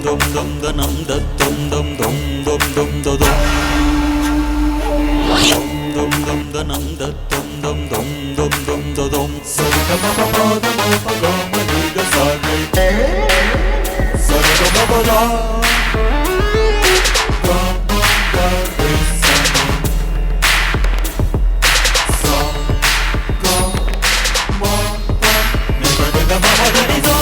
dum dum da nam da dum dum dum dum dum da dum dum dum da nam da dum dum dum dum dum da dum sa ga ma pa pa da ma pa ga ma ni ga sa ga ga ma pa da ga ma ga re sa sa ga ma pa ni ga ga ma pa da ni sa.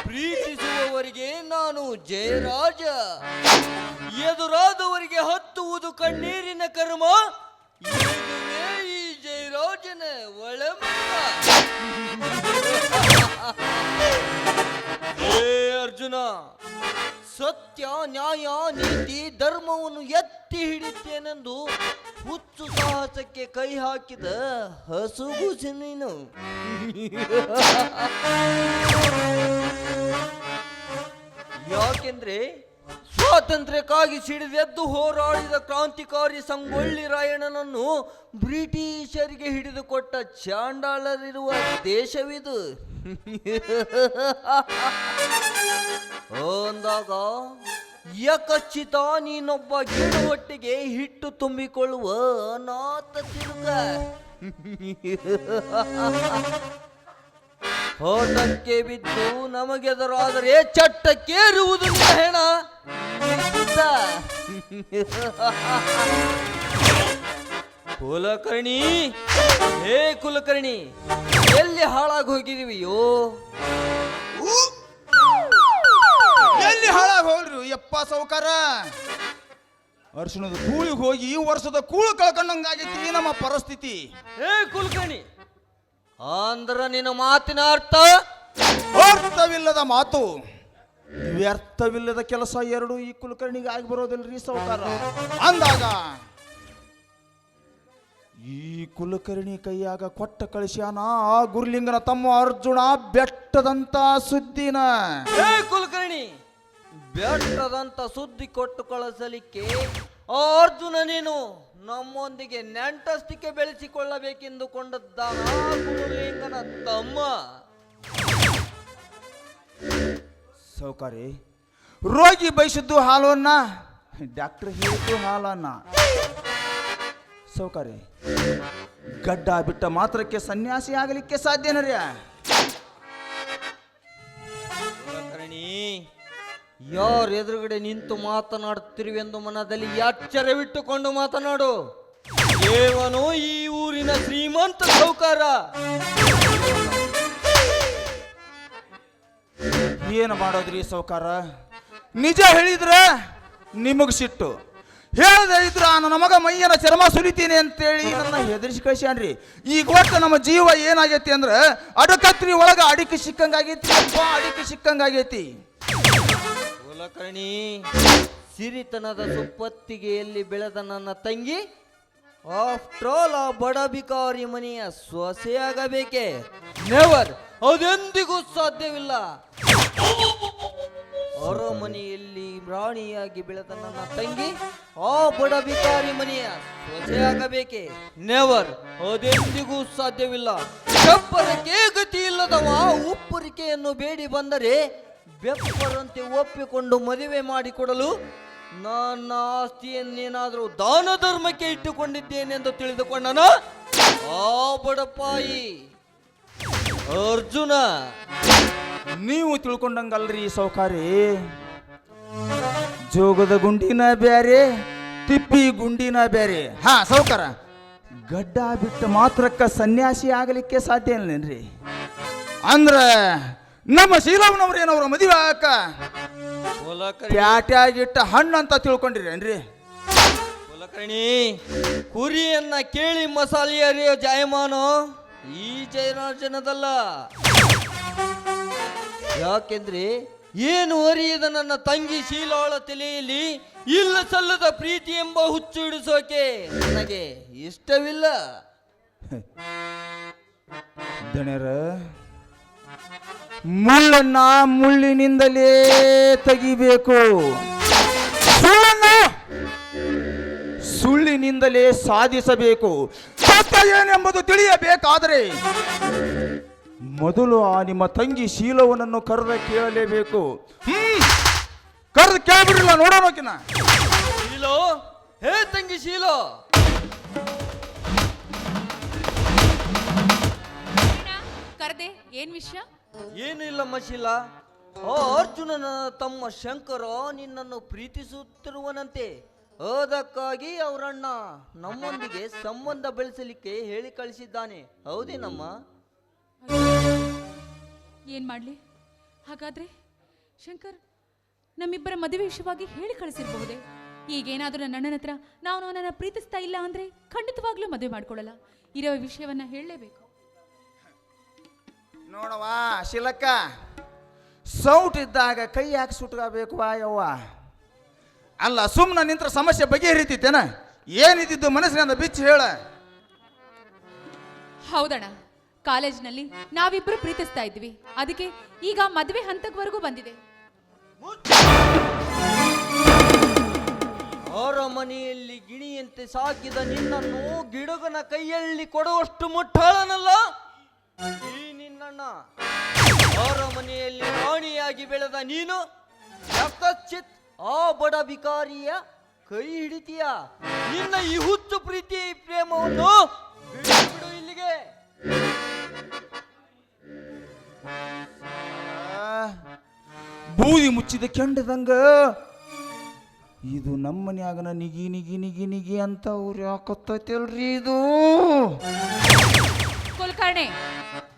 ಪ್ರೀತಿಸುವವರಿಗೆ ನಾನು ಜಯರಾಜ, ಎದುರಾದವರಿಗೆ ಹತ್ತುವುದು ಕಣ್ಣೀರಿನ ಕರ್ಮ. ಇದುವೇ ಈ ಜಯರಾಜನ ಒಳಮನ. ಹೇ ಅರ್ಜುನ, ಸತ್ಯ ನ್ಯಾಯ ನೀತಿ ಧರ್ಮವನ್ನು ಎತ್ತಿ ಹಿಡಿತೇನೆಂದು ಹುಚ್ಚು ಸಾಹಸಕ್ಕೆ ಕೈ ಹಾಕಿದ ಹಸುಗೂಸು ನೀನು. ಯಾಕೆಂದ್ರೆ ಸ್ವಾತಂತ್ರ್ಯಕ್ಕಾಗಿ ಸಿಡಿದೆದ್ದು ಹೋರಾಡಿದ ಕ್ರಾಂತಿಕಾರಿ ಸಂಗೊಳ್ಳಿ ರಾಯಣ್ಣನನ್ನು ಬ್ರಿಟಿಷರಿಗೆ ಹಿಡಿದುಕೊಟ್ಟ ಚಾಂಡಾಲರಿರುವ ದೇಶವಿದು ಅಂದಾಗ ಯಕಚಿತ ನೀನೊಬ್ಬ ಗಿಡವೊಟ್ಟಿಗೆ ಹಿಟ್ಟು ತುಂಬಿಕೊಳ್ಳುವ ಅನಾಥ ತಿರುಗ. ಹೋಟಕ್ಕೆ ಬಿದ್ದು ನಮಗೆದುರಾದರೆ ಚಟ್ಟಕ್ಕೇರುವುದು ನಿನ್ನ ಹೆಣ. ಕುಲಕರ್ಣಿ, ಹೇ ಕುಲಕರ್ಣಿ, ಎಲ್ಲಿ ಹಾಳಾಗಿ ಹೋಗಿದೀವಿಯೋ? ಎಲ್ಲಿ ಹಾಳಾಗಿ ಹೋಗ್ರಿ ಯಪ್ಪ ಸೌಕಾರ. ಅರ್ಶನದ ಕೂಳಿಗೆ ಹೋಗಿ ಈ ವರ್ಷದ ಕೂಳು ಕಳ್ಕೊಂಡಂಗಾಗೈತಿ ನಮ್ಮ ಪರಿಸ್ಥಿತಿ. ಹೇ ಕುಲಕರ್ಣಿ, ಅಂದ್ರ ನಿನ್ನ ಮಾತಿನ ಅರ್ಥವಿಲ್ಲದ ಮಾತು, ವ್ಯರ್ಥವಿಲ್ಲದ ಕೆಲಸ ಎರಡು ಈ ಕುಲಕರ್ಣಿಗೆ ಆಗಿ ಬರೋದಿಲ್ರಿ ಸೌಕಾರ. ಅಂದಾಗ ಈ ಕುಲಕರ್ಣಿ ಕೈಯಾಗ ಕೊಟ್ಟ ಕಳಿಸ್ಯಾನ ಆ ಗುರುಲಿಂಗನ ತಮ್ಮ ಅರ್ಜುನ ಬೆಟ್ಟದಂತ ಸುದ್ದಿನ. ಹೇ ಕುಲಕರ್ಣಿ, ಬೆಟ್ಟದಂತ ಸುದ್ದಿ ಕೊಟ್ಟು ಕಳಿಸಲಿಕ್ಕೆ ಆ ಅರ್ಜುನ ನೀನು ನಮ್ಮೊಂದಿಗೆ ನೆಂಟಸ್ತಿಕೆ ಬೆಳೆಸಿಕೊಳ್ಳಬೇಕೆಂದುಕೊಂಡದ್ದಾನ ಗುರುಲಿಂಗನ ತಮ್ಮ. ಸೌಕಾರಿ, ರೋಗಿ ಬಯಸಿದ್ದು ಹಾಲನ್ನ, ಡಾಕ್ಟರ್ ಹೇಳಿದ್ದು ಹಾಲನ್ನ. ಸೌಕಾರಿ, ಗಡ್ಡ ಬಿಟ್ಟ ಮಾತ್ರಕ್ಕೆ ಸನ್ಯಾಸಿ ಆಗಲಿಕ್ಕೆ ಸಾಧ್ಯನರ್ಯ? ಕುಲಕರ್ಣಿ, ಯಾರ ಎದುರುಗಡೆ ನಿಂತು ಮಾತನಾಡುತ್ತಿರುವೆಂದು ಮನದಲ್ಲಿ ಎಚ್ಚರವಿಟ್ಟುಕೊಂಡು ಮಾತನಾಡು. ದೇವನು ಈ ಊರಿನ ಶ್ರೀಮಂತ ಸೌಕಾರ. ಏನು ಮಾಡೋದ್ರಿ ಸೌಕಾರ? ನಿಜ ಹೇಳಿದ್ರ ನಿಮಗ್ ಸಿಟ್ಟು, ಹೇಳದೆ ಇದ್ರ ನನ್ನ ಮಗ ಮೈಯನ ಚರ್ಮ ಸುಲಿತೀನಿ ಅಂತೇಳಿ ನನ್ನ ಹೆದರಿಸಿ ಕಳಿಸ್ಯಾನ್ರಿ. ಈಗ ಒಟ್ಟು ನಮ್ಮ ಜೀವ ಏನಾಗೈತಿ ಅಂದ್ರ ಅಡಕತ್ರಿ ಒಳಗ ಅಡಿಕೆ ಸಿಕ್ಕಂಗಾಗೈತಿ, ಅಡಿಕೆ ಸಿಕ್ಕಂಗಾಗೈತಿ. ಕುಲಕರ್ಣಿ, ಸಿರಿತನದ ಸುಪ್ಪತ್ತಿಗೆಯಲ್ಲಿ ಬೆಳೆದ ನನ್ನ ತಂಗಿ ಆಫ್ಟರ್ ಆಲ್ ಆ ಬಡ ಬಿಕಾರಿ ಮನೆಯ ಸೊಸೆಯಾಗಬೇಕೆ? ನೆವರ್, ಅದೆಂದಿಗೂ ಸಾಧ್ಯವಿಲ್ಲ. ಅರಮನೆಯಲ್ಲಿ ರಾಣಿಯಾಗಿ ಬೆಳೆದ ನನ್ನ ತಂಗಿ ಆ ಬಡ ಬಿಕಾರಿ ಮನೆಯ ಸೊಸೆಯಾಗಬೇಕೆ? ನೆವರ್, ಅದೆಂದಿಗೂ ಸಾಧ್ಯವಿಲ್ಲ. ಚಪ್ಪರಕ್ಕೆ ಗತಿ ಇಲ್ಲದವ ಉಪ್ಪರಿಕೆಯನ್ನು ಬೇಡಿ ಬಂದರೆ ಬೆಪ್ಪರಂತೆ ಒಪ್ಪಿಕೊಂಡು ಮದುವೆ ಮಾಡಿಕೊಡಲು ನನ್ನ ಆಸ್ತಿಯನ್ನೇನಾದರೂ ದಾನ ಧರ್ಮಕ್ಕೆ ಇಟ್ಟುಕೊಂಡಿದ್ದೇನೆಂದು ತಿಳಿದುಕೊಂಡನ ಆ ಬಡಪಾಯಿ ಅರ್ಜುನ. ನೀವು ತಿಳ್ಕೊಂಡಂಗಲ್ರಿ ಸೌಕಾರಿ, ಜೋಗದ ಗುಂಡಿನ ಬ್ಯಾರೆ, ತಿಪ್ಪಿ ಗುಂಡಿನ ಬ್ಯಾರೆ. ಹಾ ಸೌಕಾರ, ಗಡ್ಡ ಬಿಟ್ಟ ಮಾತ್ರಕ್ಕ ಸನ್ಯಾಸಿ ಆಗಲಿಕ್ಕೆ ಸಾಧ್ಯ ಇಲ್ಲೇನ್ರಿ? ಅಂದ್ರೆ ನಮ್ಮ ಶೀಲವನವ್ರೇನವ್ರ ಮದುವೆ ಆಕ ಪ್ಯಾಟ್ಯಾಗಿಟ್ಟ ಹಣ್ಣು ಅಂತ ತಿಳ್ಕೊಂಡಿರೇನ್ರಿ? ಕುಲಕರ್ಣಿ, ಕುರಿಯನ್ನ ಕೇಳಿ ಮಸಾಲೆ ಅರಿಯೋ ಜಾಯಮಾನು ಈ ಜಯರಾಜನದಲ್ಲ. ಯಾಕೆಂದ್ರೆ ಏನು ಅರಿಯದ ನನ್ನ ತಂಗಿ ಶೀಲಾಳ ತಲೆಯಲ್ಲಿ ಇಲ್ಲ ಸಲ್ಲದ ಪ್ರೀತಿ ಎಂಬ ಹುಚ್ಚು ಹಿಡಿಸೋಕೆ ನನಗೆ ಇಷ್ಟವಿಲ್ಲ. ದಣ್ಯರ, ಮುಳ್ಳನ್ನ ಮುಳ್ಳಿನಿಂದಲೇ ತೆಗಿಬೇಕು, ಸುಳ್ಳಿನಿಂದಲೇ ಸಾಧಿಸಬೇಕು. ಸತ್ಯ ಏನೆಂಬುದು ತಿಳಿಯಬೇಕಾದರೆ ಮೊದಲು ಆ ನಿಮ್ಮ ತಂಗಿ ಶೀಲವನನ್ನು ಕರೆದ ಕೇಳಲೇಬೇಕು. ಕರೆದು ಕೇಳ್ಬಿಡ್ರಿಲ್ಲ, ನೋಡೋಣಕಿನ. ಶೀಲೋ, ಹೇ ತಂಗಿ ಶೀಲೋ. ಕರೆದೆ, ಏನ್ ವಿಷಯ? ಏನು ಇಲ್ಲಮ್ಮ ಶೀಲಾ. ಆ ಅರ್ಜುನನ ತಮ್ಮ ಶಂಕರ ನಿನ್ನನ್ನು ಪ್ರೀತಿಸುತ್ತಿರುವನಂತೆ. ಅದಕ್ಕಾಗಿ ಅವರಣ್ಣ ನಮ್ಮೊಂದಿಗೆ ಸಂಬಂಧ ಬೆಳೆಸಲಿಕ್ಕೆ ಹೇಳಿ ಕಳಿಸಿದ್ದಾನೆ. ಹೌದೇನಮ್ಮ? ಏನ್ ಮಾಡ್ಲಿ? ಹಾಗಾದ್ರೆ ಶಂಕರ್ ನಮ್ಮಿಬ್ಬರ ಮದುವೆ ವಿಷಯವಾಗಿ ಹೇಳಿ ಕಳಿಸಿರಬಹುದೇ? ಈಗೇನಾದ್ರೂ ನನ್ನ ಹತ್ರ ನಾನು ಅವನನ್ನ ಪ್ರೀತಿಸ್ತಾ ಇಲ್ಲ ಅಂದ್ರೆ ಖಂಡಿತವಾಗ್ಲೂ ಮದುವೆ ಮಾಡ್ಕೊಳ್ಳಲ್ಲ. ಇರೋ ವಿಷಯವನ್ನ ಹೇಳಲೇಬೇಕು. ನೋಡವಾ ಶಿಲಕ್ಕ, ಸೌಟ್ ಇದ್ದಾಗ ಕೈ ಯಾಕೆ ಸುಟ್ಕೋಬೇಕು ಯವ್ವ? ಅಲ್ಲ, ಸುಮ್ಮನೆ ನಿಂತ್ರ ಸಮಸ್ಯೆ ಬಗೆಹರಿತೇನ? ಏನಿದ್ದು ಮನಸ್ಸಿನಿಂದ ಬಿಚ್ಚಿ ಹೇಳ. ಹೌದಣ್ಣ, ಕಾಲೇಜ್ನಲ್ಲಿ ನಾವಿಬ್ರು ಪ್ರೀತಿಸ್ತಾ ಇದ್ವಿ. ಅದಕ್ಕೆ ಈಗ ಮದುವೆ ಹಂತದವರೆಗೂ ಬಂದಿದೆ. ಅರಮನೆಯಲ್ಲಿ ಗಿಣಿಯಂತೆ ಸಾಕಿದ ನಿನ್ನನ್ನು ಗಿಡಗನ ಕೈಯಲ್ಲಿ ಕೊಡುವಷ್ಟು ಮುಟ್ಟಾಳನಲ್ಲ ಈ ನಿನ್ನಣ್ಣ. ಅರಮನೆಯಲ್ಲಿ ರಾಣಿಯಾಗಿ ಬೆಳೆದ ನೀನು ಯಥಚಿತ್ ಆ ಬಡ ವಿಕಾರಿಯ ಕೈ ಹಿಡಿತೀಯ. ನಿನ್ನ ಈ ಹುಚ್ಚು ಪ್ರೀತಿ ಪ್ರೇಮವನ್ನು ಬಿಡು ಇಲ್ಲಿಗೆ. ಬೂದಿ ಮುಚ್ಚಿದ ಕೆಂಡದಂಗ ಇದು ನಮ್ಮನ್ಯಾಗನ ನಿಗಿ ನಿಗಿ ನಿಗಿ ನಿಗಿ ಅಂತ ಅವ್ರು ಯಾಕತ್ತೈತಲ್ರಿ ಇದು? ಕುಲಕರ್ಣಿ,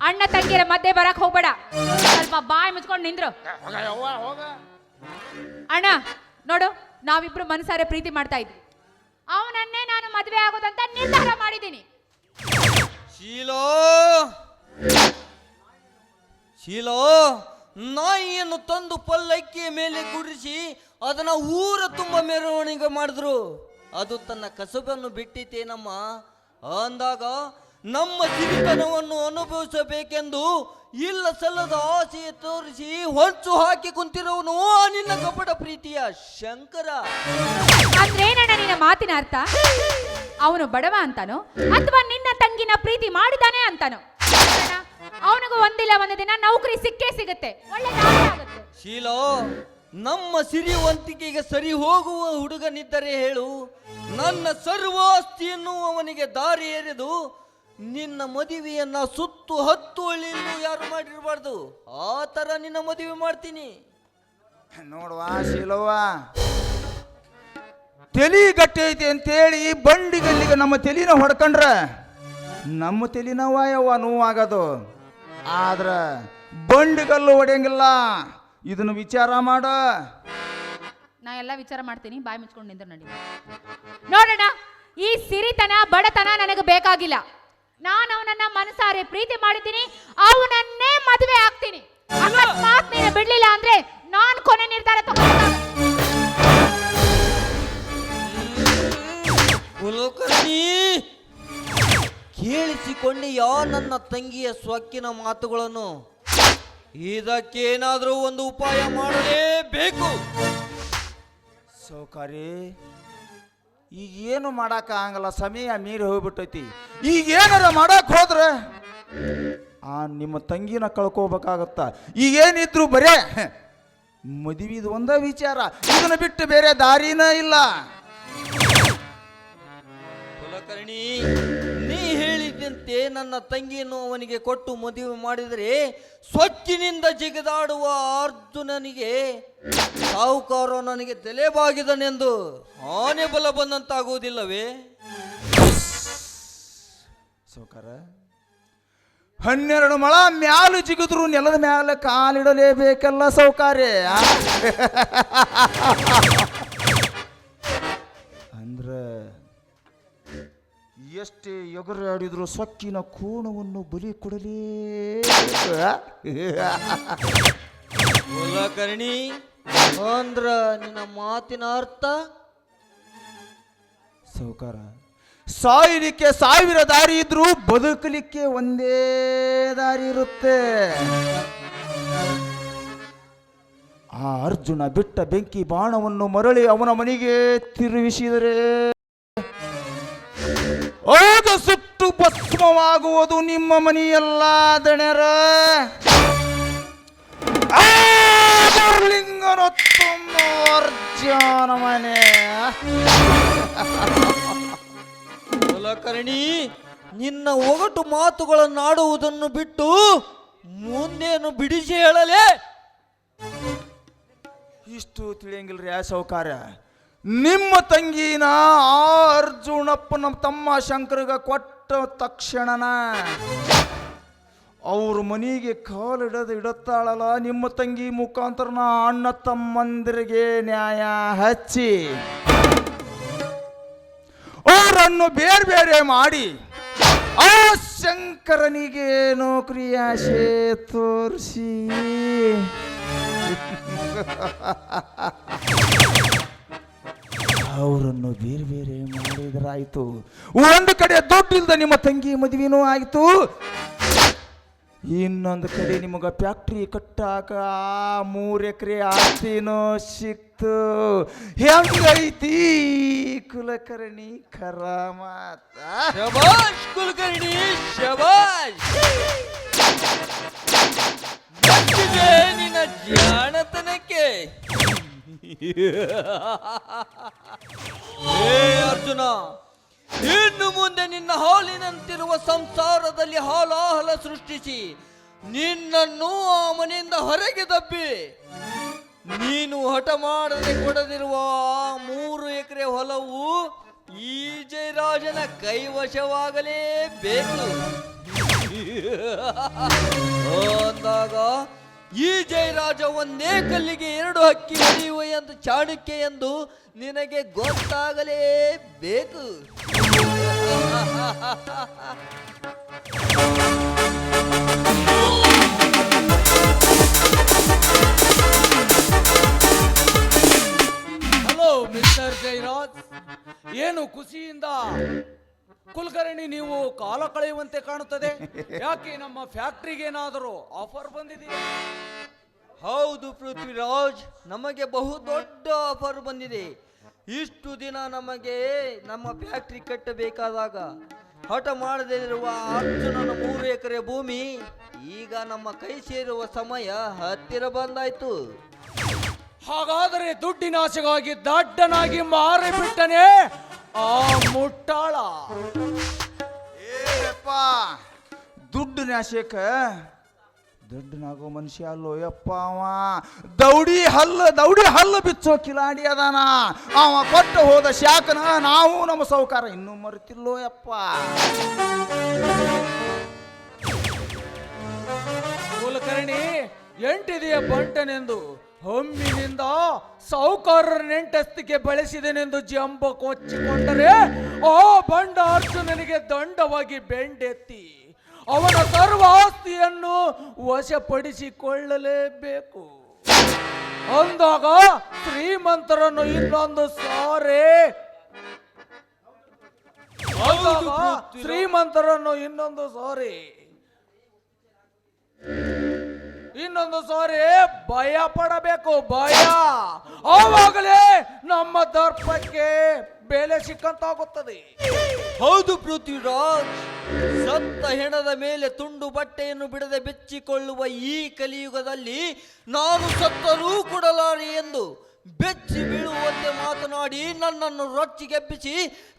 ಅಣ್ಣ ತಂಗಿಯರ ಮಧ್ಯೆ ಬರಕ್ ಹೋಗ್ಬೇಡ. ಸ್ವಲ್ಪ ಬಾಯಿ ಮುಚ್ಕೊಂಡು ನಿಂದ್ರು. ಅಣ್ಣ ನೋಡು, ನಾವಿಬ್ರು ಮನಸಾರೆ ಪ್ರೀತಿ ಮಾಡ್ತಾ ಇದ್ವಿ. ಅವನನ್ನೇ ನಾನು ಮದುವೆ ಆಗೋದಂತ ನಿರ್ಧಾರ ಮಾಡಿದ್ದೀನಿ. ಶೀಲೋ, ಶೀಲೋ, ನಾಯಿಯನ್ನು ತಂದು ಪಲ್ಲಕ್ಕಿಯ ಮೇಲೆ ಗುಡಿಸಿ ಅದನ್ನ ಊರ ತುಂಬ ಮೆರವಣಿಗೆ ಮಾಡಿದ್ರು. ಅದು ತನ್ನ ಕಸುಬನ್ನು ಬಿಟ್ಟಿತೇನಮ್ಮ. ಅಂದಾಗ ನಮ್ಮ ಸಿರಿತನವನ್ನು ಅನುಭವಿಸಬೇಕೆಂದು ಇಲ್ಲ ಸಲ್ಲದ ಆಸೆ ತೋರಿಸಿ ಹೊಂಚು ಹಾಕಿ ಕುಂತಿರುವನು ನಿನ್ನ ಕಪಟ ಪ್ರೀತಿಯ ಶಂಕರ. ಅಂದ್ರೇನಣ್ಣ ನಿನ್ನ ಮಾತಿನ ಅರ್ಥ? ಅವನು ಬಡವ ಅಂತಾನೋ ಅಥವಾ ನಿನ್ನ ತಂಗಿನ ಪ್ರೀತಿ ಮಾಡಿದಾನೆ ಅಂತಾನೋ? ಅವನಿಗೂ ಒಂದಿಲ್ಲ ಒಂದು ದಿನ ನೌಕರಿ ಸಿಕ್ಕೇ ಸಿಗುತ್ತೆ, ಒಳ್ಳೆ ದಾರಿ ಆಗುತ್ತೆ. ಶೀಲೋ, ನಮ್ಮ ಸಿರಿವಂತಿಕೆಗೆ ಸರಿ ಹೋಗುವ ಹುಡುಗನಿದ್ದರೆ ಹೇಳು. ನನ್ನ ಸರ್ವಾಸ್ತಿಯನ್ನು ಅವನಿಗೆ ದಾರಿ ಎರೆದು ನಿನ್ನ ಮದುವೆಯನ್ನ ಸುತ್ತು 10 ಹಳ್ಳಿಯಲ್ಲೂ ಯಾರು ಮಾಡಿರಬಾರ್ದು. ಆ ತರ ನಿನ್ನ ಮದುವೆ ಮಾಡ್ತೀನಿ. ನೋಡುವ ಶೀಲವ್ವ, ತಲಿ ಗಟ್ಟಿ ಐತಿ ಅಂತೇಳಿ ಬಂಡಿಗಲ್ಲಿಗೆ ನಮ್ಮ ತಲಿನ ಹೊಡ್ಕೊಂಡ್ರ ನಮ್ಮ ತಲಿನವ ಯವ್ವ ನೋವಾಗದು. ಆದ್ರ ಬಂಡಿಗಲ್ಲು ಹೊಡೆಯಂಗಿಲ್ಲ. ಇದನ್ನು ವಿಚಾರ ಮಾಡ. ನಾ ಎಲ್ಲ ವಿಚಾರ ಮಾಡ್ತೀನಿ, ಬಾಯಿ ಮುಚ್ಕೊಂಡು ನಿಂದ್ರು ನಡಿ. ನೋಡೋಣ, ಈ ಸಿರಿತನ ಬಡತನ ನನಗೆ ಬೇಕಾಗಿಲ್ಲ. ನಾನು ಅವನನ್ನ ಮನಸಾರೆ ಪ್ರೀತಿ ಮಾಡಿದ್ದೀನಿ, ಅವನನ್ನೇ ಮದುವೆ ಆಗ್ತೀನಿ. ಅಕಸ್ಮಾತ್ ನೀನು ಬಿಡ್ಲಿಲ್ಲ ಅಂದ್ರೆ ನಾನು ಕೊನೆ ನಿರ್ಧಾರ ತಗೊಂಡು. ಕುಲಕರ್ಣಿ, ಕೇಳಿಸಿಕೊಂಡೆಯಾ ನನ್ನ ತಂಗಿಯ ಸ್ವಕ್ಕಿನ ಮಾತುಗಳನ್ನು? ಇದಕ್ಕೇನಾದರೂ ಒಂದು ಉಪಾಯ ಮಾಡಲೇಬೇಕು. ಸೌಕಾರಿ, ಈಗೇನು ಮಾಡಾಕ ಆಗಲ್ಲ, ಸಮಯ ಮೀರಿ ಹೋಗ್ಬಿಟ್ಟೈತಿ. ಈಗೇನಾರ ಮಾಡಕ್ ಹೋದ್ರ ಆ ನಿಮ್ಮ ತಂಗಿನ ಕಳ್ಕೋಬೇಕಾಗತ್ತ. ಈಗೇನಿದ್ರು ಬರೇ ಮದುವೆದು ಒಂದ ವಿಚಾರ, ಇದನ್ನ ಬಿಟ್ಟು ಬೇರೆ ದಾರಿನ ಇಲ್ಲ. ಕುಲಕರ್ಣಿ, ನೀ ಹೇಳಿದಂತೆ ನನ್ನ ತಂಗಿಯನ್ನು ಅವನಿಗೆ ಕೊಟ್ಟು ಮದುವೆ ಮಾಡಿದರೆ ಸ್ವಚ್ಛನಿಂದ ಜಿಗಿದಾಡುವ ಅರ್ಜುನನಿಗೆ ಸಾಹುಕಾರ ನನಗೆ ತಲೆಬಾಗಿದನೆಂದು ಆನೆ ಬಲ ಬಂದಂತಾಗುವುದಿಲ್ಲವೇ? ಸೌಕಾರ 12 ಮೊಳ ಮ್ಯಾಲು ಜಿಗಿದ್ರು ನೆಲದ ಮ್ಯಾಲ ಕಾಲಿಡಲೇಬೇಕಲ್ಲ ಸೌಕಾರ್ಯ. ಅಂದ್ರ ಎಷ್ಟೇ ಎಗರು ಆಡಿದ್ರು ಸೊಕ್ಕಿನ ಕೋಣವನ್ನು ಬಲಿ ಕೊಡಲೇ. ಕುಲಕರ್ಣಿ ಅಂದ್ರ ನಿನ್ನ ಮಾತಿನ ಅರ್ಥ? ಸೌಕಾರ, ಸಾಯಲಿಕ್ಕೆ 1000 ದಾರಿ ಇದ್ರೂ ಬದುಕಲಿಕ್ಕೆ ಒಂದೇ ದಾರಿ ಇರುತ್ತೆ. ಆ ಅರ್ಜುನ ಬಿಟ್ಟ ಬೆಂಕಿ ಬಾಣವನ್ನು ಮರಳಿ ಅವನ ಮನೆಗೆ ತಿರುಗಿಸಿದರೆ ಆಗ ಸುಟ್ಟು ಭಸ್ಮವಾಗುವುದು ನಿಮ್ಮ ಮನೆಯಲ್ಲ ದಣರ. ಲಿಂಗನೊತ್ತೊಮ್ಮ ಅರ್ಜುನ ಮನೆ. ಕುಲಕರ್ಣಿ, ನಿನ್ನ ಒಗಟು ಮಾತುಗಳನ್ನಾಡುವುದನ್ನು ಬಿಟ್ಟು ಮುಂದೇನು ಬಿಡಿಸಿ ಹೇಳಲೇ? ಇಷ್ಟು ತಿಳಿಯಂಗಿಲ್ರಿ ಆ ಸೌಕಾರ. ನಿಮ್ಮ ತಂಗಿನ ಆ ಅರ್ಜುನಪ್ಪನ ತಮ್ಮ ಶಂಕರಗ ಕೊಟ್ಟ ತಕ್ಷಣನ ಅವ್ರ ಮನೆಗೆ ಇಡತ್ತಾಳಲ್ಲ ನಿಮ್ಮ ತಂಗಿ ಮುಖಾಂತರ ಅಣ್ಣ ತಮ್ಮಂದಿರಿಗೆ ನ್ಯಾಯ ಹಚ್ಚಿ ಅವರನ್ನು ಬೇರೆ ಬೇರೆ ಮಾಡಿ ಆ ಶಂಕರನಿಗೆ ನೌಕರಿ ಆಶೆ ತೋರಿಸಿ ಅವರನ್ನು ಬೇರೆ ಬೇರೆ ಮಾಡಿದ್ರಾಯ್ತು. ಒಂದು ಕಡೆ ದುಡ್ಡಿಲ್ದ ನಿಮ್ಮ ತಂಗಿ ಮದುವೆನೂ ಆಯ್ತು, ಇನ್ನೊಂದು ಕಡೆ ನಿಮಗ ಫ್ಯಾಕ್ಟ್ರಿ ಕಟ್ಟಾಕ 3 ಎಕರೆ ಆಸ್ತಿನೂ ಸಿಕ್ತು. ಹೆಂಗೈತಿ ಕುಲಕರ್ಣಿ ಕರಾಮತ? ಶಬಾಷ್ ಕುಲಕರ್ಣಿ, ಶಬಾಷ್. ಮೆಚ್ಚಿದೆ ನಿನ್ನ ಜಾಣತನಕ್ಕೆ. ಹೇ ಅರ್ಜುನ, ಇನ್ನು ಮುಂದೆ ನಿನ್ನ ಹಾಲಿನಂತಿರುವ ಸಂಸಾರದಲ್ಲಿ ಹಾಲಾಹಲ ಸೃಷ್ಟಿಸಿ ನಿನ್ನನ್ನು ಆ ಮನೆಯಿಂದ ಹೊರಗೆ ದಬ್ಬಿ ನೀನು ಹಠ ಮಾಡದೆ ಕೊಡದಿರುವ ಆ 3 ಎಕರೆ ಹೊಲವು ಈ ಜಯರಾಜನ ಕೈವಶವಾಗಲೇಬೇಕು. ಅಂದಾಗ ಈ ಜಯರಾಜ ಒಂದೇ ಕಲ್ಲಿಗೆ 2 ಹಕ್ಕಿ ಹೊಡೆಯುವ ಎಂದು ಚಾಣಕ್ಯ ಎಂದು ನಿನಗೆ ಗೊತ್ತಾಗಲೇಬೇಕು. ಹಲೋ ಮಿಸ್ಟರ್ ಜಯರಾಜ್, ಏನು ಖುಷಿಯಿಂದ ಕುಲಕರ್ಣಿ ನೀವು ಕಾಲ ಕಳೆಯುವಂತೆ ಕಾಣುತ್ತದೆ. ಯಾಕೆ ನಮ್ಮ ಫ್ಯಾಕ್ಟ್ರಿಗೆ ಏನಾದರೂ ಆಫರ್ ಬಂದಿದೆಯಾ? ಹೌದು ಪೃಥ್ವಿರಾಜ್, ನಮಗೆ ಬಹುದೊಡ್ಡ ಆಫರ್ ಬಂದಿದೆ. ಇಷ್ಟು ದಿನ ನಮಗೆ ನಮ್ಮ ಫ್ಯಾಕ್ಟ್ರಿ ಕಟ್ಟಬೇಕಾದಾಗ ಹಠ ಮಾಡದೇ ಇರುವ ಅರ್ಜುನನ 3 ಎಕರೆ ಭೂಮಿ ಈಗ ನಮ್ಮ ಕೈ ಸೇರುವ ಸಮಯ ಹತ್ತಿರ ಬಂದಾಯ್ತು. ಹಾಗಾದರೆ ದುಡ್ಡಿನ ಆಸೆಗಾಗಿ ದಡ್ಡನಾಗಿ ಮಾರಿಬಿಟ್ಟನೆ ಆ ಮುಟ್ಟಾಳ. ಏಪ್ಪ, ದುಡ್ಡು ನಾಶಕ ದೊಡ್ಡನಾಗೋ ಮನುಷ್ಯ ಅಲ್ಲೋ ಯಪ್ಪ. ಅವ ದೌಡಿ ಹಲ್ಲು ಬಿಚ್ಚೋ ಕಿಲಾಡಿ ಅದಾನ. ಅವ ಕೊಟ್ಟು ಹೋದ ಶಾಕನ ನಾವು ನಮ್ಮ ಸೌಕಾರ ಇನ್ನೂ ಮರೆತಿಲ್ಲೋ ಯಪ್ಪ. ಕುಲಕರ್ಣಿ ಎಂಟಿದೆಯ ಬಂಟನೆಂದು ಹೊಮ್ಮಿನಿಂದ ಸೌಕಾರರ ನೆಂಟಸ್ತಿಗೆ ಬಳಸಿದೆನೆಂದು ಜಂಬ ಕೊಚ್ಚಿಕೊಂಡರೆ ಆ ಬಂಡ ಅರ್ಜುನನಿಗೆ ದಂಡವಾಗಿ ಬೆಂಡೆತ್ತಿ ಅವನ ಸರ್ವ ಆಸ್ತಿಯನ್ನು ವಶಪಡಿಸಿಕೊಳ್ಳಲೇಬೇಕು. ಅಂದಾಗ ಶ್ರೀಮಂತರನ್ನು ಇನ್ನೊಂದು ಸಾರಿ ಭಯ ಪಡಬೇಕು. ಭಯ, ಆವಾಗಲೇ ನಮ್ಮ ದರ್ಪಕ್ಕೆ ಬೆಲೆ ಸಿಕ್ಕಂತಾಗುತ್ತದೆ. ಹೌದು ಪೃಥ್ವಿರಾಜ್, ಸತ್ತ ಹೆಣದ ಮೇಲೆ ತುಂಡು ಬಟ್ಟೆಯನ್ನು ಬಿಡದೆ ಬೆಚ್ಚಿಕೊಳ್ಳುವ ಈ ಕಲಿಯುಗದಲ್ಲಿ ನಾನು ಸತ್ತರೂ ಕೊಡಲಾರೆ ಎಂದು ಬೆಚ್ಚಿ ಬೀಳುವಂತೆ ಮಾತನಾಡಿ ನನ್ನನ್ನು ರೊಚ್ಚಿಗೆಬ್ಬಿಸಿ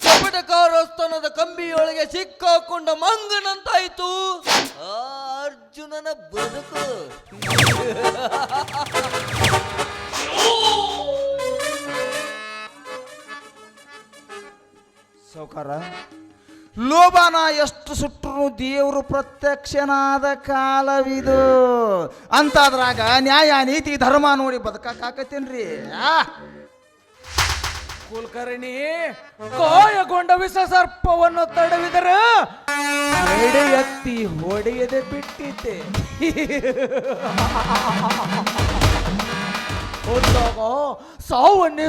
ಕಪಟಕಾರಸ್ಥಾನದ ಕಂಬಿಯೊಳಗೆ ಸಿಕ್ಕಾಕೊಂಡ ಮಂಗನಂತಾಯಿತು ಆ ಅರ್ಜುನನ ಬದುಕು. ಸೌಕಾರ, ಲೋಭನ ಎಷ್ಟು ಸುಟ್ಟರು ದೇವರು ಪ್ರತ್ಯಕ್ಷನಾದ ಕಾಲವಿದು ಅಂತಾದ್ರಾಗ ನ್ಯಾಯ ನೀತಿ ಧರ್ಮ ನೋಡಿ ಬದುಕಾಕತ್ತೇನ್ರಿ ಕುಲಕರ್ಣಿ ಕಾಯಗೊಂಡ ವಿಷ ಸರ್ಪವನ್ನು ತಡವಿದರೆ ಎಡೆ ಎತ್ತಿ ಹೊಡೆಯದೆ ಬಿಟ್ಟಿದ್ದೆ. ಹೊಂದಾಗ ಸಾವನ್ನೇ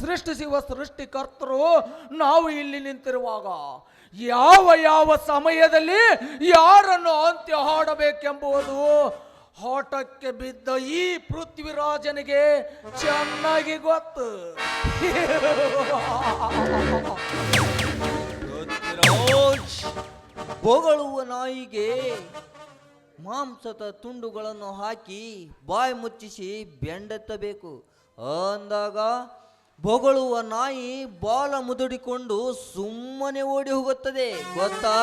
ಸೃಷ್ಟಿಸುವ ಸೃಷ್ಟಿಕರ್ತರು ನಾವು ಇಲ್ಲಿ ನಿಂತಿರುವಾಗ ಯಾವ ಸಮಯದಲ್ಲಿ ಯಾರನ್ನು ಅಂತ್ಯ ಹಾಡಬೇಕೆಂಬುದು ಆಟಕ್ಕೆ ಬಿದ್ದ ಈ ಪೃಥ್ವಿರಾಜನಿಗೆ ಚೆನ್ನಾಗಿ ಗೊತ್ತು. ಬೊಗಳುವ ನಾಯಿಗೆ ಮಾಂಸದ ತುಂಡುಗಳನ್ನು ಹಾಕಿ ಬಾಯಿ ಮುಚ್ಚಿಸಿ ಬೆಂಡೆತ್ತಬೇಕು ಅಂದಾಗ ಬೊಗಳುವ ನಾಯಿ ಬಾಲ ಮುದುಡಿಕೊಂಡು ಸುಮ್ಮನೆ ಓಡಿ ಹೋಗುತ್ತದೆ ಗೊತ್ತಾ?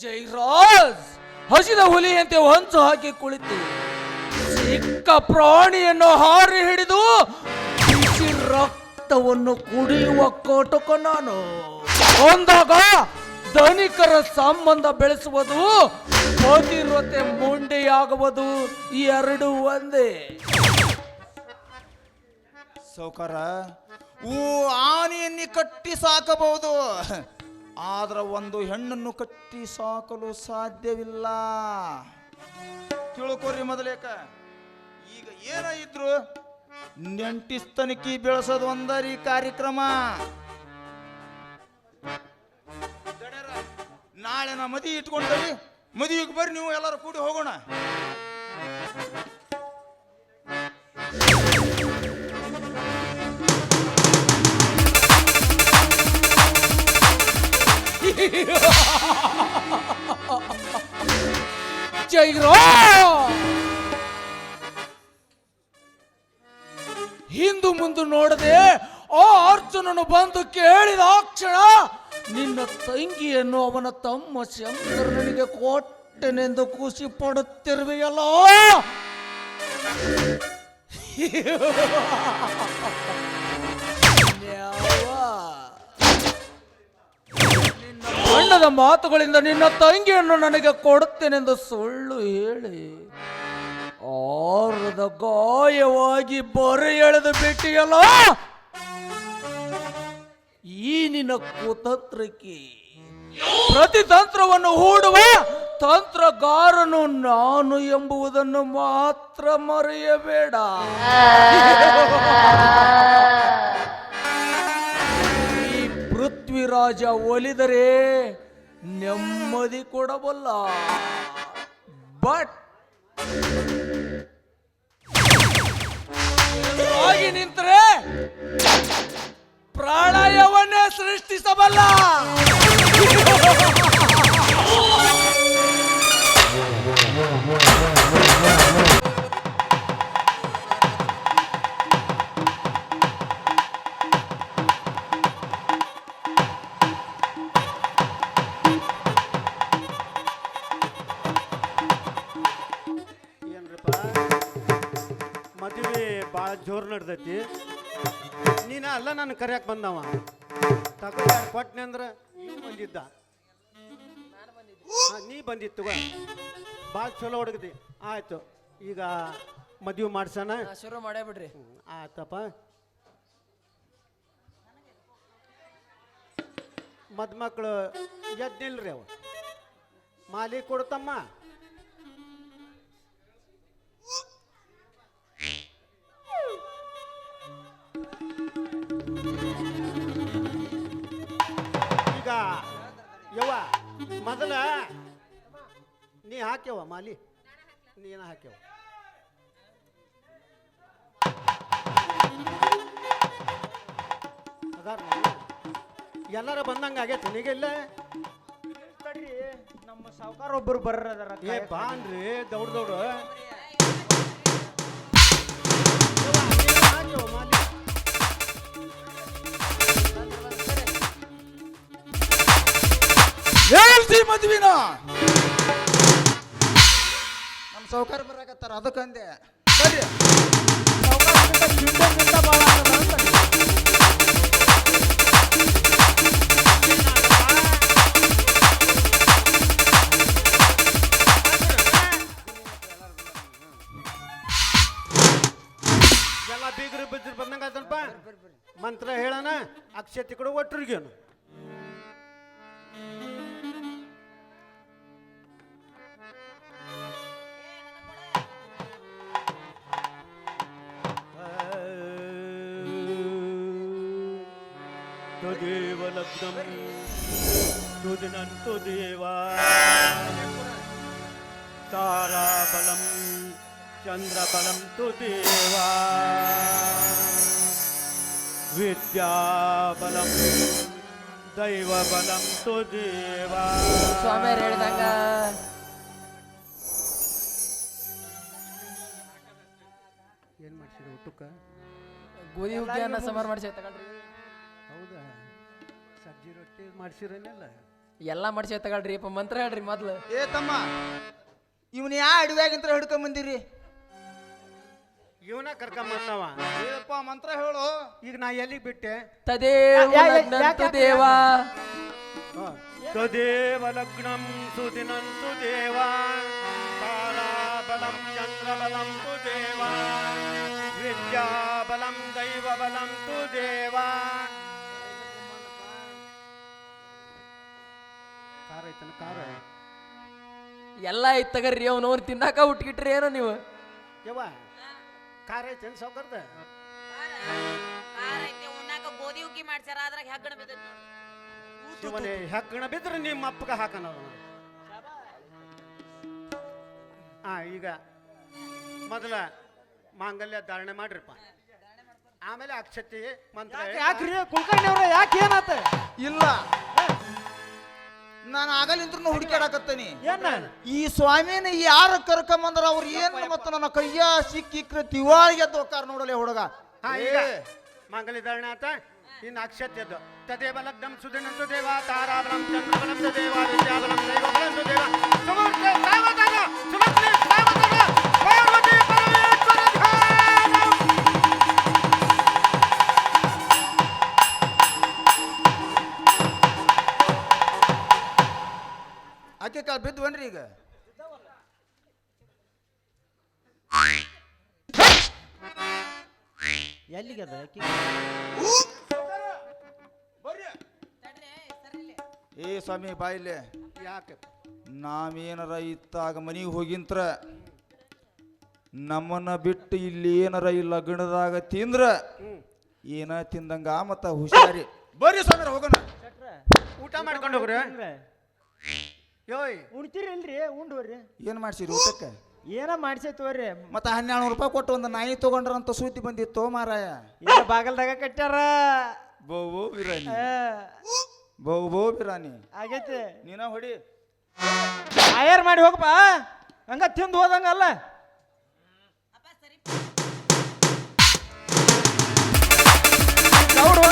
ಜೈರಾಜ್ ಹಸಿದ ಹುಲಿಯಂತೆ ಹೊಂಚು ಹಾಕಿ ಕುಳಿತು ಚಿಕ್ಕ ಪ್ರಾಣಿಯನ್ನು ಹಾರಿ ಹಿಡಿದು ಬಿಸಿ ರಕ್ತವನ್ನು ಕುಡಿಯುವ ಕೋಟಕ ನಾನು ಅಂದಾಗ ಧನಿಕರ ಸಂಬಂಧ ಬೆಳೆಸುವುದು ಪತಿವ್ರತೆ ಮುಂಡೆಯಾಗುವುದು ಎರಡು ಒಂದೇ. ಸೌಕರ ಆನೆಯನ್ನಿ ಕಟ್ಟಿ ಸಾಕಬಹುದು, ಆದ್ರೆ ಒಂದು ಹೆಣ್ಣನ್ನು ಕಟ್ಟಿ ಸಾಕಲು ಸಾಧ್ಯವಿಲ್ಲ. ತಿಳ್ಕೊರಿ ಮೊದಲೇಕ. ಈಗ ಏನ ಇದ್ರು ನೆಂಟಿಸ್ತನಿಕಿ ಬೆಳೆಸೋದು ಒಂದರಿ ಕಾರ್ಯಕ್ರಮ. ನಾಳೆ ನಾ ಮದುವೆ ಇಟ್ಕೊಂಡ್ರಿ, ಮದುವೆಗೆ ಬರ್ರಿ ನೀವು ಎಲ್ಲರೂ ಕೂಡಿ ಹೋಗೋಣ. ಹಿಂದು ಮುಂದೆ ನೋಡದೆ ಆ ಅರ್ಜುನನು ಬಂದು ಕೇಳಿದ ಕ್ಷಣ ನಿನ್ನ ತಂಗಿಯನ್ನು ಅವನ ತಮ್ಮ ಶಂಕರನಿಗೆ ಕೊಟ್ಟೆನೆಂದು ಖುಷಿ ಪಡುತ್ತಿರುವೆಯಲ್ಲ. ಬಣ್ಣದ ಮಾತುಗಳಿಂದ ನಿನ್ನ ತಂಗಿಯನ್ನು ನನಗೆ ಕೊಡುತ್ತೇನೆಂದು ಸುಳ್ಳು ಹೇಳಿ ಆರದ ಗಾಯವಾಗಿ ಬರೆ ಎಳೆದು ಬಿಟ್ಟಿಯಲ್ಲ. ಈ ನಿನ್ನ ಕುತಂತ್ರಕ್ಕೆ ಪ್ರತಿತಂತ್ರವನ್ನು ಹೂಡುವ ತಂತ್ರಗಾರನು ನಾನು ಎಂಬುದನ್ನು ಮಾತ್ರ ಮರೆಯಬೇಡ. ಈ ಪೃಥ್ವಿರಾಜ ಒಲಿದರೆ ನೆಮ್ಮದಿ ಕೊಡಬಲ್ಲ, ಬಟ್ ಆಗಿ ನಿಂತರೆ ಪ್ರಾಣಾಯವನ್ನೇ ಸೃಷ್ಟಿಸಬಲ್ಲ. ಮದುವೆ ಭಾಳ ಜೋರು ನಡೆದೈತಿ. ನೀನ ಅಲ್ಲ ನಾನು ಕರ್ಯಾಕ್ ಬಂದವ ತಗೋ ಕೊಟ್ಟನೆ ಅಂದ್ರೆ ನೀವು ಬಂದಿದ್ದ, ನೀ ಬಂದಿತ್ತು ಭಾಳ ಚಲೋ ಹುಡುಗದಿ. ಆಯ್ತು, ಈಗ ಮದುವೆ ಮಾಡ್ಸೋಣ, ಶುರು ಮಾಡೇ ಬಿಡ್ರಿ. ಆಯ್ತಪ್ಪ. ಮದ್ಮಕ್ಳು ಎದ್ದಿಲ್ರಿ ಅವ ಮಾಲಿ ಕೊಡ್ತಮ್ಮ. ಈಗ ಯವ್ವ ಮೊದಲ ನೀ ಹಾಕ್ಯವ ಮಾಲಿ, ನೀನ ಹಾಕ್ಯವ. ಅದಾರ ಎಲ್ಲಾರ ಬಂದಂಗ ಆಗೈತಿ ನಿಗೆಲ್ಲ. ನಮ್ಮ ಸಾವುಕಾರ ಒಬ್ಬರು ಬರ್ರದಾರ. ಏ ಬಾನ್ರಿ ದೌಡ್ ದೌಡು ಮಾಲಿ. ಹೇಳ್ತಿ ಮದ್ವಿನ ನಮ್ಮ ಸೌಕರ್ಯ ಬರಾಕತ್ತಾರ ಅದಕ್ಕಂದೆ. ಬರ್ರಿ ಸಾವ್ಕಾರಕ್ಕಿಂತ ಭಾಳ ಆಗಲ್ಲ ಅಂತ. ಎಲ್ಲ ಬೀಗರು ಬಿದ್ದರು ಬಂದಂಗ ಆತನಪ್ಪ. ಮಂತ್ರ ಹೇಳೋಣ, ಅಕ್ಷತೆ ಕೊಡು ಒಟ್ಟರಿಗೇನು. ದೇವ ಲಗ್ನಂ ತುದಿನಂತು ದೇವ ತಾರಾಬಲಂ ಚಂದ್ರಬಲಂ ತು ದೇವ ವಿದ್ಯಾಬಲಂ ದೈವಬಲಂ ತು ದೇವ. ಸ್ವಾಮಿಯರ್ ಹೇಳ್ದಂಗ ಏನು ಮಾಡ್ಸಿರಿ ಊಟಕ್ಕೆ? ಗೋಧಿ ಹುಗ್ಗಿಯನ್ನ ಸಮರ್ ಮಾಡಿಸಿ ತಗೊಳ್ರಿ. ಹೌದಾ? ಸಜ್ಜಿ ರೊಟ್ಟಿ ಮಾಡ್ಸಿರೇನೆಲ್ಲ? ಎಲ್ಲ ಮಾಡಿಸಿ ತಗೊಳ್ರಿ. ಮಂತ್ರ ಹೇಳ್ರಿ ಮೊದ್ಲು. ಏ ತಮ್ಮ ಇವನ್ ಯಾ ಅಡವ್ಯಾಗಿಂತ ಹಿಡ್ಕೊಂಡ್ ಬಂದಿರಿ? ಇವನ ಕರ್ಕೊಂಬಂದವ. ಏಪ್ಪ ಮಂತ್ರ ಹೇಳು. ಈಗ ನಾ ಎಲ್ಲಿಗೆ ಬಿಟ್ಟೆ? ತದೇವ ಲಗ್ನಂತು ದೇವ ತದೇವ ಲಗ್ನಂ ಸುದಿನಂತು ದೇವ ತಾರಾಬಲಂ ಚಂದ್ರಬಲಂ ತು ದೇವ ವಿದ್ಯಾಬಲಂ ದೈವಬಲಂ ತು ದೇವ. ಕಾರ ಐತನ ಕಾರ? ಎಲ್ಲ ಐತ್ ತಗರ್ರಿ. ಅವ್ನವ್ರು ತಿನ್ನಾಕ ಹುಟ್ಗಿಟ್ರಿ ಏನೋ ನೀವು. ಯವ್ವ ಕಾರ ಐತೇನು ಸಾವ್ಕಾರ್ದ? ಗೋಧಿ ಹುಗ್ಗಿ ಮಾಡ್ಸಾರ, ಅದ್ರಾಗ ಹೆಗ್ಗಣ ಬಿದ್ದೈತಿ ನೋಡಿ. ಶಿವನೇ, ಹೆಗ್ಗಣ ಬಿದ್ರೆ ನಿಮ್ಮ ಅಪ್ಪಗ ಹಾಕನ. ಈಗ ಮೊದಲ ಮಾಂಗಲ್ಯ ಧಾರಣೆ ಮಾಡ್ರಿಪ್ಪ, ಆಮೇಲೆ ಅಕ್ಷತೆ ಮಂತ್ರ ಹೇಳಿ. ಯಾಕ್ರಿ ಕುಲಕರ್ಣಿ ಅವ್ರ ಯಾಕೆ ಏನಾತ? ಇಲ್ಲ ನಾನು ಆಗಲಿಂತ್ರ ಹುಡುಕಾಡಕತ್ತೇನಿ. ಏನ ಈ ಸ್ವಾಮಿನ ಯಾರ ಕರ್ಕೊಂಬಂದ್ರ ಅವ್ರು ಏನ್ ಮತ್ತ ನನ್ನ ಕೈಯ ಸಿಕ್ಕಿಕ್ರ ತಿವಾಳಿಗೆ ಎದ್ದು ಹೋಗ್ತಾರ ನೋಡಲೆ ಹುಡುಗ. ಈಗ ಮಾಂಗಲ್ಯ ಧಾರಣೆ ಆತ. ಇನ್ನು ಅಕ್ಷತೆ ಎದ್ದು ತದೇವ ಲಗ್ನಂ ಸುದಿನಂತು ದೇವ ತಾರಾಬಲಂ ಚಂದ್ರಬಲಂ ತು ದೇವ ವಿದ್ಯಾಬಲಂ ದೈವಬಲಂ ತು ದೇವ ಸುಮೂರ್ತೆ ಸಾವಧಾನ ಸುಮತ್ರಿ ಸಾವಧಾನ ಪಾರ್ವತಿ ಪರಮೇಶ್ವರ ಧ್ಯಾನ. ಆಕೆ ಕಾಲ್ ಬಿದ್ವನ್ರಿ ಈಗ? ಎಲ್ಲಿಗೆ ಅದ ಆಕಿ? ಏ ಸ್ವಾಮಿ ಬಾಯಿಲೆ. ಯಾಕೆ ನಾವೇನರ ಇತ್ತಾಗ ಮನಿಗೆ ಹೋಗಿಂತ್ರ ನಮ್ಮನ್ನ ಬಿಟ್ಟು ಇಲ್ಲಿ ಏನರ ಈ ಲಗ್ನದಾಗ ತಿಂದ್ರ ಏನ ತಿಂದಂಗ ಮತ್ತ ಹುಷಾರಿ. ಬರ್ರಿ ಸ್ವಾಮಿ ಹೋಗೋಣ. ಊಟ ಮಾಡ್ಕೊಂಡು ಹೋಗ್ರಿ. ಯೋಯ್ ಉಣ್ತೀರಿ ಇಲ್ರಿ? ಉಂಡ್ರಿ. ಏನ್ ಮಾಡ್ಸಿರಿ ಊಟಕ್ಕೆ? ಏನ ಮಾಡ್ಸೈತವ್ರಿ? ಮತ್ತ 1200 ರೂಪಾಯಿ ಕೊಟ್ಟು ಒಂದು ನಾಯಿ ತಗೊಂಡ್ರಂತ ಸುದ್ದಿ ಬಂದಿತ್ತು ಮಾರಾಯ. ಏನ ಬಾಗಲ್ದಾಗ ಕಟ್ಟಾರ? ಬೋ ಬಿರಾನಿ, ಬೋ ಬಿರಾನಿ ಆಗೈತಿ. ನೀನ ಹೊಡಿ. ಆಯರ್ ಮಾಡಿ ಹೋಗಪ್ಪ, ಹಂಗ ತಿಂದು ಹೋದಂಗಲ್ಲ. ಗೌಡ್ರು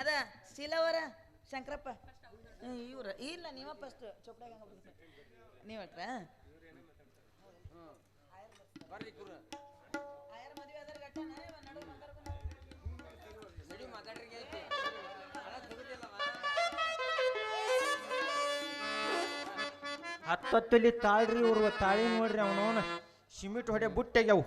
ಅದ ಶೀಲವರ ಶಂಕರಪ್ಪ ಇವ್ರ ಇಲ್ಲ ನೀವ ಫಸ್ಟ್ ಚೊಪ್ಪಡಾಗ ನೀವ್ ಹೇಳ್ರ ಹತ್ತೊತ್ತಲಿ ತಾಳ್ರಿ ಇವ್ರು ತಾಳಿ ನೋಡ್ರಿ. ಅವನವನ ಸಿಮೆಂಟ್ ಹೊಡೆ ಬುಟ್ಟೆಗ್ಯಾವು.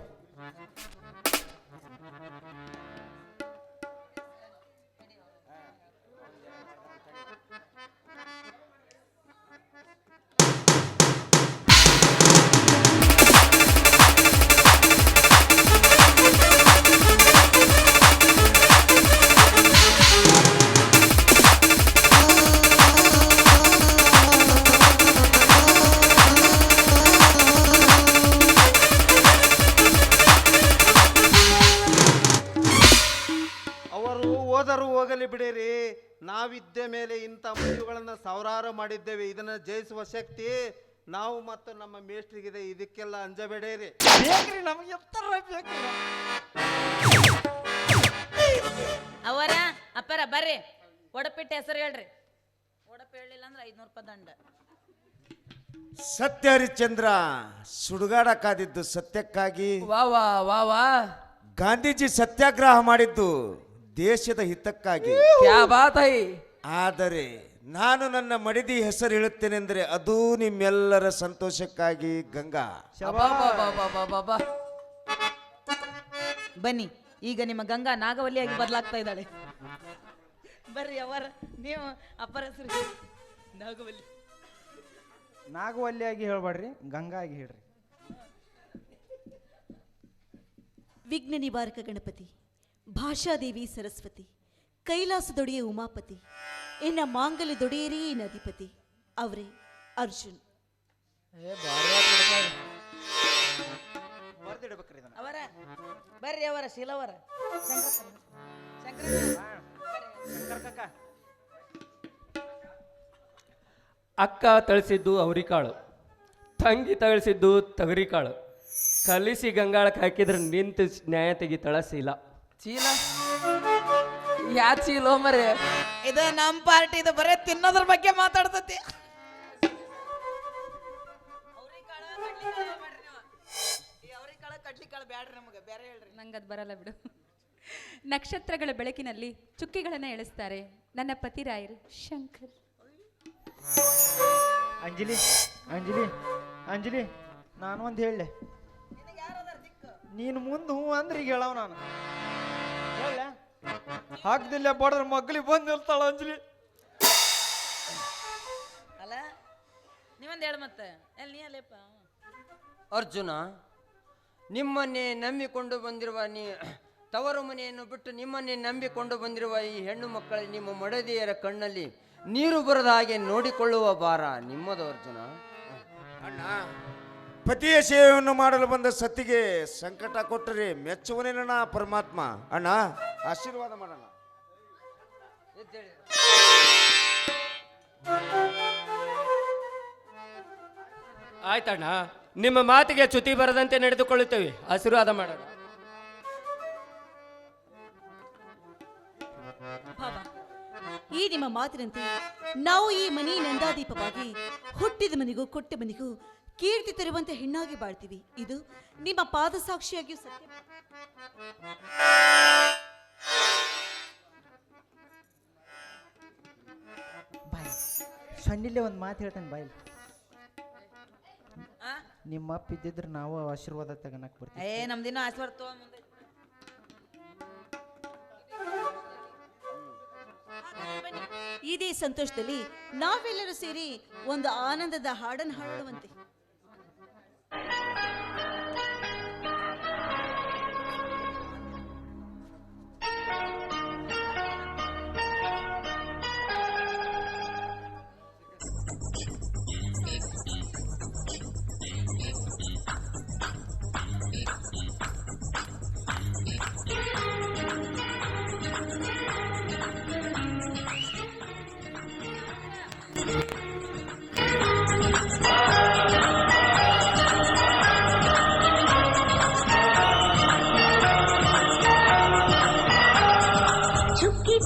ಹೋಗಲಿ ಬಿಡಿರಿ, ನಾವಿದ್ದ ಮೇಲೆ ಇಂಥ ಮದುವೆಗಳನ್ನು ಸಾವಿರಾರು ಮಾಡಿದ್ದೇವೆ. ಇದನ್ನು ಜಯಿಸುವ ಶಕ್ತಿ ನಾವು ಮತ್ತು ನಮ್ಮ ಮೇಷ್ಟ್ರಿಗಿದೆ ಇದಕ್ಕೆಲ್ಲ ಅಂಜಬೇಡೇರಿ. ಬೇಕ್ರಿ ನಮ್ಗೆ ಎತ್ತರ ಬೇಕ್ರಿ. ಅವರ ಅಪ್ಪರ ಬರ್ರಿ ಒಡಪಿಟ್ಟು ಹೆಸರು ಹೇಳ್ರಿ. ಒಡಪಿ ಹೇಳಿಲ್ಲ ಅಂದ್ರೆ 500 ರೂಪಾಯಿ ದಂಡ. ಸತ್ಯ ಹರಿಶ್ಚಂದ್ರ ಸುಡುಗಾಡ ಕಾದಿದ್ದು ಸತ್ಯಕ್ಕಾಗಿ, ವಾ ವಾ ವಾ ವಾ, ಗಾಂಧೀಜಿ ಸತ್ಯಾಗ್ರಹ ಮಾಡಿದ್ದು ದೇಶದ ಹಿತಕ್ಕಾಗಿ. ಕ್ಯಾ ಬಾತ್ ಹೈ. ಆದರೆ ನಾನು ನನ್ನ ಮಡಿದಿ ಹೆಸರು ಹೇಳುತ್ತೇನೆಂದರೆ ಅದು ನಿಮ್ಮೆಲ್ಲರ ಸಂತೋಷಕ್ಕಾಗಿ. ಗಂಗಾ. ಅಬ್ಬಬ್ಬಬ್ಬಬ್ಬಬ್ಬಬ್ಬ. ಬನ್ನಿ, ಈಗ ನಿಮ್ಮ ಗಂಗಾ ನಾಗವಲ್ಲಿಯಾಗಿ ಬದಲಾಗ್ತಾ ಇದ್ದಾಳೆ. ಬರ್ರಿ ಅವರ ನೀವು ಅಪ್ಪರ ಹೆಸರು ಹೇಳಿ. ನಾಗವಲ್ಲಿ. ನಾಗವಲ್ಲಿಯಾಗಿ ಹೇಳ್ಬೇಡ್ರಿ, ಗಂಗಾ ಆಗಿ ಹೇಳ್ರಿ. ವಿಘ್ನ ನಿವಾರಕ ಗಣಪತಿ, ಭಾಷಾದೇವಿ ಸರಸ್ವತಿ, ಕೈಲಾಸದೊಡೆಯ ಉಮಾಪತಿ, ಎನ್ನ ಮಾಂಗಲ್ಯದೊಡೆಯರೇ ನದಿಪತಿ, ಅವರೇ ಅರ್ಜುನ್. ಬರ್ದಿಡ್ಬೇಕ್ರಿ ಇದನ್ನ. ಅವರ ಬರ್ರಿ ಅವರ ಶೀಲವರ ಅಕ್ಕ ತಳಿಸಿದ್ದು ಅವರಿಕಾಳು, ತಂಗಿ ತಳಿಸಿದ್ದು ತೊಗರಿಕಾಳು, ಕಲಿಸಿ ಗಂಗಾಳಕ್ಕೆ ಹಾಕಿದ್ರೆ ನಿಂತು ನ್ಯಾಯ ತೆಗಿತಾಳ ಶೀಲ. ಚೀಲ ಯಾ ಚೀಲೋ ಮರೆ. ಇದು ನಮ್ಮ ಪಾರ್ಟಿ, ಇದು ಬರೇ ತಿನ್ನೋದ್ರ ಬಗ್ಗೆ ಮಾತಾಡ್ತತಿ. ನಂಗದು ಬರಲ್ಲ ಬಿಡು. ನಕ್ಷತ್ರಗಳ ಬೆಳಕಿನಲ್ಲಿ ಚುಕ್ಕಿಗಳನ್ನು ಎಳೆಸ್ತಾರೆ ನನ್ನ ಪತಿರಾಯರು ಶಂಕರ್. ಅಂಜಲಿ ಅಂಜಲಿ ಅಂಜಲಿ, ನಾನು ಒಂದು ಹೇಳಲೆ, ನೀನು ಮುಂದೆ ಹ್ಞೂ ಅಂದ್ರೆ ಈಗ ಹೇಳವ ನಾನು ಹೇಳ ಹಾಕ್ದಿಲ್ಲ ಬಡದ್ರ ಮಗ್ಳಿಗೆ ಬಂದು ನಿಲ್ತಾಳ ಅಂಜಲಿ. ಅಲ್ಲ ನೀವೊಂದು ಹೇಳ ಮತ್ತೆ ಎಲ್ಲಿ ನೀ ಅಲ್ಲೇಪ್ಪ. ಅರ್ಜುನ, ನಿಮ್ಮನ್ನೇ ನಂಬಿಕೊಂಡು ಬಂದಿರುವ ತವರು ಮನೆಯನ್ನು ಬಿಟ್ಟು ನಿಮ್ಮನ್ನೇ ನಂಬಿಕೊಂಡು ಬಂದಿರುವ ಈ ಹೆಣ್ಣು ಮಕ್ಕಳ ನಿಮ್ಮ ಮಡದಿಯರ ಕಣ್ಣಲ್ಲಿ ನೀರು ಬರದ ಹಾಗೆ ನೋಡಿಕೊಳ್ಳುವ ಭಾರ ನಿಮ್ಮದು ಅರ್ಜುನ. ಅಣ್ಣ, ಪತಿಯ ಸೇವೆಯನ್ನು ಮಾಡಲು ಬಂದ ಸತಿಗೆ ಸಂಕಟ ಕೊಟ್ಟರೆ ಮೆಚ್ಚುವನೇನ ಪರಮಾತ್ಮ. ಅಣ್ಣ, ಆಶೀರ್ವಾದ ಮಾಡೋಣ. ಆಯ್ತಣ್ಣ, ನಿಮ್ಮ ಮಾತಿಗೆ ಚ್ಯುತಿ ಬರದಂತೆ ನಡೆದುಕೊಳ್ಳುತ್ತೇವೆ. ಆಶೀರ್ವಾದ ಮಾಡೋಣ. ಭಾವ, ಈ ನಿಮ್ಮ ಮಾತಿನಂತೆ ನಾವು ಈ ಮನೆ ನಂದಾದೀಪವಾಗಿ ಹುಟ್ಟಿದ ಮನೆಗೂ ಕೊಟ್ಟ ಮನೆಗೂ ಕೀರ್ತಿ ತರುವಂತೆ ಹೆಣ್ಣಾಗಿ ಬಾಳ್ತೀವಿ. ಇದು ನಿಮ್ಮ ಪಾದ ಸಾಕ್ಷಿಯಾಗಿಯೂ ಸತ್ಯ. ಬಾಯ್ ಸಣ್ಣಿಲ್ಲೇ ಒಂದು ಮಾತು ಹೇಳ್ತೇನೆ ಬಾಯ್. ನಿಮ್ಮ ಅಪ್ಪ ಇದ್ದಿದ್ರೆ ನಾವು ಆಶೀರ್ವಾದ ತಗೋಣಕ್ ಬರ್ತೀವಿ. ನಮ್ದಿನ ಆಶೀರ್ವಾದ ತಗೋ ಮುಂದೆ. ಇದೇ ಸಂತೋಷದಲ್ಲಿ ನಾವೆಲ್ಲರೂ ಸೇರಿ ಒಂದು ಆನಂದದ ಹಾಡನ್ನು ಹಾಡುವಂತೆ.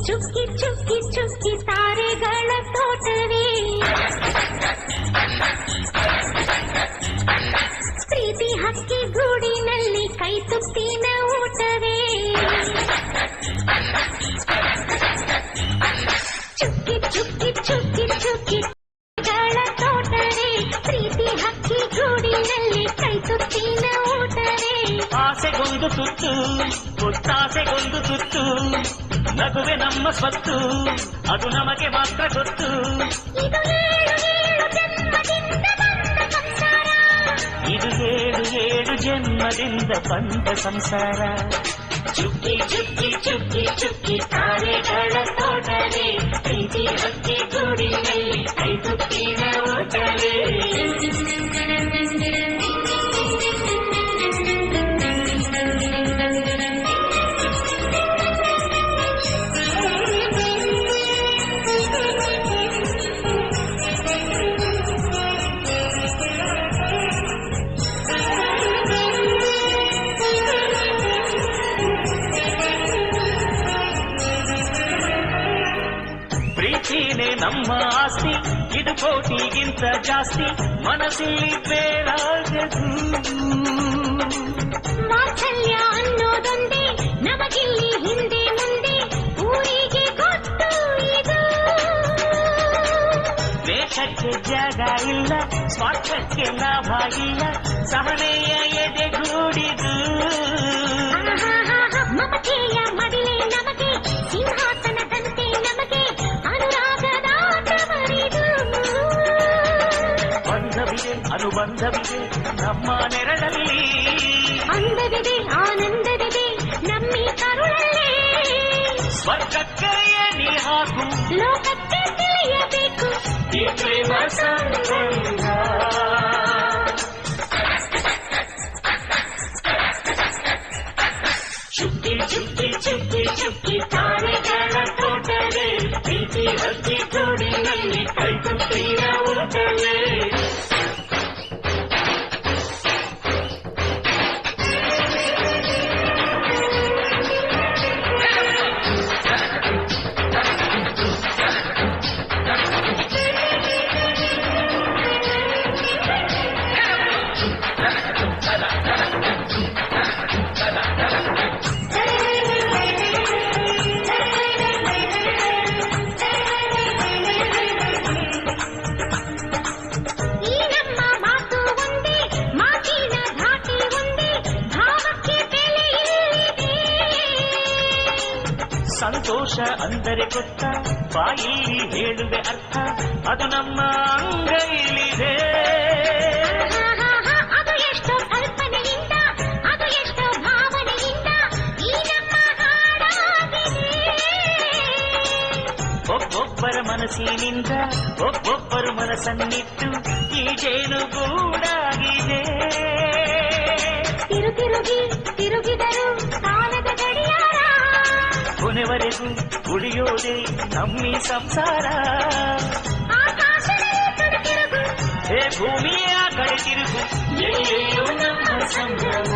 ಚುಕ್ಕಿ ಚುಕ್ಕಿ ಚುಕ್ಕಿ ತಾರೆಗಳ ತೋಟವೇ, ಪ್ರೀತಿ ಹಕ್ಕಿ ಗೂಡಿನಲ್ಲಿ ಕೈ ತುತ್ತಿನ ಊಟವೇ. ಚುಕ್ಕಿ ಚುಕ್ಕಿ ಚುಕ್ಕಿ ಚುಕ್ಕಿ ಗಳ ತೋಟವೇ, ಪ್ರೀತಿ ಹಕ್ಕಿ ಗೂಡಿನಲ್ಲಿ ಕೈ ತುತ್ತಿನ ಊಟವೇ. ಆಸೆಗೊಂದು ತುತ್ತು, ಒತ್ತಾಸೆಗೊಂದು ತುತ್ತು, ನಗುವೆ ನಮ್ಮ ಸ್ವತ್ತು, ಅದು ನಮಗೆ ಮಾತ್ರ ಗೊತ್ತು. ಇದು ಏಳು ಏಳು ಜನ್ಮದಿಂದ ಬಂದ ಸಂಸಾರ, ಇದು ಏಳು ಏಳು ಜನ್ಮದಿಂದ ಬಂದ ಸಂಸಾರ. ಚುಕ್ಕಿ ಚುಕ್ಕಿ ಚುಕ್ಕಿ ಚುಕ್ಕಿ ತಾರೆಗಳ ತೋಟವೇ, ಪ್ರೀತಿ ಹಕ್ಕಿ ಗೂಡಿನಲ್ಲಿ ಕೈ ತುತ್ತಿನ ಊಟವೇ. ನಮ್ಮ ಆಸ್ತಿ ಇದು ಕೋಟಿಗಿಂತ ಜಾಸ್ತಿ ಮನಸ್ಸಲ್ಲಿ ಬೇಡಾಗದು ವಾತ್ಸಲ್ಯ ಅನ್ನೋದೊಂದೇ ನಮಗಿಲ್ಲಿ ಹಿಂದೆ ಮುಂದೆ ಊರಿಗೆ ಗೊತ್ತು ಇದು ವೇಷಕ್ಕೆ ಜಾಗ ಇಲ್ಲ ಸ್ವಾರ್ಥಕ್ಕೆ ಲಾಭ ಇಲ್ಲ ಸಹನೆಯ ಎದೆಗೂಡಿದು ಮಮತೆಯ ಮಡಿಲೆ ನಮಗೆ ಸಿಂಹಾಸನದಂತೆ ನಮಗೆ ಅನುರಾಗದ ತವರಿದು ಬಂಧವಿದೆ ಅನುಬಂಧವಿದೆ ನಮ್ಮ ನೆರಳಲ್ಲಿ ಅಂದವಿದೆ ಆನಂದವಿದೆ ನಮ್ಮಿ ಕರುಳಲ್ಲೇ ಸ್ವರ್ಗಕ್ಕೆ ಎಣಿ ಹಾಕು ಲೋಕಕ್ಕೆ ತಿಳಿಯಬೇಕು ಈ ಪ್ರೇಮ ಸಂಬಂಧ ಚುಕ್ಕಿ ಚುಕ್ಕಿ ಚುಕ್ಕಿ ಚುಕ್ಕಿ ತಾರೆಗಳ ತೋಟವೇ ಪ್ರೀತಿ ಹಕ್ಕಿ ಗೂಡಿನಲ್ಲಿ ಕೈತುತ್ತಿನ ಊಟವೇ ಈ ನಮ್ಮ ಮಾತು ಒಂದೇ ಮಾತಿನ ಧಾಟಿ ಒಂದೇ ಭಾವಕ್ಕೆ ಬೆಲೆ ಇಲ್ಲಿದೆ ಸಂತೋಷ ಅಂದರೆ ಗೊತ್ತ ಬಾಯಲ್ಲಿ ಹೇಳುವೆ ಅರ್ಥ ಅದು ನಮ್ಮ ಅಂಗೈಲಿದೆ ಅದು ಎಷ್ಟೋ ಕಲ್ಪನೆಯಿಂದ ಅದು ಎಷ್ಟೋ ಭಾವನೆಯಿಂದ ಈ ನಮ್ಮ ಹಾಡಾಗಿದೆ ಒಬ್ಬೊಬ್ಬರ ಮನಸ್ಸಿನಿಂದ ಒಬ್ಬೊಬ್ಬರು ಮನಸ್ಸನ್ನಿಟ್ಟು ಈ ಜೇನು ಗೂಡಾಗಿದೆ ತಿರುಗಿ ತಿರುಗಿದರು ಕಾಲದ ಗಡಿಯಾರ ಕೊನೆವರೆಗೂ ಉಳಿಯೋದೇ ನಮ್ಮಿ ಸಂಸಾರ ಆಕಾಶದಲ್ಲಿ ಕಡುತಿರುಗು ಹೇ ಭೂಮಿಯ ಕಡೆ ತಿರುಗು ಎಲ್ಲೆಲ್ಲೂ ನಮ್ಮ ಸಂಭ್ರಮ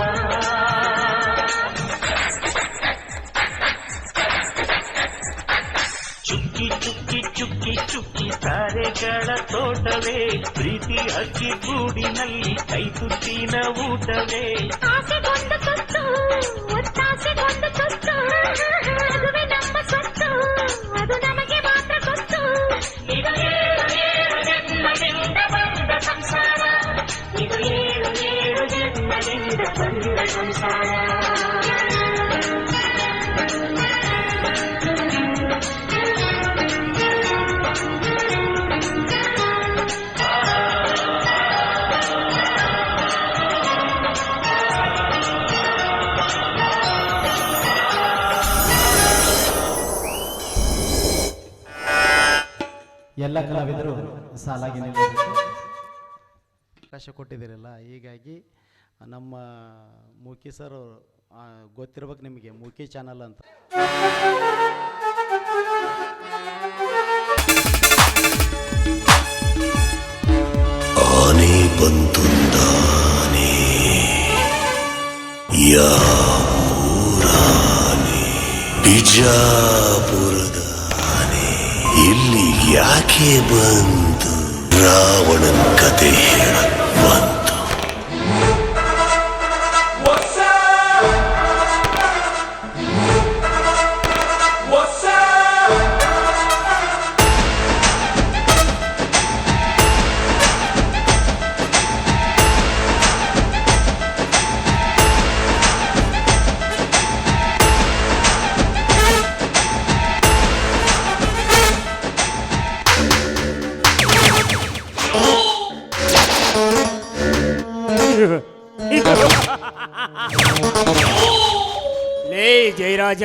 ಚುಕ್ಕಿ ಚುಕ್ಕಿ ಚುಕ್ಕಿ ಚುಕ್ಕಿ ತಾರೆಗಳ ತೋಟವೇ ಪ್ರೀತಿ ಹಕ್ಕಿ ಗೂಡಿನಲ್ಲಿ ಕೈತುತ್ತಿನ ಊಟವೇ ಆಸೆಗೊಂದು ತುತ್ತು ಒತ್ತಾಸೆಗೊಂದು ತುತ್ತು ಅದುವೇ ನಮ್ಮ ಸೊತ್ತು ಅದು ನಮಗೆ ಮಾತ್ರ ಗೊತ್ತು ಇದು ಏಳು ಏಳು ಜನ್ಮದಿಂದ ಬಂದ ಸಂಸಾರ ಇದು ಏಳು ಏಳು ಜನ್ಮದಿಂದ ಬಂದ ಸಂಸಾರ ಎಲ್ಲ ಕಲಾವಿದರು ಸಾಲಾಗಿ ಅವಕಾಶ ಕೊಟ್ಟಿದ್ದೀರಲ್ಲ ಹೀಗಾಗಿ ನಮ್ಮ ಮೂಕಿ ಸರ್ ಗೊತ್ತಿರ್ಬೇಕು ನಿಮಗೆ ಮೂಕಿ ಚಾನಲ್ ಅಂತ ಆನೆ ಬಂತುಂದಾನೆ ಯಾನೆ ಬಿಜಾಪುರದ ಆನೆ ಇಲ್ಲಿ ಯಾಕೆ ಬಂತು ರಾವಣನ ಕತೆ ಹೇಳಕ್ ಬಂತು ಲೇ ಜಯರಾಜ,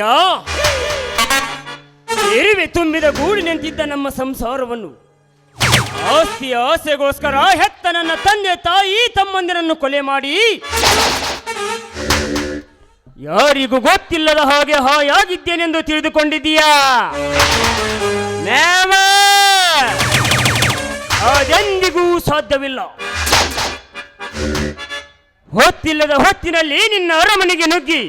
ಎರಿವೆ ತುಂಬಿದ ಗೂಡಿನಂತಿದ್ದ ನಮ್ಮ ಸಂಸಾರವನ್ನು ಆಸ್ತಿಯ ಆಸೆಗೋಸ್ಕರ ಹೆತ್ತ ನನ್ನ ತಂದೆ ತಾಯಿ ತಮ್ಮಂದಿರನ್ನು ಕೊಲೆ ಮಾಡಿ ಯಾರಿಗೂ ಗೊತ್ತಿಲ್ಲದ ಹಾಗೆ ಹಾಯಾಗಿದ್ದೇನೆಂದು ತಿಳಿದುಕೊಂಡಿದ್ದೀಯಾ? ಅದೆಂದಿಗೂ ಸಾಧ್ಯವಿಲ್ಲ. ಹೊತ್ತಿಲ್ಲದ ಹೊತ್ತಿನಲ್ಲಿ ನಿನ್ನ ಅರಮನೆಗೆ ನುಗ್ಗಿ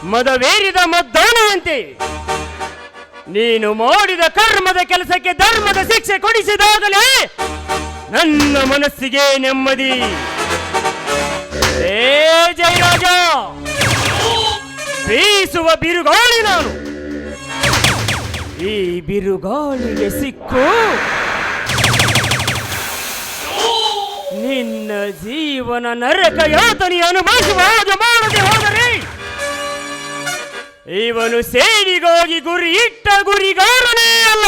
ಮದವೇರಿದ ಮದ್ದಾನೆಯಂತೆ ನೀನು ಮಾಡಿದ ಕರ್ಮದ ಕೆಲಸಕ್ಕೆ ಧರ್ಮದ ಶಿಕ್ಷೆ ಕೊಡಿಸಿದಾಗಲೇ ನನ್ನ ಮನಸ್ಸಿಗೆ ನೆಮ್ಮದಿ. ಏ ಜಯರಾಜ, ಬೀಸುವ ಬಿರುಗಾಳಿ ನಾನು. ಈ ಬಿರುಗಾಳಿಗೆ ಸಿಕ್ಕು ನಿನ್ನ ಜೀವನ ನರಕ ಯಾತನೆ ಅನುಭವಿಸುವ ಹಾಗೆ ಮಾಡದೆ ಹೋದರೆ ಇವನು ಸೇಡಿಗಾಗಿ ಗುರಿ ಇಟ್ಟ ಗುರಿಗಾರನೇ ಅಲ್ಲ.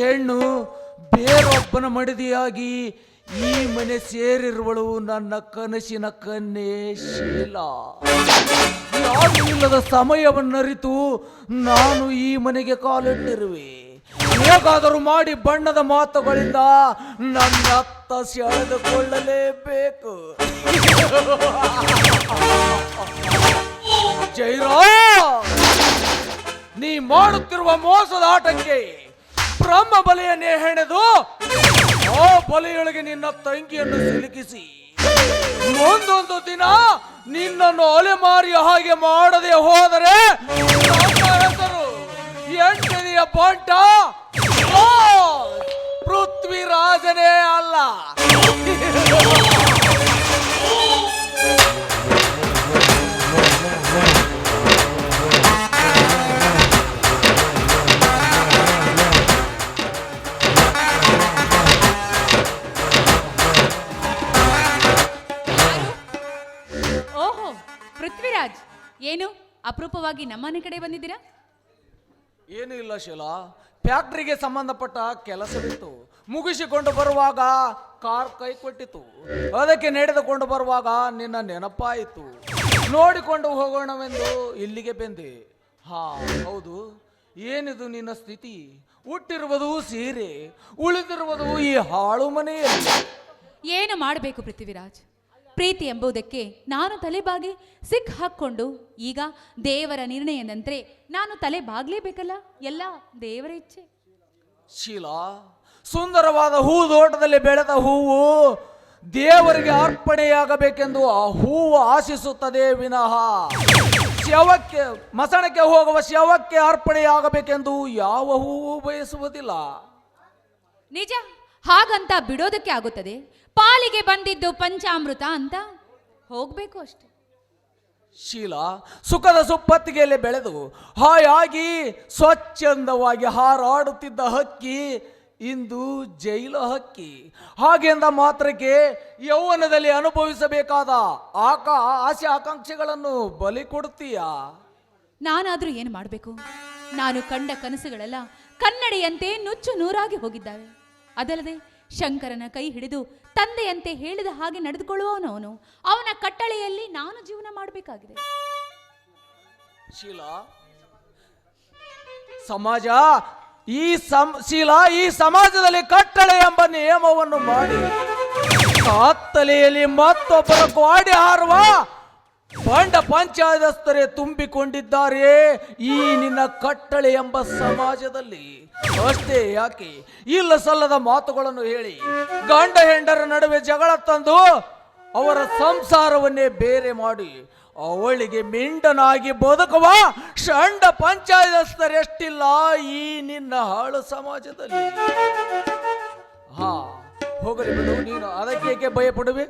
ಹೆಣ್ಣು ಬೇರೊಬ್ಬನ ಮಡದಿಯಾಗಿ ಈ ಮನೆ ಸೇರಿರುವಳು ನನ್ನ ಕನಸಿನ ಕನ್ಯೆ ಶೀಲಾ. ಯಾರು ಇಲ್ಲದ ಸಮಯವನ್ನರಿತು ನಾನು ಈ ಮನೆಗೆ ಕಾಲಿಟ್ಟಿರುವೆ. ಹೇಗಾದರೂ ಮಾಡಿ ಬಣ್ಣದ ಮಾತುಗಳಿಂದ ನನ್ನ ಅತ್ತ ಸೆಳೆದುಕೊಳ್ಳಲೇಬೇಕು. ಜೈರಾಜ್, ನೀ ಮಾಡುತ್ತಿರುವ ಮೋಸದ ಆಟಕ್ಕೆ ಬ್ರಹ್ಮ ಬಲಿಯನ್ನೇ ಹೆಣೆದು ಆ ಬಲಿಯೊಳಗೆ ನಿನ್ನ ತಂಗಿಯನ್ನು ಸಿಲುಕಿಸಿ ಒಂದೊಂದು ದಿನ ನಿನ್ನನ್ನು ಅಲೆಮಾರಿಯ ಹಾಗೆ ಮಾಡದೆ ಹೋದರೆ ನನ್ನ ಹೆಸರು ಎಂಟನೆಯ ಬಂಟ ಪೃಥ್ವಿರಾಜನೇ ಅಲ್ಲ. ಪೃಥ್ವಿರಾಜ್, ಏನು ಅಪರೂಪವಾಗಿ ನಮ್ಮನೆ ಕಡೆ ಬಂದಿದ್ದೀರಾ? ಏನೂ ಇಲ್ಲ ಶೀಲಾ, ಫ್ಯಾಕ್ಟ್ರಿಗೆ ಸಂಬಂಧಪಟ್ಟ ಕೆಲಸವಿತ್ತು. ಮುಗಿಸಿಕೊಂಡು ಬರುವಾಗ ಕಾರ್ ಕೈ ಕೊಟ್ಟಿತು. ಅದಕ್ಕೆ ನಡೆದುಕೊಂಡು ಬರುವಾಗ ನಿನ್ನ ನೆನಪಾಯಿತು. ನೋಡಿಕೊಂಡು ಹೋಗೋಣವೆಂದು ಇಲ್ಲಿಗೆ ಬಂದೆ. ಹಾ ಹೌದು, ಏನಿದು ನಿನ್ನ ಸ್ಥಿತಿ? ಹುಟ್ಟಿರುವುದು ಸೀರೆ, ಉಳಿದಿರುವುದು ಈ ಹಾಳು ಮನೆಯಲ್ಲಿ. ಏನು ಮಾಡಬೇಕು ಪೃಥ್ವಿರಾಜ್? ಪ್ರೀತಿ ಎಂಬುದಕ್ಕೆ ನಾನು ತಲೆಬಾಗಿ ಸಿಕ್ ಹಾಕ್ಕೊಂಡು ಈಗ ದೇವರ ನಿರ್ಣಯದಂತೆ ನಾನು ತಲೆ ಬಾಗ್ಲೇಬೇಕಲ್ಲ. ಎಲ್ಲ ದೇವರ ಇಚ್ಛೆ. ಶೀಲಾ, ಸುಂದರವಾದ ಹೂದೋಟದಲ್ಲಿ ಬೆಳೆದ ಹೂವು ದೇವರಿಗೆ ಅರ್ಪಣೆಯಾಗಬೇಕೆಂದು ಆ ಹೂವು ಆಶಿಸುತ್ತದೆ ವಿನಃ ಶವಕ್ಕೆ, ಮಸಣಕ್ಕೆ ಹೋಗುವ ಶವಕ್ಕೆ ಅರ್ಪಣೆಯಾಗಬೇಕೆಂದು ಯಾವ ಹೂವು ಬಯಸುವುದಿಲ್ಲ. ನಿಜ, ಹಾಗಂತ ಬಿಡೋದಕ್ಕೆ ಆಗುತ್ತದೆ? ಪಾಲಿಗೆ ಬಂದಿದ್ದು ಪಂಚಾಮೃತ ಅಂತ ಹೋಗ್ಬೇಕು ಅಷ್ಟೆ. ಶೀಲಾ, ಸುಖದ ಸುಪ್ಪತ್ತಿಗೆಯಲ್ಲಿ ಬೆಳೆದು ಹಾಯಾಗಿ ಸ್ವಚ್ಛಂದವಾಗಿ ಹಾರಾಡುತ್ತಿದ್ದ ಹಕ್ಕಿ ಇಂದು ಜೈಲ ಹಕ್ಕಿ. ಹಾಗೆಂದ ಮಾತ್ರಕ್ಕೆ ಯೌವನದಲ್ಲಿ ಅನುಭವಿಸಬೇಕಾದ ಆಸೆ ಆಕಾಂಕ್ಷೆಗಳನ್ನು ಬಲಿ ಕೊಡುತ್ತೀಯಾ? ನಾನಾದ್ರೂ ಏನು ಮಾಡಬೇಕು? ನಾನು ಕಂಡ ಕನಸುಗಳೆಲ್ಲ ಕನ್ನಡಿಯಂತೆ ನುಚ್ಚು ನೂರಾಗಿ ಹೋಗಿದ್ದಾವೆ. ಅದಲ್ಲದೆ ಶಂಕರನ ಕೈ ಹಿಡಿದು ತಂದೆಯಂತೆ ಹೇಳಿದ ಹಾಗೆ ನಡೆದುಕೊಳ್ಳುವವನವನು. ಅವನ ಕಟ್ಟಳೆಯಲ್ಲಿ ನಾನು ಜೀವನ ಮಾಡಬೇಕಾಗಿದೆ. ಶೀಲಾ, ಸಮಾಜ ಈ ಸಮಾಜದಲ್ಲಿ ಕಟ್ಟಳೆ ಎಂಬ ನಿಯಮವನ್ನು ಮಾಡಿ ಕತ್ತಲೆಯಲ್ಲಿ ಮತ್ತೊಬ್ಬರ ಗೋಡೆ ಹಾರುವ ಬಂಡ ಪಂಚಾಯತಸ್ಥರೇ ತುಂಬಿಕೊಂಡಿದ್ದಾರೆ ಈ ನಿನ್ನ ಕಟ್ಟಳೆ ಎಂಬ ಸಮಾಜದಲ್ಲಿ. ಅಷ್ಟೇ ಯಾಕೆ ಇಲ್ಲ ಸಲ್ಲದ ಮಾತುಗಳನ್ನು ಹೇಳಿ ಗಂಡ ಹೆಂಡರ ನಡುವೆ ಜಗಳ ತಂದು ಅವರ ಸಂಸಾರವನ್ನೇ ಬೇರೆ ಮಾಡಿ ಅವಳಿಗೆ ಮಿಂಡನಾಗಿ ಬದುಕುವ ಷಂಡ ಪಂಚಾಯತಸ್ಥರೆಷ್ಟಿಲ್ಲ ಈ ನಿನ್ನ ಹಾಳು ಸಮಾಜದಲ್ಲಿ. ಹಾ ಹೋಗಲಿ ಬಿಡು, ನೀನು ಅದಕ್ಕೇಕೆ ಭಯಪಡುವೆ?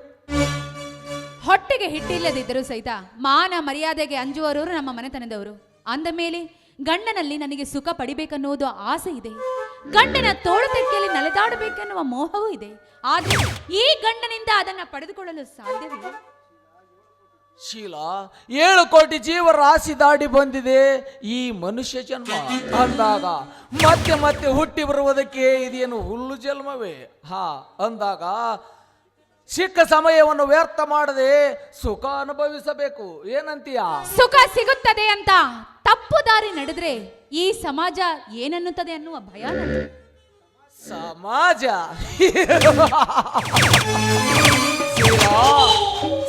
ಹೊಟ್ಟೆಗೆ ಹಿಟ್ಟಿಲ್ಲದಿದ್ದರೂ ಸಹಿತ ಮಾನ ಮರ್ಯಾದೆಗೆ ಅಂಜುವವರು ನಮ್ಮ ಮನೆತನದವರು. ಅಂದ ಮೇಲೆ ಗಂಡನಲ್ಲಿ ನನಗೆ ಸುಖ ಪಡಿಬೇಕನ್ನುವುದು ಆಸೆ ಇದೆ. ಗಂಡನ ತೋಳುತಕ್ಕೆಯಲ್ಲಿ ನಲೆದಾಡಬೇಕೆನ್ನುವ ಮೋಹವೂ ಇದೆ. ಆದರೆ ಈ ಗಂಡನಿಂದ ಅದನ್ನು ಪಡೆದುಕೊಳ್ಳಲು ಸಾಧ್ಯವಿಲ್ಲ. ಶೀಲಾ, 7 ಕೋಟಿ ಜೀವರಾಶಿ ದಾಡಿ ಬಂದಿದೆ ಈ ಮನುಷ್ಯ ಜನ್ಮ ಅಂದಾಗ ಮತ್ತೆ ಮತ್ತೆ ಹುಟ್ಟಿ ಬರುವುದಕ್ಕೆ ಇದೇನು ಹುಲ್ಲು ಜನ್ಮವೇ? ಹಾ ಅಂದಾಗ ಸಿಕ್ಕ ಸಮಯವನ್ನು ವ್ಯರ್ಥ ಮಾಡದೆ ಸುಖ ಅನುಭವಿಸಬೇಕು. ಏನಂತೀಯ? ಸುಖ ಸಿಗುತ್ತದೆ ಅಂತ ತಪ್ಪು ದಾರಿ ನಡೆದ್ರೆ ಈ ಸಮಾಜ ಏನನ್ನುತ್ತದೆ ಅನ್ನುವ ಭಯ ನನಗೆ. ಸಮಾಜ ಸೀರಾ,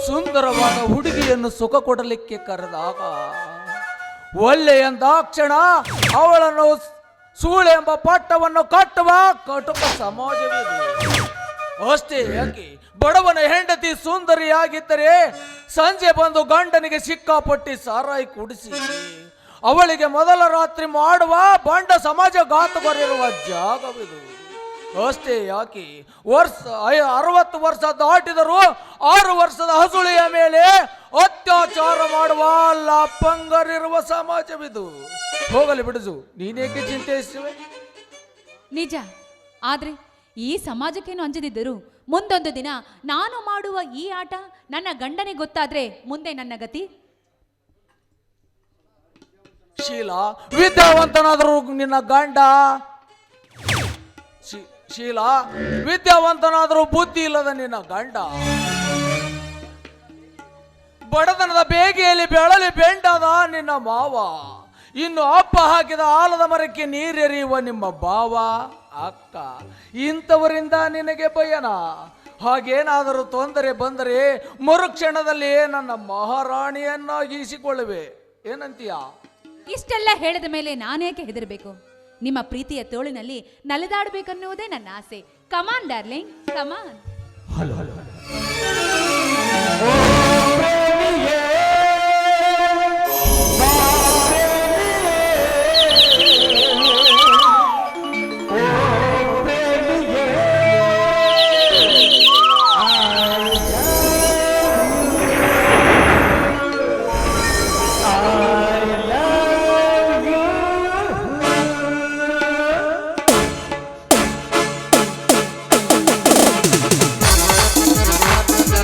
ಸುಂದರವಾದ ಹುಡುಗಿಯನ್ನು ಸುಖ ಕೊಡಲಿಕ್ಕೆ ಕರೆದಾಗ ಒಳ್ಳೆ ಎಂದಾಕ್ಷಣ ಅವಳನ್ನು ಸೂಳೆ ಎಂಬ ಪಟ್ಟವನ್ನು ಕಟ್ಟುವ ಕಟುಕ ಸಮಾಜವಿದೆ. ಅಷ್ಟೇ ಯಾಕೆ ಬಡವನ ಹೆಂಡತಿ ಸುಂದರಿಯಾಗಿದ್ದರೆ ಸಂಜೆ ಬಂದು ಗಂಡನಿಗೆ ಸಿಕ್ಕಾಪಟ್ಟಿ ಸಾರಾಯಿ ಕುಡಿಸಿ ಅವಳಿಗೆ ಮೊದಲ ರಾತ್ರಿ ಮಾಡುವ ಬಂಡ ಸಮಾಜಘಾತುಕರಿರುವ ಜಾಗವಿದು. ಅಷ್ಟೇ ಯಾಕೆ 60 ವರ್ಷ ದಾಟಿದರೂ 6 ವರ್ಷದ ಹಸುಳೆಯ ಮೇಲೆ ಅತ್ಯಾಚಾರ ಮಾಡುವ ಲಪ್ಪಂಗರಿರುವ ಸಮಾಜವಿದು. ಹೋಗಲಿ ಬಿಡಿಸು, ನೀನೇಕೆ ಚಿಂತಿಸುವೆ? ನಿಜ. ಆದ್ರೆ ಈ ಸಮಾಜಕ್ಕೇನು ಅಂಜದಿದ್ದರು ಮುಂದೊಂದು ದಿನ ನಾನು ಮಾಡುವ ಈ ಆಟ ನನ್ನ ಗಂಡನಿಗೆ ಗೊತ್ತಾದ್ರೆ ಮುಂದೆ ನನ್ನ ಗತಿ. ಶೀಲಾ, ವಿದ್ಯಾವಂತನಾದರೂ ನಿನ್ನ ಗಂಡ ಶೀಲಾ, ವಿದ್ಯಾವಂತನಾದರೂ ಬುದ್ಧಿ ಇಲ್ಲದ ನಿನ್ನ ಗಂಡ ಬಡತನದ ಬೇಗೆಯಲ್ಲಿ ಬೆಳಲಿ ಬೆಂಡದ ನಿನ್ನ ಮಾವ, ಇನ್ನು ಅಪ್ಪ ಹಾಕಿದ ಆಲದ ಮರಕ್ಕೆ ನೀರೆರಿಯುವ ನಿಮ್ಮ ಬಾವ ಅಕ್ಕ, ಇಂಥವರಿಂದ ನಿನಗೆ ಭಯನ? ಹಾಗೇನಾದರೂ ತೊಂದರೆ ಬಂದರೆ ಮರುಕ್ಷಣದಲ್ಲಿ ನನ್ನ ಮಹಾರಾಣಿಯನ್ನಾಗಿಸಿಕೊಳ್ಳುವೆ, ಏನಂತೀಯ? ಇಷ್ಟೆಲ್ಲ ಹೇಳಿದ ಮೇಲೆ ನಾನೇಕೆ ಹೆದರಬೇಕು? ನಿಮ್ಮ ಪ್ರೀತಿಯ ತೋಳಿನಲ್ಲಿ ನಲಿದಾಡಬೇಕನ್ನುವುದೇ ನನ್ನ ಆಸೆ. Come on darling, come on. Hello hello I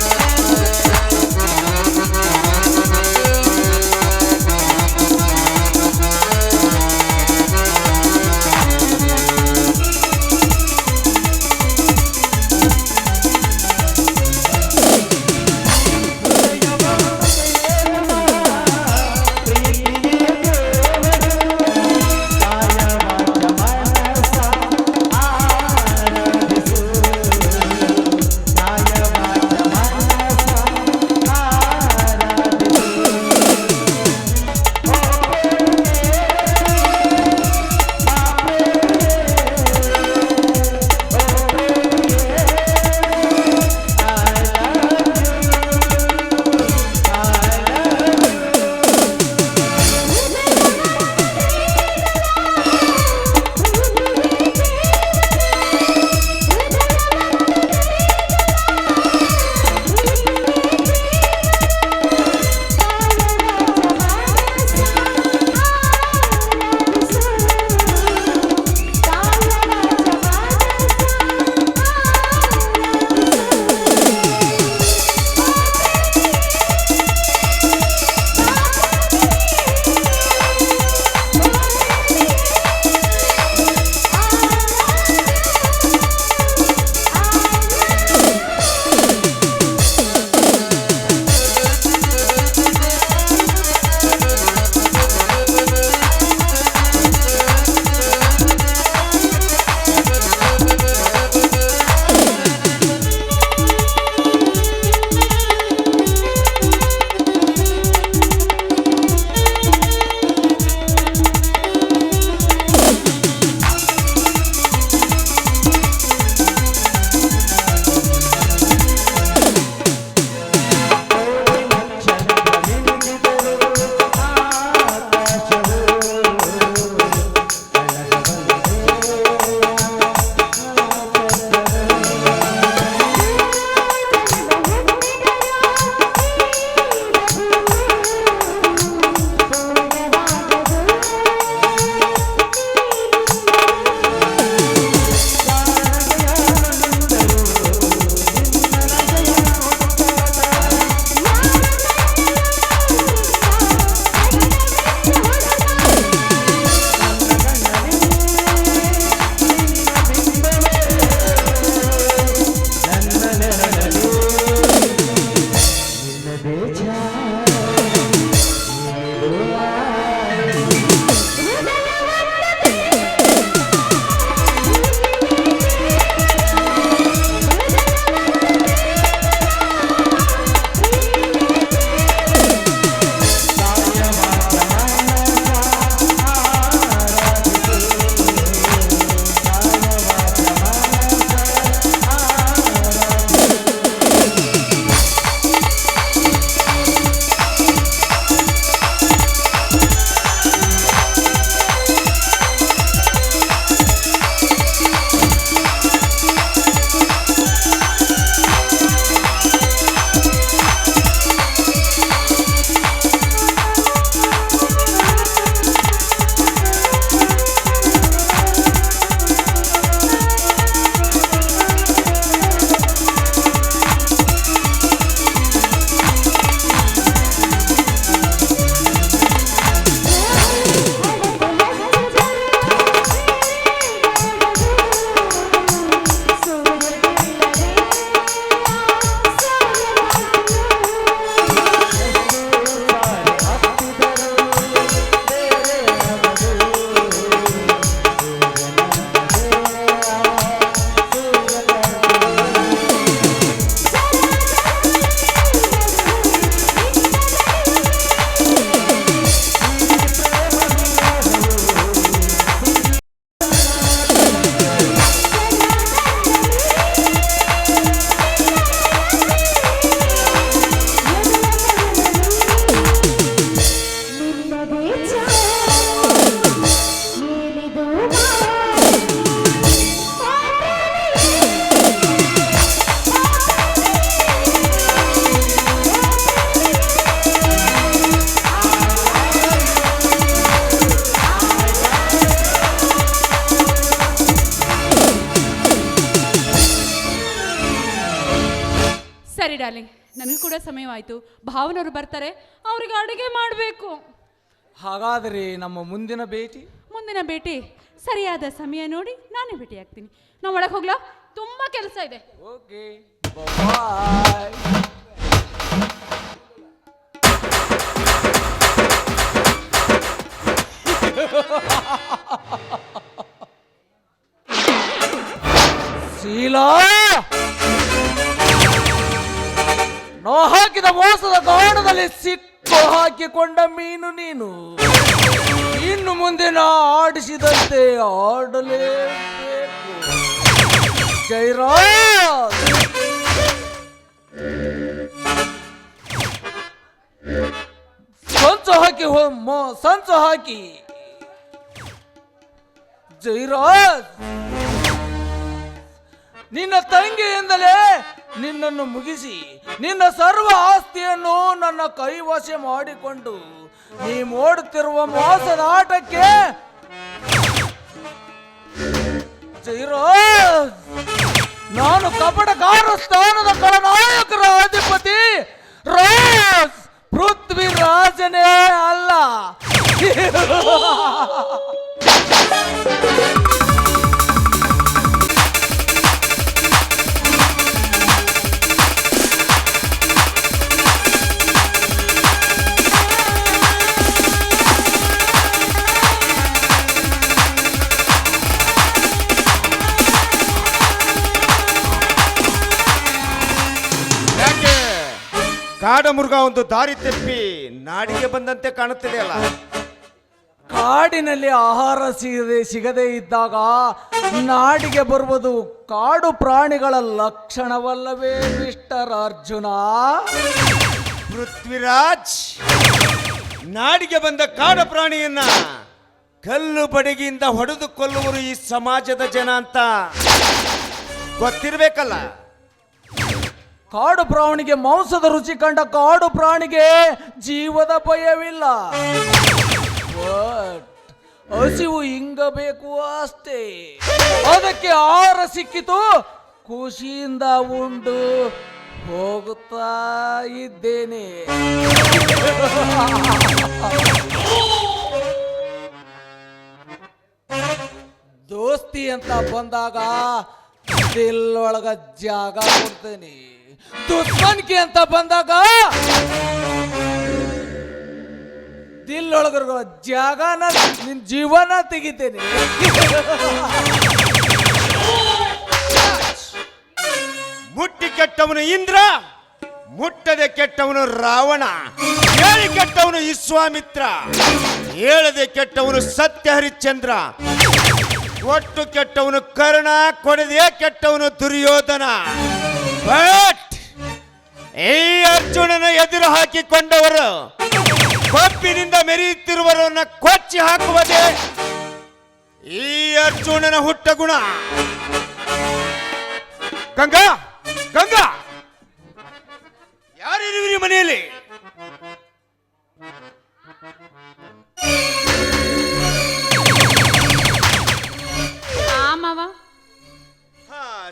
ಸರಿ ಡಾರ್ಲಿಂಗ್, ನನಗೂ ಕೂಡ ಸಮಯವಾಯಿತು. ಭಾವನವರು ಬರ್ತಾರೆ, ಅವ್ರಿಗೆ ಅಡುಗೆ ಮಾಡಬೇಕು. ಹಾಗಾದರೆ ನಮ್ಮ ಮುಂದಿನ ಭೇಟಿ ಸರಿಯಾದ ಸಮಯ ನೋಡಿ ನಾನೇ ಭೇಟಿ ಆಗ್ತೀನಿ. ನಾವು ಒಳಗೆ ಹೋಗ್ಲಾ? ತುಂಬಾ ಕೆಲಸ ಇದೆ. ಓಕೆ, ಬಾಯ್. ಶೀಲಾ, ನಾ ಹಾಕಿದ ಮೋಸದ ಗಾಣದಲ್ಲಿ ಸಿಕ್ಕು ಹಾಕಿಕೊಂಡ ಮೀನು ನೀನು. ಇನ್ನು ಮುಂದೆ ನಾ ಆಡಿಸಿದಂತೆ ಆಡಲೇಬೇಕು. ಜೈರಾಜ್, ಸಂಚು ಹಾಕಿ ಜೈರಾಜ್, ನಿನ್ನ ತಂಗಿಯಿಂದಲೇ ನಿನ್ನನ್ನು ಮುಗಿಸಿ ನಿನ್ನ ಸರ್ವ ಆಸ್ತಿಯನ್ನು ನನ್ನ ಕೈವಶ ಮಾಡಿಕೊಂಡು ನೀ ಓಡುತ್ತಿರುವ ಮೋಸದ ಆಟಕ್ಕೆ ಜೈರಾಜ್, ನಾನು ಕಪಟಗಾರ ಸ್ಥಾನದ ಖಳನಾಯಕರ ಅಧಿಪತಿ ರಾಜ್, ಪೃಥ್ವಿರಾಜನೇ ಅಲ್ಲ. ಕಾಡಮೃಗ ಒಂದು ದಾರಿ ತಪ್ಪಿ ನಾಡಿಗೆ ಬಂದಂತೆ ಕಾಣುತ್ತಿದೆಯಲ್ಲ. ಕಾಡಿನಲ್ಲಿ ಆಹಾರ ಸಿಗದೆ ಇದ್ದಾಗ ನಾಡಿಗೆ ಬರುವುದು ಕಾಡು ಪ್ರಾಣಿಗಳ ಲಕ್ಷಣವಲ್ಲವೇ ಮಿಸ್ಟರ್ ಅರ್ಜುನ? ಪೃಥ್ವಿರಾಜ್, ನಾಡಿಗೆ ಬಂದ ಕಾಡು ಪ್ರಾಣಿಯನ್ನ ಕಲ್ಲು ಬಡಗಿಯಿಂದ ಹೊಡೆದು ಕೊಲ್ಲುವರು ಈ ಸಮಾಜದ ಜನ ಅಂತ ಗೊತ್ತಿರ್ಬೇಕಲ್ಲ. ಕಾಡು ಪ್ರಾಣಿಗೆ ಮಾಂಸದ ರುಚಿ ಕಂಡ ಕಾಡು ಪ್ರಾಣಿಗೆ ಜೀವದ ಭಯವಿಲ್ಲ. ಹಸಿವು ಹಿಂಗಬೇಕು ಅಷ್ಟೇ. ಅದಕ್ಕೆ ಆಹಾರ ಸಿಕ್ಕಿತು, ಖುಷಿಯಿಂದ ಉಂಡು ಹೋಗುತ್ತಾ ಇದ್ದೇನೆ. ದೋಸ್ತಿ ಅಂತ ಬಂದಾಗ ದಿಲ್ಲೊಳಗ ಜಾಗ ಕೊಡ್ತೇನೆ. ದುಶ್ಮನ್ಕಿ ಅಂತ ಬಂದಾಗ ದಿಲ್ಲೊಳಗ ಜಾಗನ ನಿನ್ ಜೀವನ ತೆಗಿತೇನೆ. ಮುಟ್ಟಿ ಕೆಟ್ಟವನು ಇಂದ್ರ, ಮುಟ್ಟದೆ ಕೆಟ್ಟವನು ರಾವಣ, ಹೇಳಿ ಕೆಟ್ಟವನು ವಿಶ್ವಾಮಿತ್ರ, ಹೇಳದೆ ಕೆಟ್ಟವನು ಸತ್ಯ ಹರಿಶ್ಚಂದ್ರ, ಒಟ್ಟು ಕೆಟ್ಟವನು ಕರ್ಣ, ಕೊಡದೆ ಕೆಟ್ಟವನು ದುರ್ಯೋಧನ. ಬಟ್ ಈ ಅರ್ಜುನನ ಎದುರು ಹಾಕಿಕೊಂಡವರು ಕೊಬ್ಬಿನಿಂದ ಮೆರೆಯುತ್ತಿರುವವರನ್ನ ಕೊಚ್ಚಿ ಹಾಕುವುದೇ ಈ ಅರ್ಜುನನ ಹುಟ್ಟ ಗುಣ. ಗಂಗಾ, ಗಂಗಾ, ಯಾರಿರುವಿರಿ ಮನೆಯಲ್ಲಿ?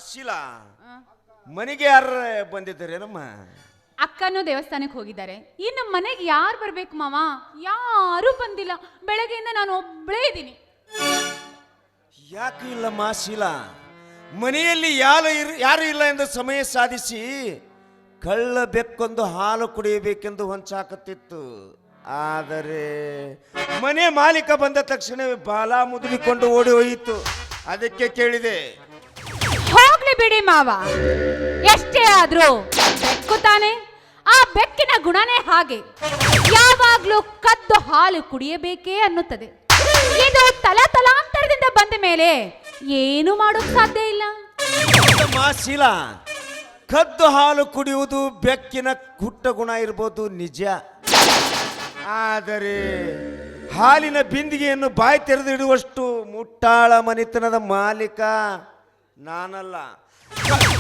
ಶೀಲಾ, ಮನೆಗೆ ಯಾರು ಬಂದಿದ್ದಾರೆ? ನಮ್ಮ ಅಕ್ಕನೂ ದೇವಸ್ಥಾನಕ್ಕೆ ಹೋಗಿದ್ದಾರೆ. ಇನ್ನು ಮನೆಗೆ ಯಾರು ಬರ್ಬೇಕು ಮಾವ? ಯಾರು ಬಂದಿಲ್ಲ. ಬೆಳಗ್ಗೆಯಿಂದ ನಾನು ಒಬ್ಬಳೇ ಇದ್ದೀನಿ. ಯಾಕೆ ಇಲ್ಲಮ್ಮ ಶೀಲಾ? ಮನೆಯಲ್ಲಿ ಯಾರು ಇಲ್ಲ ಎಂದು ಸಮಯ ಸಾಧಿಸಿ ಕಳ್ಳ ಬೆಕ್ಕೊಂದು ಹಾಲು ಕುಡಿಯಬೇಕೆಂದು ಹೊಂಚಾಕತ್ತಿತ್ತು. ಆದರೆ ಮನೆ ಮಾಲೀಕ ಬಂದ ತಕ್ಷಣವೇ ಬಾಲ ಮುದುಡಿಕೊಂಡು ಓಡಿ ಹೋಯಿತು. ಅದಕ್ಕೆ ಕೇಳಿದೆ. ಹೋಗ್ಲಿ ಬಿಡಿ ಮಾವ, ಎಷ್ಟೇ ಆದ್ರೂ ಬೆಕ್ಕು ತಾನೆ. ಆ ಬೆಕ್ಕಿನ ಗುಣನೇ ಹಾಗೆ, ಯಾವಾಗ್ಲೂ ಕದ್ದು ಹಾಲು ಕುಡಿಯಬೇಕೇ ಅನ್ನುತ್ತದೆ. ಇದು ತಲಾಂತರದಿಂದ ಬಂದ ಮೇಲೆ ಏನು ಮಾಡೋಕ್ ಸಾಧ್ಯ ಇಲ್ಲ. ಶೀಲಾ, ಕದ್ದು ಹಾಲು ಕುಡಿಯುವುದು ಬೆಕ್ಕಿನ ಹುಟ್ಟ ಗುಣ ಇರ್ಬೋದು ನಿಜ. ಆದರೆ ಹಾಲಿನ ಬಿಂದಿಗೆಯನ್ನು ಬಾಯಿ ತೆರೆದಿಡುವಷ್ಟು ಮುಟ್ಟಾಳ ಮನೆತನದ ಮಾಲೀಕ ನಾನಲ್ಲ.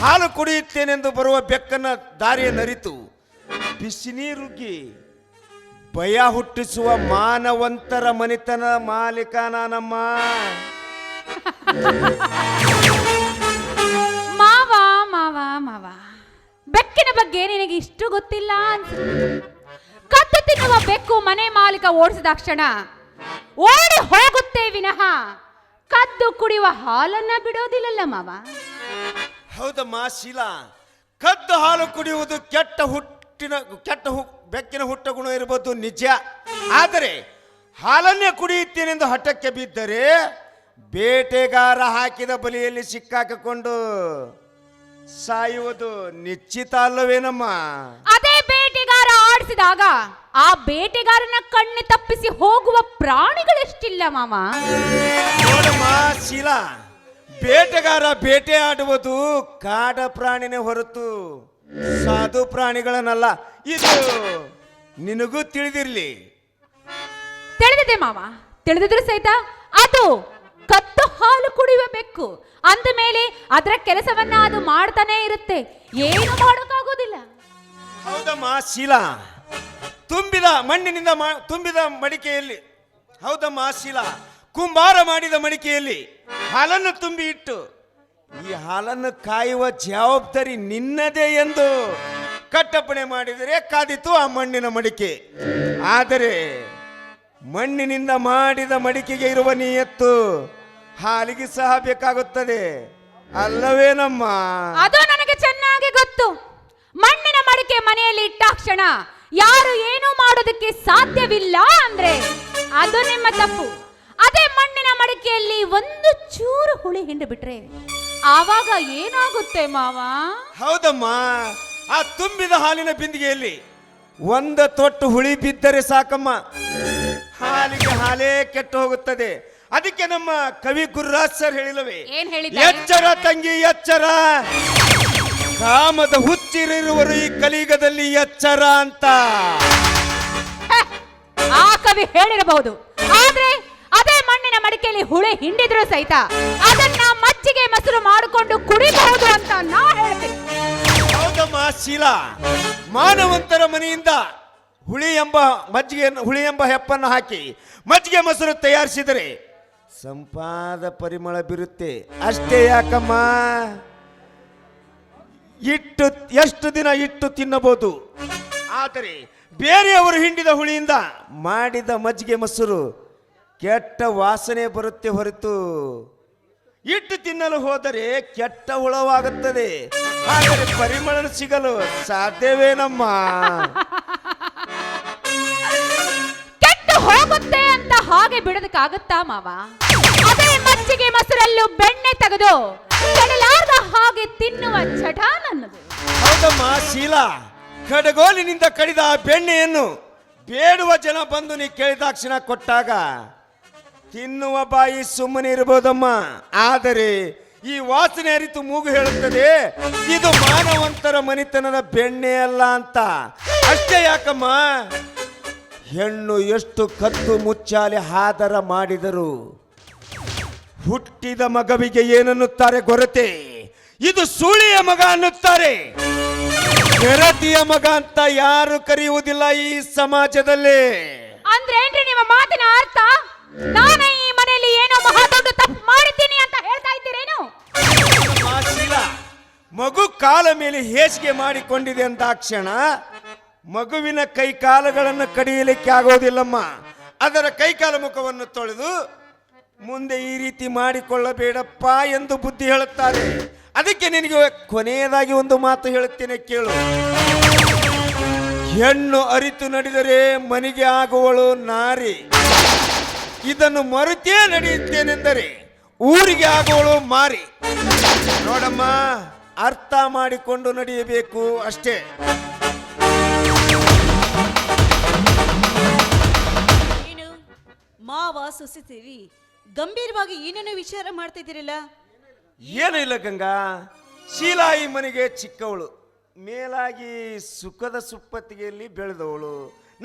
ಹಾಲು ಕುಡಿಯುತ್ತೇನೆಂದು ಬರುವ ಬೆಕ್ಕನ್ನ ದಾರಿಯನ್ನರಿತು ಬಿಸಿ ನೀರುಗ್ಗಿ ಭಯ ಹುಟ್ಟಿಸುವ ಮಾನವಂತರ ಮನೆತನ ಮಾಲೀಕ ನಾನಮ್ಮ. ಮಾವ ಮಾವ ಮಾವ, ಬೆಕ್ಕಿನ ಬಗ್ಗೆ ನಿನಗೆ ಇಷ್ಟು ಗೊತ್ತಿಲ್ಲ ಅನ್ಸುತ್ತೆ. ಕದ್ದು ತಿನ್ನುವ ಬೆಕ್ಕು ಮನೆ ಮಾಲೀಕ ಓಡಿಸಿದಾಕ್ಷಣ ಓಡಿ ಹೋಗುತ್ತೆ ವಿನಃ ಕದ್ದು ಕುಡಿಯುವ ಹಾಲನ್ನ ಬಿಡೋದಿಲ್ಲಲ್ಲ ಮಾವ. ಹೌದಮ್ಮ ಶೀಲಾ, ಕದ್ದು ಹಾಲು ಕುಡಿಯುವುದು ಬೆಕ್ಕಿನ ಹುಟ್ಟ ಗುಣ ಇರಬಹುದು ನಿಜ. ಆದರೆ ಹಾಲನ್ನೇ ಕುಡಿಯುತ್ತೇನೆಂದು ಹಠಕ್ಕೆ ಬಿದ್ದರೆ ಬೇಟೆಗಾರ ಹಾಕಿದ ಬಲಿಯಲ್ಲಿ ಸಿಕ್ಕಾಕಿಕೊಂಡು ಸಾಯುವುದು ನಿಶ್ಚಿತ ಅಲ್ಲವೇನಮ್ಮ? ಅದೇ ಬೇಟೆಗಾರ ಆಡಿಸಿದಾಗ ಆ ಬೇಟೆಗಾರನ ಕಣ್ಣು ತಪ್ಪಿಸಿ ಹೋಗುವ ಪ್ರಾಣಿಗಳೆಷ್ಟಿಲ್ಲ ಮಾವ. ನೋಡಮ್ಮ ಶೀಲಾ, ಬೇಟೆಗಾರ ಬೇಟೆ ಆಡುವುದು ಕಾಡ ಪ್ರಾಣಿನೇ ಹೊರತು ಸಾಧು ಪ್ರಾಣಿಗಳನ್ನಲ್ಲ. ಇದು ನಿನಗೂ ತಿಳಿದಿರ್ಲಿ. ತಿಳಿದಿದೆ ಮಾವ, ತಿಳಿದಿದ್ರು ಸಹಿತ ಅದು ಕತ್ತು ಹಾಲು ಕುಡಿಯುವ ಬೆಕ್ಕು ಅಂದ ಮೇಲೆ ಅದರ ಕೆಲಸವನ್ನ ಅದು ಮಾಡ್ತಾನೆ ಇರುತ್ತೆ, ಏನು ಮಾಡೋಕ್ಕಾಗೋದಿಲ್ಲ. ಹೌದಮ್ಮ ಶೀಲಾ, ತುಂಬಿದ ಮಣ್ಣಿನಿಂದ ತುಂಬಿದ ಮಡಿಕೆಯಲ್ಲಿ, ಹೌದಮ್ಮ ಶೀಲಾ, ಕುಂಬಾರ ಮಾಡಿದ ಮಡಿಕೆಯಲ್ಲಿ ಹಾಲನ್ನು ತುಂಬಿ ಇಟ್ಟು ಈ ಹಾಲನ್ನು ಕಾಯುವ ಜವಾಬ್ದಾರಿ ನಿನ್ನದೇ ಎಂದು ಕಟ್ಟಪ್ಪಣೆ ಮಾಡಿದರೆ ಕಾದಿತು ಆ ಮಣ್ಣಿನ ಮಡಿಕೆ. ಆದರೆ ಮಣ್ಣಿನಿಂದ ಮಾಡಿದ ಮಡಿಕೆಗೆ ಇರುವ ನಿಯತ್ತು ಹಾಲಿಗೆ ಸಹ ಬೇಕಾಗುತ್ತದೆ ಅಲ್ಲವೇನಮ್ಮ? ಅದು ನನಗೆ ಚೆನ್ನಾಗಿ ಗೊತ್ತು. ಮಣ್ಣಿನ ಮಡಿಕೆ ಮನೆಯಲ್ಲಿ ಇಟ್ಟಾಕ್ಷಣ ಯಾರು ಏನೂ ಮಾಡೋದಕ್ಕೆ ಸಾಧ್ಯವಿಲ್ಲ ಅಂದ್ರೆ ಅದು ನಿಮ್ಮ ತಪ್ಪು. ಅದೇ ಮಣ್ಣಿನ ಮಡಿಕೆಯಲ್ಲಿ ಒಂದು ಚೂರು ಹುಳಿ ಹಿಂಡು ಬಿಟ್ರೆ ಆವಾಗ ಏನಾಗುತ್ತೆ ಮಾವ? ಹೌದಮ್ಮ, ಆ ತುಂಬಿದ ಹಾಲಿನ ಬಿಂದಿಗೆಯಲ್ಲಿ ಒಂದು ತೊಟ್ಟು ಹುಳಿ ಬಿದ್ದರೆ ಸಾಕಮ್ಮ, ಹಾಲಿಗೆ ಹಾಲೇ ಕೆಟ್ಟು ಹೋಗುತ್ತದೆ. ಅದಕ್ಕೆ ನಮ್ಮ ಕವಿ ಗುರುರಾಜ್ ಸರ್ ಹೇಳಿಲ್ಲವೇ, ಏನ್ ಹೇಳಿದ್ದಾರೆ? ಎಚ್ಚರ ತಂಗಿ ಎಚ್ಚರ, ಕಾಮದ ಹುಚ್ಚಿರುವರು ಈ ಕಲಿಯುಗದಲ್ಲಿ ಎಚ್ಚರ ಅಂತ. ಆ ಕವಿ ಹೇಳಿರಬಹುದು, ಆದ್ರೆ ಅದೇ ಮಣ್ಣಿನ ಮಡಿಕೆಯಲ್ಲಿ ಹುಳಿ ಹಿಂಡಿದ್ರು ಸಹಿತ ಅದನ್ನ ಮಜ್ಜಿಗೆ ಮೊಸರು ಮಾಡಿಕೊಂಡು ಕುಡಿಬಹುದು ಅಂತ ನಾ ಹೇಳ್ತೀನಿ. ಹೌದಮ್ಮ ಶೀಲಾ, ಮಾನವಂತರ ಮನೆಯಿಂದ ಹುಳಿ ಎಂಬ ಹೆಪ್ಪನ್ನು ಹಾಕಿ ಮಜ್ಜಿಗೆ ಮೊಸರು ತಯಾರಿಸಿದರೆ ಸಂಪಾದ ಪರಿಮಳ ಬೀರುತ್ತೆ. ಅಷ್ಟೇ ಯಾಕಮ್ಮ, ಎಷ್ಟು ದಿನ ಇಟ್ಟು ತಿನ್ನಬಹುದು. ಆದರೆ ಬೇರೆಯವರು ಹಿಂಡಿದ ಹುಳಿಯಿಂದ ಮಾಡಿದ ಮಜ್ಜಿಗೆ ಮೊಸರು ಕೆಟ್ಟ ವಾಸನೆ ಬರುತ್ತೆ ಹೊರತು ಇಟ್ಟು ತಿನ್ನಲು ಹೋದರೆ ಕೆಟ್ಟ ಹುಳವಾಗುತ್ತದೆ. ಆದರೆ ಪರಿಮಳ ಸಿಗಲು ಸಾಧ್ಯವೇನಮ್ಮ? ಕೆಟ್ಟು ಹೋಗುತ್ತೆ ಅಂತ ಹಾಗೆ ಬಿಡೋದಕ್ಕಾಗತ್ತಾ ಮಾವ? ಅದೇ ಮಜ್ಜಿಗೆ ಮೊಸರಲ್ಲೂ ಬೆಣ್ಣೆ ತೆಗೆದು ಕೆಡಲಾರ್ದ ಹಾಗೆ ತಿನ್ನುವ ಚಟ ನನ್ನದು. ಹೌದಮ್ಮ ಶೀಲಾ, ಕಡಗೋಲಿನಿಂದ ಕಡಿದ ಆ ಬೆಣ್ಣೆಯನ್ನು ಬೇಡುವ ಜನ ಬಂದು ನೀ ಕೇಳಿದಾಕ್ಷಣ ಕೊಟ್ಟಾಗ ತಿನ್ನುವ ಬಾಯಿ ಸುಮ್ಮನೆ ಇರಬಹುದಮ್ಮ. ಆದರೆ ಈ ವಾಸನೆ ಅರಿತು ಮೂಗು ಹೇಳುತ್ತದೆ ಇದು ಮಾನವಂತರ ಮನಿತನದ ಬೆಣ್ಣೆ ಅಲ್ಲ ಅಂತ. ಅಷ್ಟೇ ಯಾಕಮ್ಮ, ಹೆಣ್ಣು ಎಷ್ಟು ಕತ್ತು ಮುಚ್ಚಾಲೆ ಹಾದರ ಮಾಡಿದರು ಹುಟ್ಟಿದ ಮಗವಿಗೆ ಏನನ್ನುತ್ತಾರೆ ಗೊರತೆ, ಇದು ಸುಳಿಯ ಮಗ ಅನ್ನುತ್ತಾರೆ. ಬೆರತಿಯ ಮಗ ಅಂತ ಯಾರು ಕರೆಯುವುದಿಲ್ಲ ಈ ಸಮಾಜದಲ್ಲಿ. ಅಂದ್ರೆ ಏನ್ರಿ ನಿಮ್ಮ ಮಾತಿನ ಅರ್ಥ? ನಾನು ಈ ಮನೆಯಲ್ಲಿ ಏನೋ ಮಹಾ ದೊಡ್ಡ ತಪ್ಪು ಮಾಡಿದ್ದೀನಿ ಅಂತ ಹೇಳ್ತಾ ಇದ್ದೀರೇನು? ಮಗು ಕಾಲ ಮೇಲೆ ಹೇಸಿಗೆ ಮಾಡಿಕೊಂಡಿದೆ ಅಂದಾಕ್ಷಣ ಮಗುವಿನ ಕೈ ಕಾಲುಗಳನ್ನು ಕಡಿಯಲಿಕ್ಕೆ ಆಗೋದಿಲ್ಲಮ್ಮ. ಅದರ ಕೈಕಾಲ ಮುಖವನ್ನು ತೊಳೆದು ಮುಂದೆ ಈ ರೀತಿ ಮಾಡಿಕೊಳ್ಳಬೇಡಪ್ಪ ಎಂದು ಬುದ್ಧಿ ಹೇಳುತ್ತಾರೆ. ಅದಕ್ಕೆ ನಿನಗೆ ಕೊನೆಯದಾಗಿ ಒಂದು ಮಾತು ಹೇಳುತ್ತೇನೆ ಕೇಳು. ಹೆಣ್ಣು ಅರಿತು ನಡೆದರೆ ಮನೆಗೆ ಆಗುವಳು ನಾರಿ, ಇದನ್ನು ಮರೆತೇ ನಡೆಯುತ್ತೇನೆಂದರೆ ಊರಿಗೆ ಆಗುವಳು ಮಾರಿ. ನೋಡಮ್ಮ, ಅರ್ಥ ಮಾಡಿಕೊಂಡು ನಡೆಯಬೇಕು ಅಷ್ಟೇ. ಏನು ಮಾವ ಸೊಸೆ ಸೇರಿ ಗಂಭೀರವಾಗಿ ಏನೇನೋ ವಿಚಾರ ಮಾಡ್ತಾ ಇದ್ದೀರಲ್ಲ? ಏನೂ ಇಲ್ಲ ಗಂಗಾ, ಶೀಲಾ ಈ ಮನೆಗೆ ಚಿಕ್ಕವಳು, ಮೇಲಾಗಿ ಸುಖದ ಸುಪ್ಪತ್ತಿಗೆಯಲ್ಲಿ ಬೆಳೆದವಳು.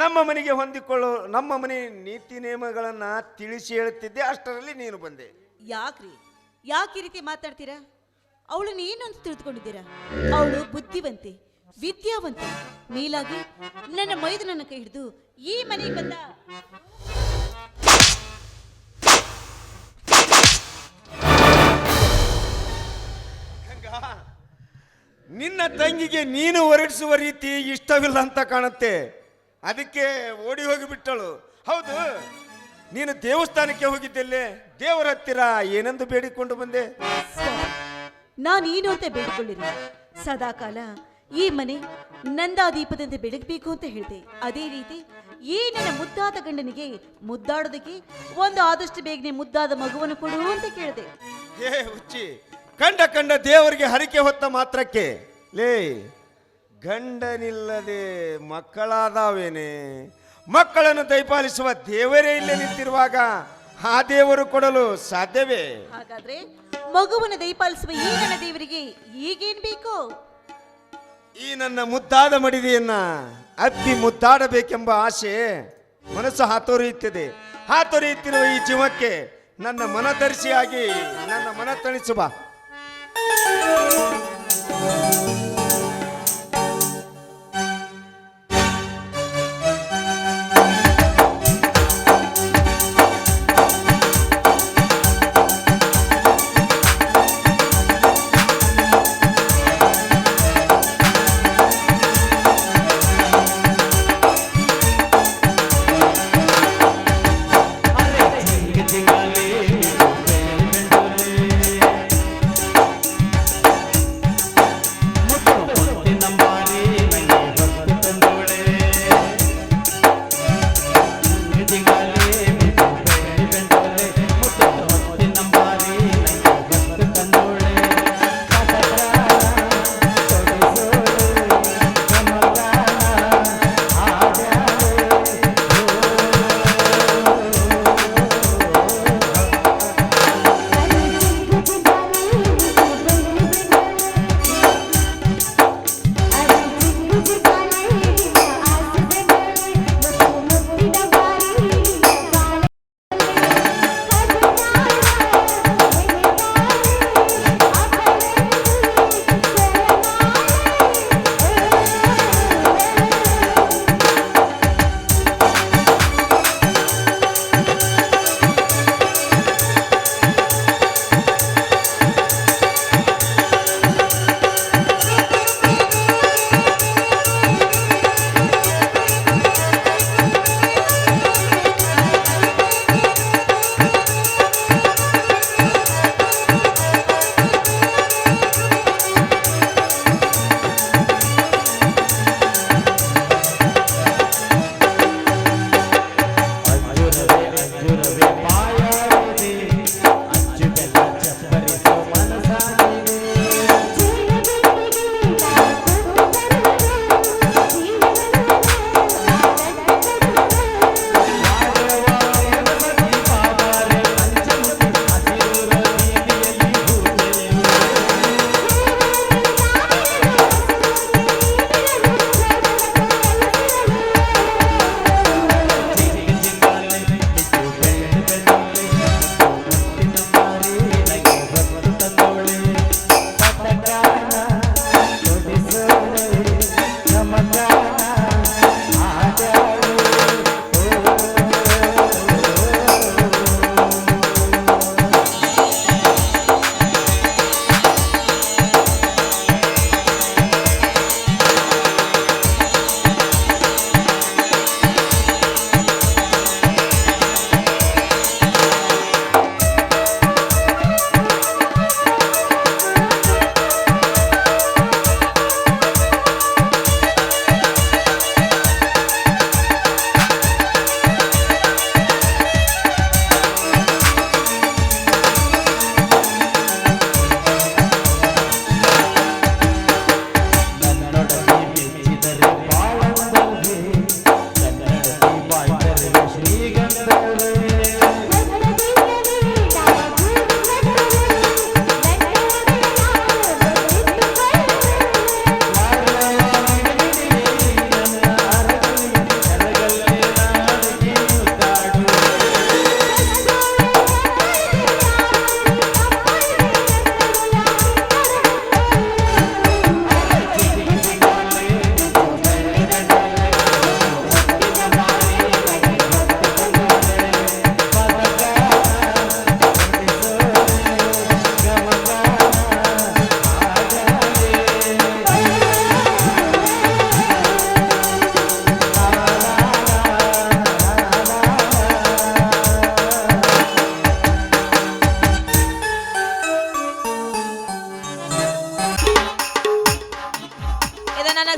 ನಮ್ಮ ಮನೆಗೆ ಹೊಂದಿಕೊಳ್ಳೋ ನಮ್ಮ ಮನೆ ನೀತಿ ನಿಯಮಗಳನ್ನ ತಿಳಿಸಿ ಹೇಳುತ್ತಿದ್ದೆ, ಅಷ್ಟರಲ್ಲಿ ನೀನು ಬಂದೆ. ಯಾಕ್ರಿ ಯಾಕೆ ಈ ರೀತಿ ಮಾತಾಡ್ತೀರಾ? ಅವಳನ್ನ ಏನು ಅಂತ ತಿಳಿದುಕೊಂಡಿದ್ದೀರಾ? ಅವಳು ಬುದ್ಧಿವಂತೆ, ವಿದ್ಯಾವಂತೆ, ಮೇಲಾಗಿ ನನ್ನ ಮೈದುನನ್ನ ಕೈ ಹಿಡಿದು ಈ ಮನೆಗೆ ಬಂದ ನಿನ್ನ ತಂಗಿಗೆ ನೀನು ಹೊರಡಿಸುವ ರೀತಿ ಇಷ್ಟವಿಲ್ಲ ಅಂತ ಕಾಣುತ್ತೆ, ಅದಕ್ಕೆ ಓಡಿ ಹೋಗಿಬಿಟ್ಟಳು. ಹೌದು, ನೀನು ದೇವಸ್ಥಾನಕ್ಕೆ ಹೋಗಿದ್ದೆಲ್ಲೇ? ದೇವರ ಹತ್ತಿರ ಏನೆಂದು ಬೇಡಿಕೊಂಡು ಬಂದೆ? ನಾನೇನು ಅಂತ ಬೇಡಿಕೊಳ್ಳಿರಿ, ಸದಾಕಾಲ ಈ ಮನೆ ನಂದಾದೀಪದಂತೆ ಬೆಳಗಬೇಕು ಅಂತ ಹೇಳಿದೆ. ಅದೇ ರೀತಿ ಈ ನನ್ನ ಮುದ್ದಾದ ಗಂಡನಿಗೆ ಮುದ್ದಾಡೋದಕ್ಕೆ ಒಂದು ಆದಷ್ಟು ಬೇಗನೆ ಮುದ್ದಾದ ಮಗುವನ್ನು ಕೊಡು ಅಂತ ಕೇಳಿದೆ. ಏ ಹುಚ್ಚಿ, ಕಂಡ ದೇವರಿಗೆ ಹರಿಕೆ ಹೊತ್ತ ಮಾತ್ರಕ್ಕೆ ಲೇ ಗಂಡನಿಲ್ಲದೆ ಮಕ್ಕಳಾದಾವೇನೆ? ಮಕ್ಕಳನ್ನು ದಯಪಾಲಿಸುವ ದೇವರೇ ಇಲ್ಲೇ ನಿಂತಿರುವಾಗ ಆ ದೇವರು ಕೊಡಲು ಸಾಧ್ಯವೇ? ಹಾಗಾದ್ರೆ ಮಗುವನ್ನು ದಯಪಾಲಿಸುವ ಈ ನನ್ನ ದೇವರಿಗೆ ಈಗೇನ್ ಬೇಕು? ಈ ನನ್ನ ಮುದ್ದಾದ ಮಡಿದೆಯನ್ನ ಅಪ್ಪಿ ಮುದ್ದಾಡಬೇಕೆಂಬ ಆಸೆ ಮನಸ್ಸು ಹಾತೊರೆಯುತ್ತದೆ. ಹಾತೊರೆಯುತ್ತಿರುವ ಈ ಜೀವಕ್ಕೆ ನನ್ನ ಮನದರ್ಶಿಯಾಗಿ ನನ್ನ ಮನ ತಣಿಸು ಬಾ.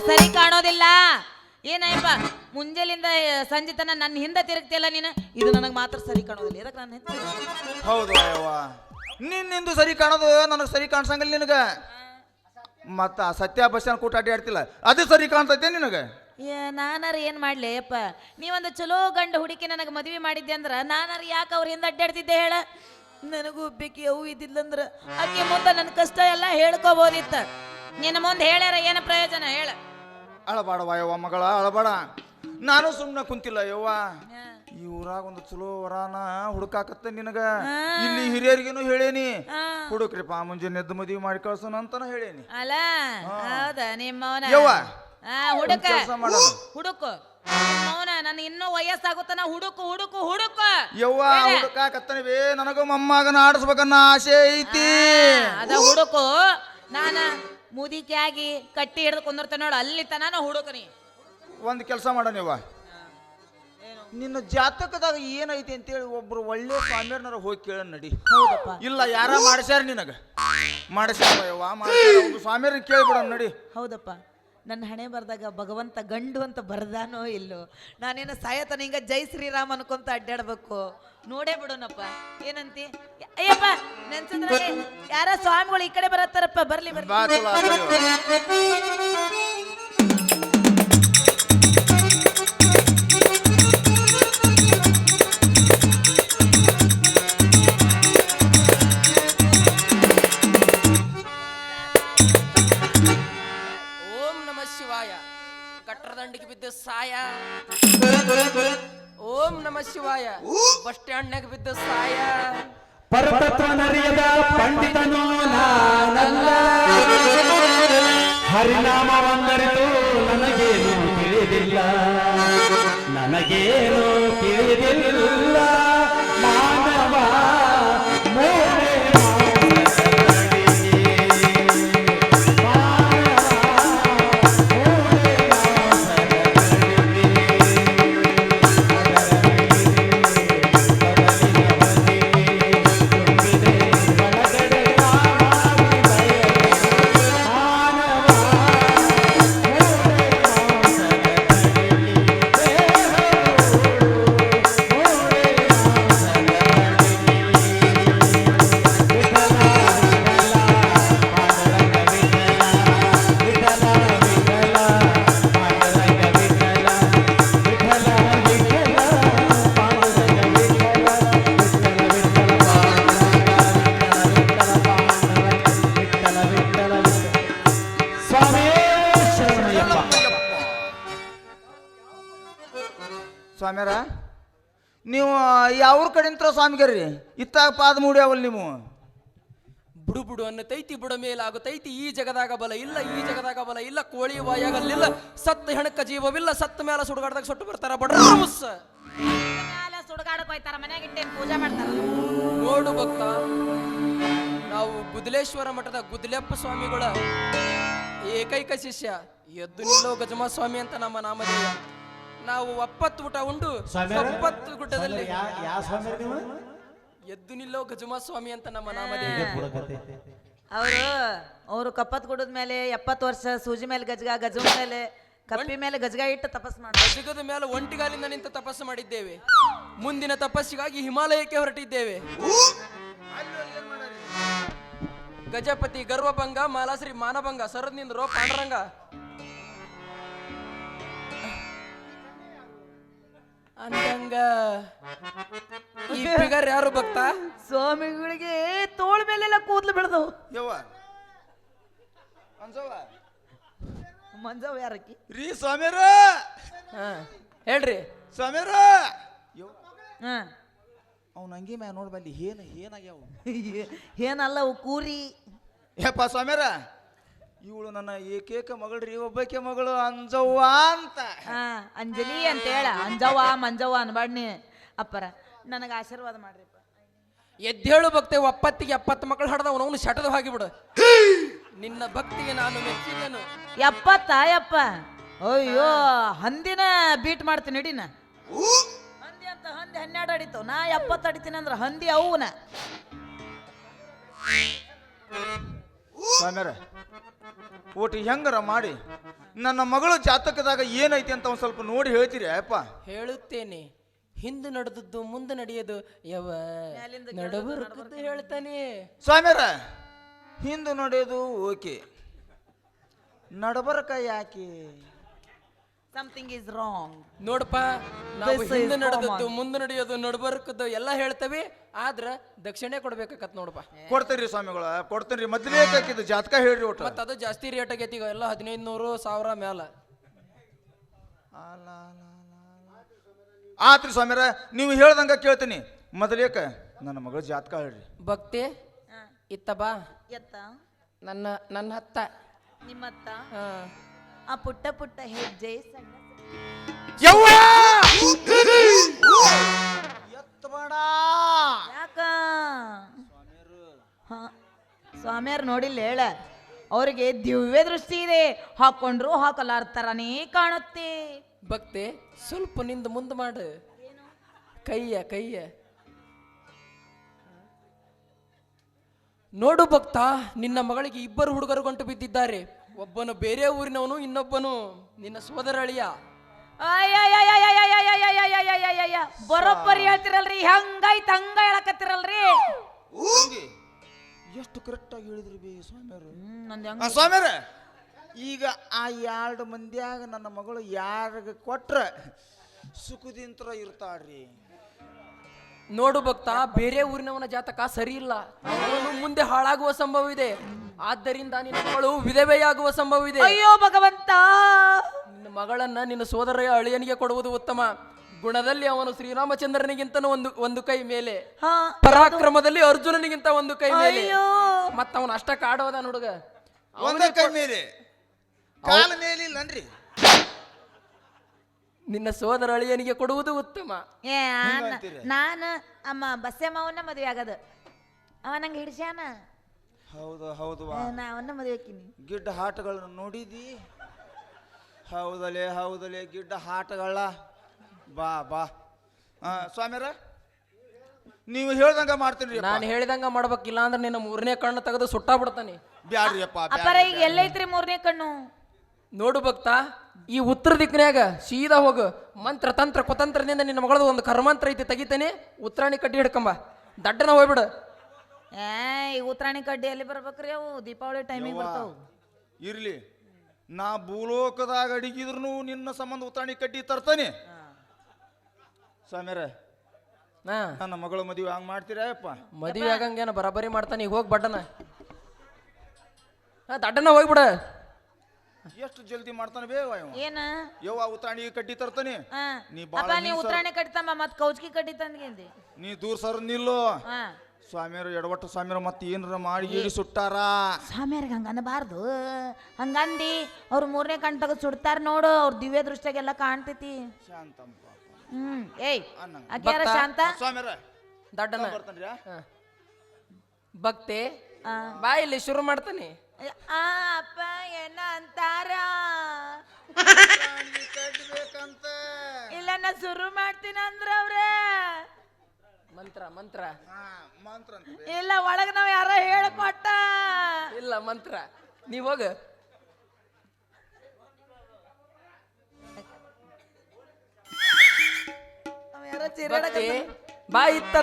ಸರಿ ಕಾಣೋದಿಲ್ಲ. ಏನಯ್ಯಪ್ಪ ಮುಂಜಾನಿಂದ ಸಂಜೆ ತನ ನನ್ನ ಹಿಂದೆ ತಿರುಗ್ತಿಯಲ್ಲ ನೀನು, ಇದು ನನಗೆ ಮಾತ್ರ ಸರಿ ಕಾಣೋದಿಲ್ಲ. ಇದಕ್ಕೆ ನನ್ನ ಹಿಂದೆ ಹೌದು ಅಯ್ಯವ್ವ, ನಿನ್ನಿಂದು ಸರಿ ಕಾಣೋದು ನನಗೆ ಸರಿ ಕಾಣಿಸಂಗಿಲ್ಲ ನಿನಗೆ. ಮತ್ತ ಸತ್ಯ ಬಸ್ಸನ್ ಕೂಟ ಅಡ್ಡಾಡ್ತಿಲ್ಲ ಅದು ಸರಿ ಕಾಣ್ತೈತೆ ನಿನಗೆ. ನಾನಾರ ಏನು ಮಾಡಲಿ ಅಪ್ಪ, ನೀವೊಂದು ಚಲೋ ಗಂಡ ಹುಡುಕಿ ನನಗೆ ಮದುವೆ ಮಾಡಿದ್ದೆ ಅಂದ್ರೆ ನಾನಾರ ಯಾಕೆ ಅವ್ರ ಹಿಂದೆ ಅಡ್ಡಾಡ್ತಿದ್ದೆ ಹೇಳ? ನನಗೂ ಒಬ್ಬಕ್ಕೆ ಅವು ಇದ್ದಿಲ್ಲಂದ್ರೆ ಆಕೆ ಮುಂದೆ ನನ್ನ ಕಷ್ಟ ಎಲ್ಲ ಹೇಳ್ಕೋಬೋದಿತ್ತ. ನಿನ್ನ ಮುಂದೆ ಹೇಳ್ಯಾರ ಏನು ಪ್ರಯೋಜನ ಹೇಳ? ಅಳಬಾಡವ ಯವ್ವ ಮಗಳ, ಅಳಬಾಡ. ನಾನು ಸುಮ್ಮನೆ ಕುಂತಿಲ್ಲ ಯವ್ವ, ಈ ಊರಾಗ ಒಂದು ಚಲೋ ವರಾನ ಹುಡುಕಾಕತ್ತ ನಿನಗ. ಇಲ್ಲಿ ಹಿರಿಯರಿಗೇನು ಹೇಳೇನಿ, ಹುಡುಕ್ರಿಪ್ಪ ಮುಂಜಾನೆ ಎದ್ದು ಮದುವೆ ಮಾಡಿ ಕಳ್ಸೋಣ ಅಂತಾನು ಹೇಳೇನಿ. ಅಲ್ಲ ಹೌದಾ ನಿಮ್ಮವನ ಯವ್ವ ಹುಡುಕ ಕೆಲಸ ಮಾಡೋಣ. ಹುಡುಕು ಅವನ ನನ್ನ ಇನ್ನೂ ವಯಸ್ಸಾಗುತ್ತಾನ. ಹುಡುಕು ಹುಡುಕು ಹುಡುಕು ಯವ್ವ ಹುಡುಕಾಕತ್ತನಿವೆ, ನನಗೂ ಮೊಮ್ಮಗನ ಆಡಿಸ್ಬೇಕನ್ನ ಆಸೆ ಐತಿ. ಅದ ಹುಡುಕು. ನಾನ ಮುದಿಕಾಗಿ ಕಟ್ಟಿ ಹಿಡಿದು ಕುಂದಿರ್ತೇನೆ ನೋಡು, ಅಲ್ಲಿ ತನ ಹುಡುಕನಿ. ಒಂದು ಕೆಲಸ ಮಾಡೋಣ ಯವ್ವ, ನಿನ್ನ ಜಾತಕದಾಗ ಏನೈತಿ ಅಂತೇಳಿ ಒಬ್ರು ಒಳ್ಳೆ ಸ್ವಾಮಿಯರ್ನಾರ ಹೋಗಿ ಕೇಳ ನಡಿ. ಹೌದಪ್ಪ. ಇಲ್ಲ ಯಾರ ಮಾಡಿಸ್ಯಾರ ನಿನಗ? ಮಾಡಿಸ್ಯಾರ ಯವ್ವ, ಮಾಡಿಸ್ಯಾರ. ಒಬ್ರು ಸ್ವಾಮಿಯರ್ ಕೇಳ್ಬಿಡೋಣ ನಡಿ. ಹೌದಪ್ಪ. ನನ್ನ ಹಣೆ ಬರ್ದಾಗ ಭಗವಂತ ಗಂಡು ಅಂತ ಬರ್ದಾನೋ ಇಲ್ಲೋ, ನಾನೇನು ಸಾಯತನ ಹಿಂಗ ಜೈ ಶ್ರೀರಾಮ್ ಅನ್ಕೊಂತ ಅಡ್ಡಾಡ್ಬೇಕು. ನೋಡೇ ಬಿಡೋಣಪ್ಪ, ಏನಂತಿ? ಅಯ್ಯಪ್ಪ ನೆನ್ಸಿದ್ರೆ ಯಾರ ಸ್ವಾಮಿಗಳು ಈ ಕಡೆ ಬರತ್ತಾರಪ್ಪ, ಬರ್ಲಿ ಬರ್ಲಿ. ಬಾ ಚಲೋ ಆತು ಯವ್ವ. ಓಂ ನಮಃ ಶಿವಾಯ. ಕಟ್ಟರದಂಡಿಗೆ ಬಿದ್ದ ಸಾಯ. ಓಂ ನಮಃ ಶಿವಾಯ. ಬಸ್ ಸ್ಟ್ಯಾಂಡ್ನಾಗ ಬಿದ್ದ ಸಾಯ. ಪರತತ್ವನರಿಯದ ಪಂಡಿತನು ನಾನಲ್ಲ, ಹರಿನಾಮವನ್ನರಿತು ನನಗೇನು ತಿಳಿದಿಲ್ಲ, ನನಗೇನು ತಿಳಿದಿಲ್ಲ. ಮಾನವ ಮೋರೆ ಸ್ವಾಮ್ಯಾರ, ನೀವು ಯಾವ್ರ ಕಡೆಂತ್ರ ಸ್ವಾಮಿಗರ್ರಿ? ಇತ್ತಾಗ ಪಾದ ಮೂಡ್ಯಾವಲ್ ನೀವು. ಬುಡು ಬುಡು ಅನ್ನತೈತಿ, ಬುಡ ಮೇಲಾಗುತ್ತೈತಿ. ಈ ಜಗದಾಗ ಬಲ ಇಲ್ಲ, ಈ ಜಗದಾಗ ಬಲ ಇಲ್ಲ. ಕೋಳಿ ವಾಯಾಗಲ್ಲಿಲ್ಲ, ಸತ್ತ ಹೆಣಕ್ಕ ಜೀವವಿಲ್ಲ. ಸತ್ತ ಮೇಲ ಸುಡುಗಾಡ್ದಾಗ ಸುಟ್ಟು ಬರ್ತಾರ ಬಡ್ರ ಸುಡುಗಾಡಕ್ ಹೋಯ್ತಾರ, ಮನ್ಯಾಗ ಇಟ್ಟೇನ್ ಪೂಜೆ ಮಾಡ್ತಾರ. ನೋಡು ಭಕ್ತ, ನಾವು ಗುದಲೇಶ್ವರ ಮಠದ ಗುದಲೆಪ್ಪ ಸ್ವಾಮಿಗಳ ಏಕೈಕ ಶಿಷ್ಯ. ಎದ್ದು ನಿಲ್ಲೋ ಗಜಮ ಸ್ವಾಮಿ ಅಂತ ನಮ್ಮ ನಾಮಧೇಯ. ನಾವು 70 ಊಟ ಉಂಡು 70 ಗುಡ್ಡದಲ್ಲಿ ಎದ್ದು ನಿಲ್ಲೋ ಗಜಮ ಸ್ವಾಮಿ ಅಂತ ನಮ್ಮ ನಾಮಧೇಯ. ಅವರು ಕಪ್ಪತ್ ಗುಡದ ಮೇಲೆ 70 ವರ್ಷ ಸೂಜಿ ಮೇಲೆ ಗಜಗ, ಗಜದ ಮೇಲೆ ಕಪ್ಪಿ ಮೇಲೆ ಗಜಗ ಇಟ್ಟು ತಪಸ್ ಮಾಡಿ, ಗಜಗದ ಮೇಲೆ ಒಂಟಿಗಾಲಿಂದ ನಿಂತು ತಪಸ್ಸು ಮಾಡಿದ್ದೇವೆ. ಮುಂದಿನ ತಪಸ್ಸಿಗಾಗಿ ಹಿಮಾಲಯಕ್ಕೆ ಹೊರಟಿದ್ದೇವೆ. ಗಜಪತಿ ಗರ್ವಭಂಗ, ಮಾಲಾಶ್ರೀ ಮಾನಭಂಗ, ಸರದ್ ನಿಂದ್ರೋ ಪಾಂಡರಂಗ. ಅಂದಂಗ ಈ ಫಿಗರ್ ಯಾರು ಭಕ್ತ? ಸ್ವಾಮಿಗಳಿಗೆ ತೋಳ ಮೇಲೆಲ್ಲ ಕೂದಲು ಬೆಳೆದವು. ಮಂಜವ್ ಯಾರಕ್ಕಿ ರೀ ಸ್ವಾಮಿಯರ? ಹೇಳ್ರಿ ಸ್ವಾಮಿಯರ. ಅವ್ನ ಅಂಗಿ ಮ್ಯಾ ನೋಡ್ಬಲ್ಲಿ ಏನಾಗ್ಯಾವ? ಏನಲ್ಲ ಅವು ಕೂರಿ. ಯಪ್ಪ ಸ್ವಾಮಿಯರ, ಇವಳು ನನ್ನ ಏಕೇಕ ಮಗಳ್ರಿ, ಒಬ್ಬಾಕೆ ಮಗಳು ಅಂಜವ್ವ ಅಂತ. ಅಂಜಲಿ ಅಂತ ಹೇಳ, ಅಂಜವ್ವ ಮಂಜವ್ವ ಅನ್ಬಾಡ್ನಿ. ಅಪ್ಪರ ನನಗೆ ಆಶೀರ್ವಾದ ಮಾಡ್ರಿಪ್ಪ. ಎದ್ದೇಳು ಭಕ್ತೆ, 70ಗೆ 70 ಮಕ್ಕಳು ಹಡ್ದವ್ ಅವನು ಶಟದ ಹೋಗಿಬಿಡು. ನಿನ್ನ ಭಕ್ತಿಗೆ ನಾನು ಮೆಚ್ಚಿದನು. 70 ಯಪ್ಪ? ಅಯ್ಯೋ, ಹಂದಿನ ಬೀಟ್ ಮಾಡ್ತೀನಿ ನಡಿನ. ಹಂದಿ ಅಂತ ಹಂದಿ 12 ಅಡಿತಾವ, ನಾ 70 ಅಡಿತೀನಿ ಅಂದ್ರೆ ಹಂದಿ ಅವನ. ಸ್ವಾಮ್ಯಾರ, ಊಟ ಹೆಂಗಾರ ಮಾಡಿ ನನ್ನ ಮಗಳು ಜಾತಕದಾಗ ಏನೈತಿ ಅಂತ ಒಂದು ಸ್ವಲ್ಪ ನೋಡಿ ಹೇಳ್ತೀರಿ ಅಪ್ಪ? ಹೇಳುತ್ತೇನೆ. ಹಿಂದೆ ನಡೆದದ್ದು ಮುಂದೆ ನಡೆಯೋದು ಯಾವ ನಡಬರ್ಕದ್ದು ಹೇಳ್ತಾನೆ. ಸ್ವಾಮ್ಯಾರ, ಹಿಂದೆ ನಡೆಯೋದು ಓಕೆ, ನಡಬರ್ಕ ಯಾಕೆ? Something is wrong. ನೋಡಪ್ಪ, ನಾವು This is ಹಿಂದೆ ನಡೆದದ್ದು common. ಮುಂದೆ ನಡೆಯೋದು ನಡಬರ್ಕದ್ದು ಎಲ್ಲ ಹೇಳ್ತೇವೆ, ಆದ್ರ ದಕ್ಷಿಣೆ ಕೊಡ್ಬೇಕಾಕತ್ ನೋಡಪ್ಪ. ಕೊಡ್ತೀರಿ ಸ್ವಾಮಿಗಳ, ಕೊಡ್ತೀನಿ. ಮೊದಲೇ ಹಾಕಿದ್ದು ಜಾತಕ ಹೇಳ್ರಿ ಒಟ್ಟು. ಮತ್ತ ಅದು ಜಾಸ್ತಿ ರೇಟ್ ಆಗೈತಿ ಈಗ, ಎಲ್ಲ 1500 ಮ್ಯಾಲ. ಆತ್ರಿ ಸ್ವಾಮ್ಯಾರ, ನೀವು ಹೇಳ್ದಂಗ ಕೇಳ್ತೀನಿ. ಮೊದಲೇಕ ನನ್ನ ಮಗಳ ಜಾತಕ ಹೇಳ್ರಿ. ಭಕ್ತಿ ಇತ್ತ ಬಾ, ಎತ್ತ ನನ್ನ ಹತ್ತ ನಿಮ್ಮತ್ತ ಆ ಪುಟ್ಟ ಪುಟ್ಟ ಹೆಜ್ಜೆ ಸಣ್ಣ ಯಾಕ ಸ್ವಾಮಿಯರ್ ನೋಡಿಲ್ಲ ಹೇಳ, ಅವ್ರಿಗೆ ದಿವ್ಯ ದೃಷ್ಟಿ ಇದೆ, ಹಾಕೊಂಡ್ರು ಹಾಕಲಾರ್ತಾರನೇ ಕಾಣುತ್ತೆ. ಭಕ್ತಿ ಸ್ವಲ್ಪ ನಿಂದ ಮುಂದೆ ಮಾಡು, ಕೈಯ ನೋಡು ಭಕ್ತ, ನಿನ್ನ ಮಗಳಿಗೆ ಇಬ್ಬರು ಹುಡುಗರು ಗಂಟು ಬಿದ್ದಿದ್ದಾರೆ. ಒಬ್ಬನು ಬೇರೆ ಊರಿನವನು, ಇನ್ನೊಬ್ಬನು ನಿನ್ನ ಸೋದರ ಅಳಿಯ. ಬರೋಬ್ಬರಿ ಹೇಳ್ತಿರಲ್ರಿ, ಹಂಗಾಯ್ತು ಹಂಗ ಹೇಳಕತ್ತಿರಲ್ರಿ. ಎಷ್ಟು ಕರೆಕ್ಟ್ ಆಗಿ ಹೇಳಿದ್ರಿ ಬಿ ಸ್ವಾಮ್ಯಾರು. ನಂದು ಸ್ವಾಮ್ಯಾರ, ಈಗ ಆ 2 ಮಂದಿಯಾಗ ನನ್ನ ಮಗಳು ಯಾರಿಗೆ ಕೊಟ್ರ ಸುಖದಿಂತ್ರ ಇರ್ತಾಳ್ರಿ. ನೋಡು ಭಕ್ತ, ಬೇರೆ ಊರಿನವನ ಜಾತಕ ಸರಿ ಇಲ್ಲ, ಅವನು ಮುಂದೆ ಹಾಳಾಗುವ ಸಂಭವ ಇದೆ. ಆದ್ದರಿಂದ ನಿನ್ನ ಮಗಳು ವಿಧವೆಯಾಗುವ ಸಂಭವ ಇದೆ. ಅಯ್ಯೋ ಭಗವಂತ, ನಿನ್ನ ಮಗಳನ್ನ ನಿನ್ನ ಸೋದರ ಅಳಿಯನಿಗೆ ಕೊಡುವುದು ಉತ್ತಮ. ಗುಣದಲ್ಲಿ ಅವನು ಶ್ರೀರಾಮಚಂದ್ರನಿಗಿಂತ ಒಂದು ಕೈ ಮೇಲೆ, ಪರಾಕ್ರಮದಲ್ಲಿ ಅರ್ಜುನನಿಗಿಂತ ಒಂದು ಕೈ ಮೇಲೆ, ಮತ್ತ ಅವನು ಅಷ್ಟ ಕಾಡೋದ ಹುಡುಗ. ಒಂದೇ ಕೈ ಮೇಲೆ, ಕಾಲ ಮೇಲಿಲ್ಲನ್ರಿ. ನಿನ್ನ ಸೋದರ ಅಳಿಯನಿಗೆ ಕೊಡುವುದು ಉತ್ತಮ. ನಾನು ಅಮ್ಮ ಬಸ್ಸಮ್ಮವನ್ನ ಮದುವೆ ಆಗದು, ಅವ ನಂಗೆ ಹಿಡ್ಸ್ಯಾನ. ಹೌದು ನಾ ಅವನ್ನ ಮದುವೆ ಹಾಕಿನಿ. ಗಿಡ್ಡ ಹಾಟಗಳನ್ನ ನೋಡಿದಿ? ಹೌದಲೆ ಗಿಡ್ಡ ಹಾಟಗಳ. ಬಾ ಸ್ವಾಮ್ಯಾರ, ನೀವು ಹೇಳ್ದಂಗ ಮಾಡ್ತೀನಿ. ನಾನು ಹೇಳಿದಂಗ ಮಾಡ್ಬೇಕಿಲ್ಲ ಅಂದ್ರೆ ನಿನ್ನ 3ನೇ ಕಣ್ಣು ತೆಗೆದು ಸುಟ್ಟಾ ಬಿಡ್ತಾನೆ. ಬ್ಯಾಡ್ರಿ ಅಪ್ಪ. ಅಪ್ಪರ ಈಗ ಎಲ್ಲೈತ್ರಿ 3ನೇ ಕಣ್ಣು? ನೋಡು ಭಕ್ತ, ಈ ಉತ್ತರ ದಿಕ್ಕಿನಾಗ ಸೀದಾ ಹೋಗು. ಮಂತ್ರ ತಂತ್ರ ಕುತಂತ್ರದಿಂದ ನಿನ್ನ ಮಗಳದು ಒಂದು ಕರ್ಮಂತ್ರ ಐತಿ, ತೆಗಿತಾನೆ. ಉತ್ತರಾಣಿ ಕಡ್ಡಿ ಹಿಡ್ಕಂಬ, ದಡ್ಡನ ಹೋಗ್ಬಿಡು. ಈ ಉತ್ತರಾಣಿ ಕಡ್ಡಿ ಎಲ್ಲಿ ಬರ್ಬೇಕ್ರಿ? ಅವು ದೀಪಾವಳಿ ಟೈಮಿಗೆ ಬರ್ತಾವ. ಇರ್ಲಿ, ನಾ ಭೂಲೋಕದಾಗ ಅಡಿಗಿದ್ರು ನಿನ್ನ ಸಂಬಂಧ ಉತ್ತರಾಣಿ ಕಡ್ಡಿ ತರ್ತಾನೆ. ಸ್ವಾಮ್ಯಾರ, ನನ್ನ ಮಗಳು ಮದುವೆ ಹಂಗ್ ಮಾಡ್ತೀರಪ್ಪ? ಮದುವೆ ಆಗಂಗೇನ ಬರಾಬರಿ ಮಾಡ್ತಾನೆ. ಈಗ ಹೋಗಿ ಬಡ್ಡನ ದಡ್ಡನ ಹೋಗ್ಬಿಡ. ಎಷ್ಟು ಜಲ್ದಿ ಮಾಡ್ತಾನೆ ಬೇವ ಏನ ಯವ್ವ ಉತ್ತರಾಣಿ ಕಡ್ಡಿ ತರ್ತಾನೆ. ನೀ ಉತ್ತರಾಣಿ ಕಟ್ತಮ್ಮ, ಮತ್ ಕೌಜ್ಕಿ ಕಡ್ಡಿ ತಂದ್ಗೆಂದಿ. ನೀ ದೂರ ಸರ್ ನಿಲ್ಲೋ. ಸ್ವಾಮಿಯರು ಎಡವಟ್ಟು ಸ್ವಾಮಿಯರು ಮತ್ತೆ ಏನಾರ ಮಾಡಿ ಈಡಿ ಸುಟ್ಟಾರ. ಸ್ವಾಮಿಯರ್ಗೆ ಹಂಗ ಅನ್ನಬಾರ್ದು. ಹಂಗಂದಿ ಅವ್ರು 3ನೇ ಕಣ್ ತೆಗೆದು ಸುಡ್ತಾರ ನೋಡು, ಅವ್ರ ದಿವ್ಯ ದೃಷ್ಟಿಯಾಗೆಲ್ಲ ಕಾಣ್ತೈತಿ. ಏಯ್ ಅಕ್ಯಾರ ಶಾಂತ ಸ್ವಾಮಿಯರ ದಡ್ಡನ ಭಕ್ತಿ ಬಾಯಲ್ಲಿ ಶುರು ಮಾಡ್ತಾನೆ. ಅಪ್ಪ ಏನ ಅಂತಾರ? ಇಲ್ಲ ನಾ ಶುರು ಮಾಡ್ತೀನಿ ಅಂದ್ರ ಅವ್ರೆ ಮಂತ್ರ ಇಲ್ಲ, ಒಳಗ ನಾವ್ ಯಾರ ಹೇಳ್ಕೊಟ್ಟ ಇಲ್ಲ ಮಂತ್ರ. ನೀವ್ ಹೋಗ. ಬಾಯಿ ಇತ್ತ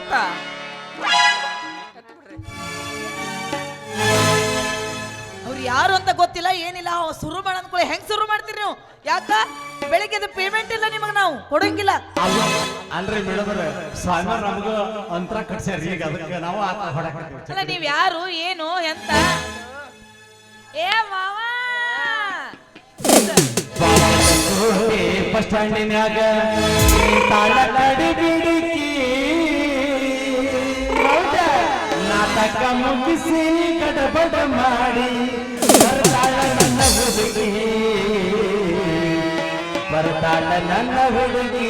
ಅವ್ರು ಯಾರು ಅಂತ ಗೊತ್ತಿಲ್ಲ, ಏನಿಲ್ಲ. ಅವ್ ಶುರು ಮಾಡ ಅಂದ್ಕೊಳ್ಳಿ. ಹೆಂಗ್ ಶುರು ಮಾಡ್ತೀರಿ ನೀವು? ಯಾಕ ಬೆಳಿಗ್ಗೆ ಪೇಮೆಂಟ್ ಇಲ್ಲ ನಿಮಗ್, ನಾವು ಕೊಡಂಗಿಲ್ಲ. ಅಲ್ರಿ ಮೇಡಮ್, ಸ್ವಾಮಿ ನಮಗ ಅಂತರ ಕಟ್ಸ್ಯಾರಿ, ಈಗ ಅದಕ್ಕೆ ನಾವು ಅಲ್ಲ ನೀವ್ ಯಾರು ಏನು ಎಂತ? ಏ ಮಾವ, ಬಸ್ ಸ್ಟ್ಯಾಂಡಿನ್ಯಾಗ ತಾಳ ಕಡಿ ಬಿಡಿಕಿ ನಾಟಕ ಮುಗಿಸಿ ಗಡಬಡ ಮಾಡಿ ಬರ್ತಾಳ ನನ್ನ ಹುಡುಗಿ, ಬರ್ತಾಳ ನನ್ನ ಹುಡುಗಿ.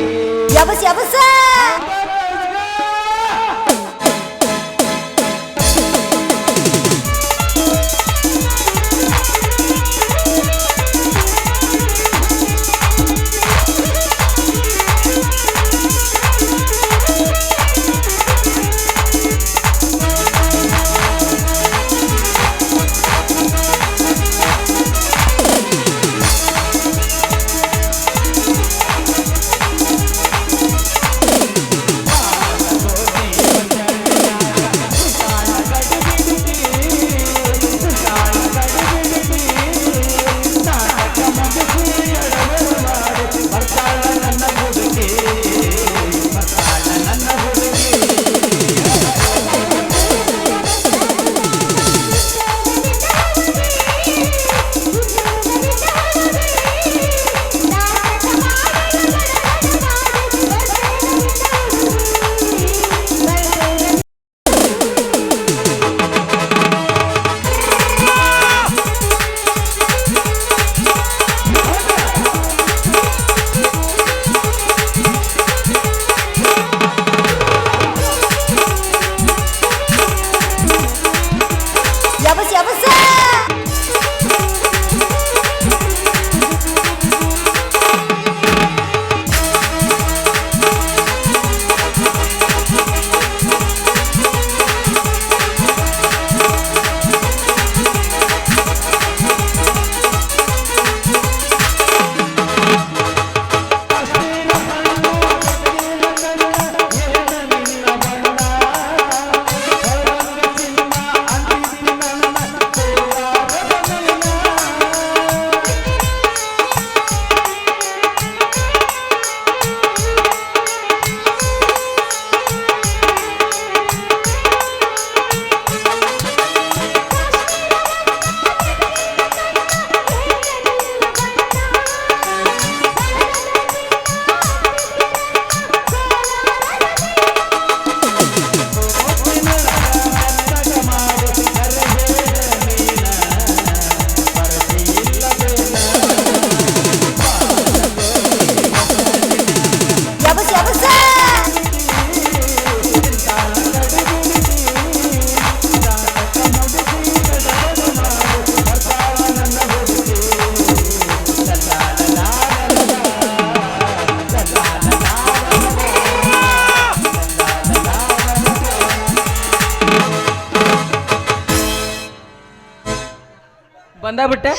ಬಂದಾಬಿಟ್ಟೆ.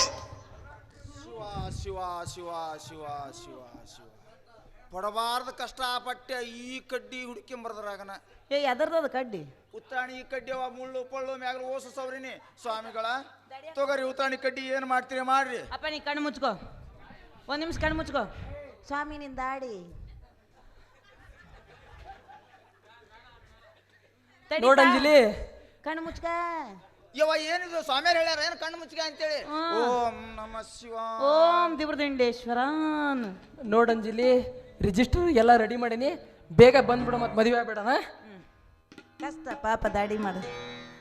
ಶಿವ ಶಿವ ಶಿವ ಶಿವ ಶಿವ ಶಿವ ಪಡಬಾರ್ದು ಕಷ್ಟಪಟ್ಟೆ ಈ ಕಡ್ಡಿ ಹುಡುಕಿಂಬರ್ದ್ರಾಗನ. ಏ ಎದರ್ದದ ಕಡ್ಡಿ? ಉತ್ತಾಣಿ ಈ ಕಡ್ಡಿ ಅವ ಮುಳ್ಳು ಪಳ್ಳು ಮ್ಯಾಗಲ ಓಸು ಸವ್ರಿನಿ ಸ್ವಾಮಿಗಳ ತೊಗರಿ ಉತ್ತಾಣಿ ಕಡ್ಡಿ ಏನು ಮಾಡ್ತೀರಿ ಮಾಡ್ರಿ. ಅಪ್ಪ ನೀ ಕಣ್ಣು ಮುಚ್ಕೋ, ಒಂದು ನಿಮಿಷ ಕಣ್ಣು ಮುಚ್ಕೋ. ಸ್ವಾಮಿ ನಿನ್ ದಾಡಿ ನೋಡಂಜಿಲಿ ಕಣ್ಣು ಮುಚ್ಕ. ಯವ ಏನಿದು ಸ್ವಾಮಿಯರ್ ಹೇಳ್ಯಾರ ಏನು ಕಣ್ಣು ಮುಚ್ಚಿಗೆ ಅಂತೇಳಿ. ಓಂ ನಮ ಶಿವ ಓಂ ದಿವ್ರದಿಂಡೇಶ್ವರನ್. ನೋಡಂಜಿಲಿ ರಿಜಿಸ್ಟರ್ ಎಲ್ಲ ರೆಡಿ ಮಾಡೀನಿ, ಬೇಗ ಬಂದ್ಬಿಡು ಮತ್ತೆ ಮದುವೆ ಆಗ್ಬೇಡಣ. ಕಷ್ಟ ಪಾಪ ದಾಡಿ ಮಾಡು.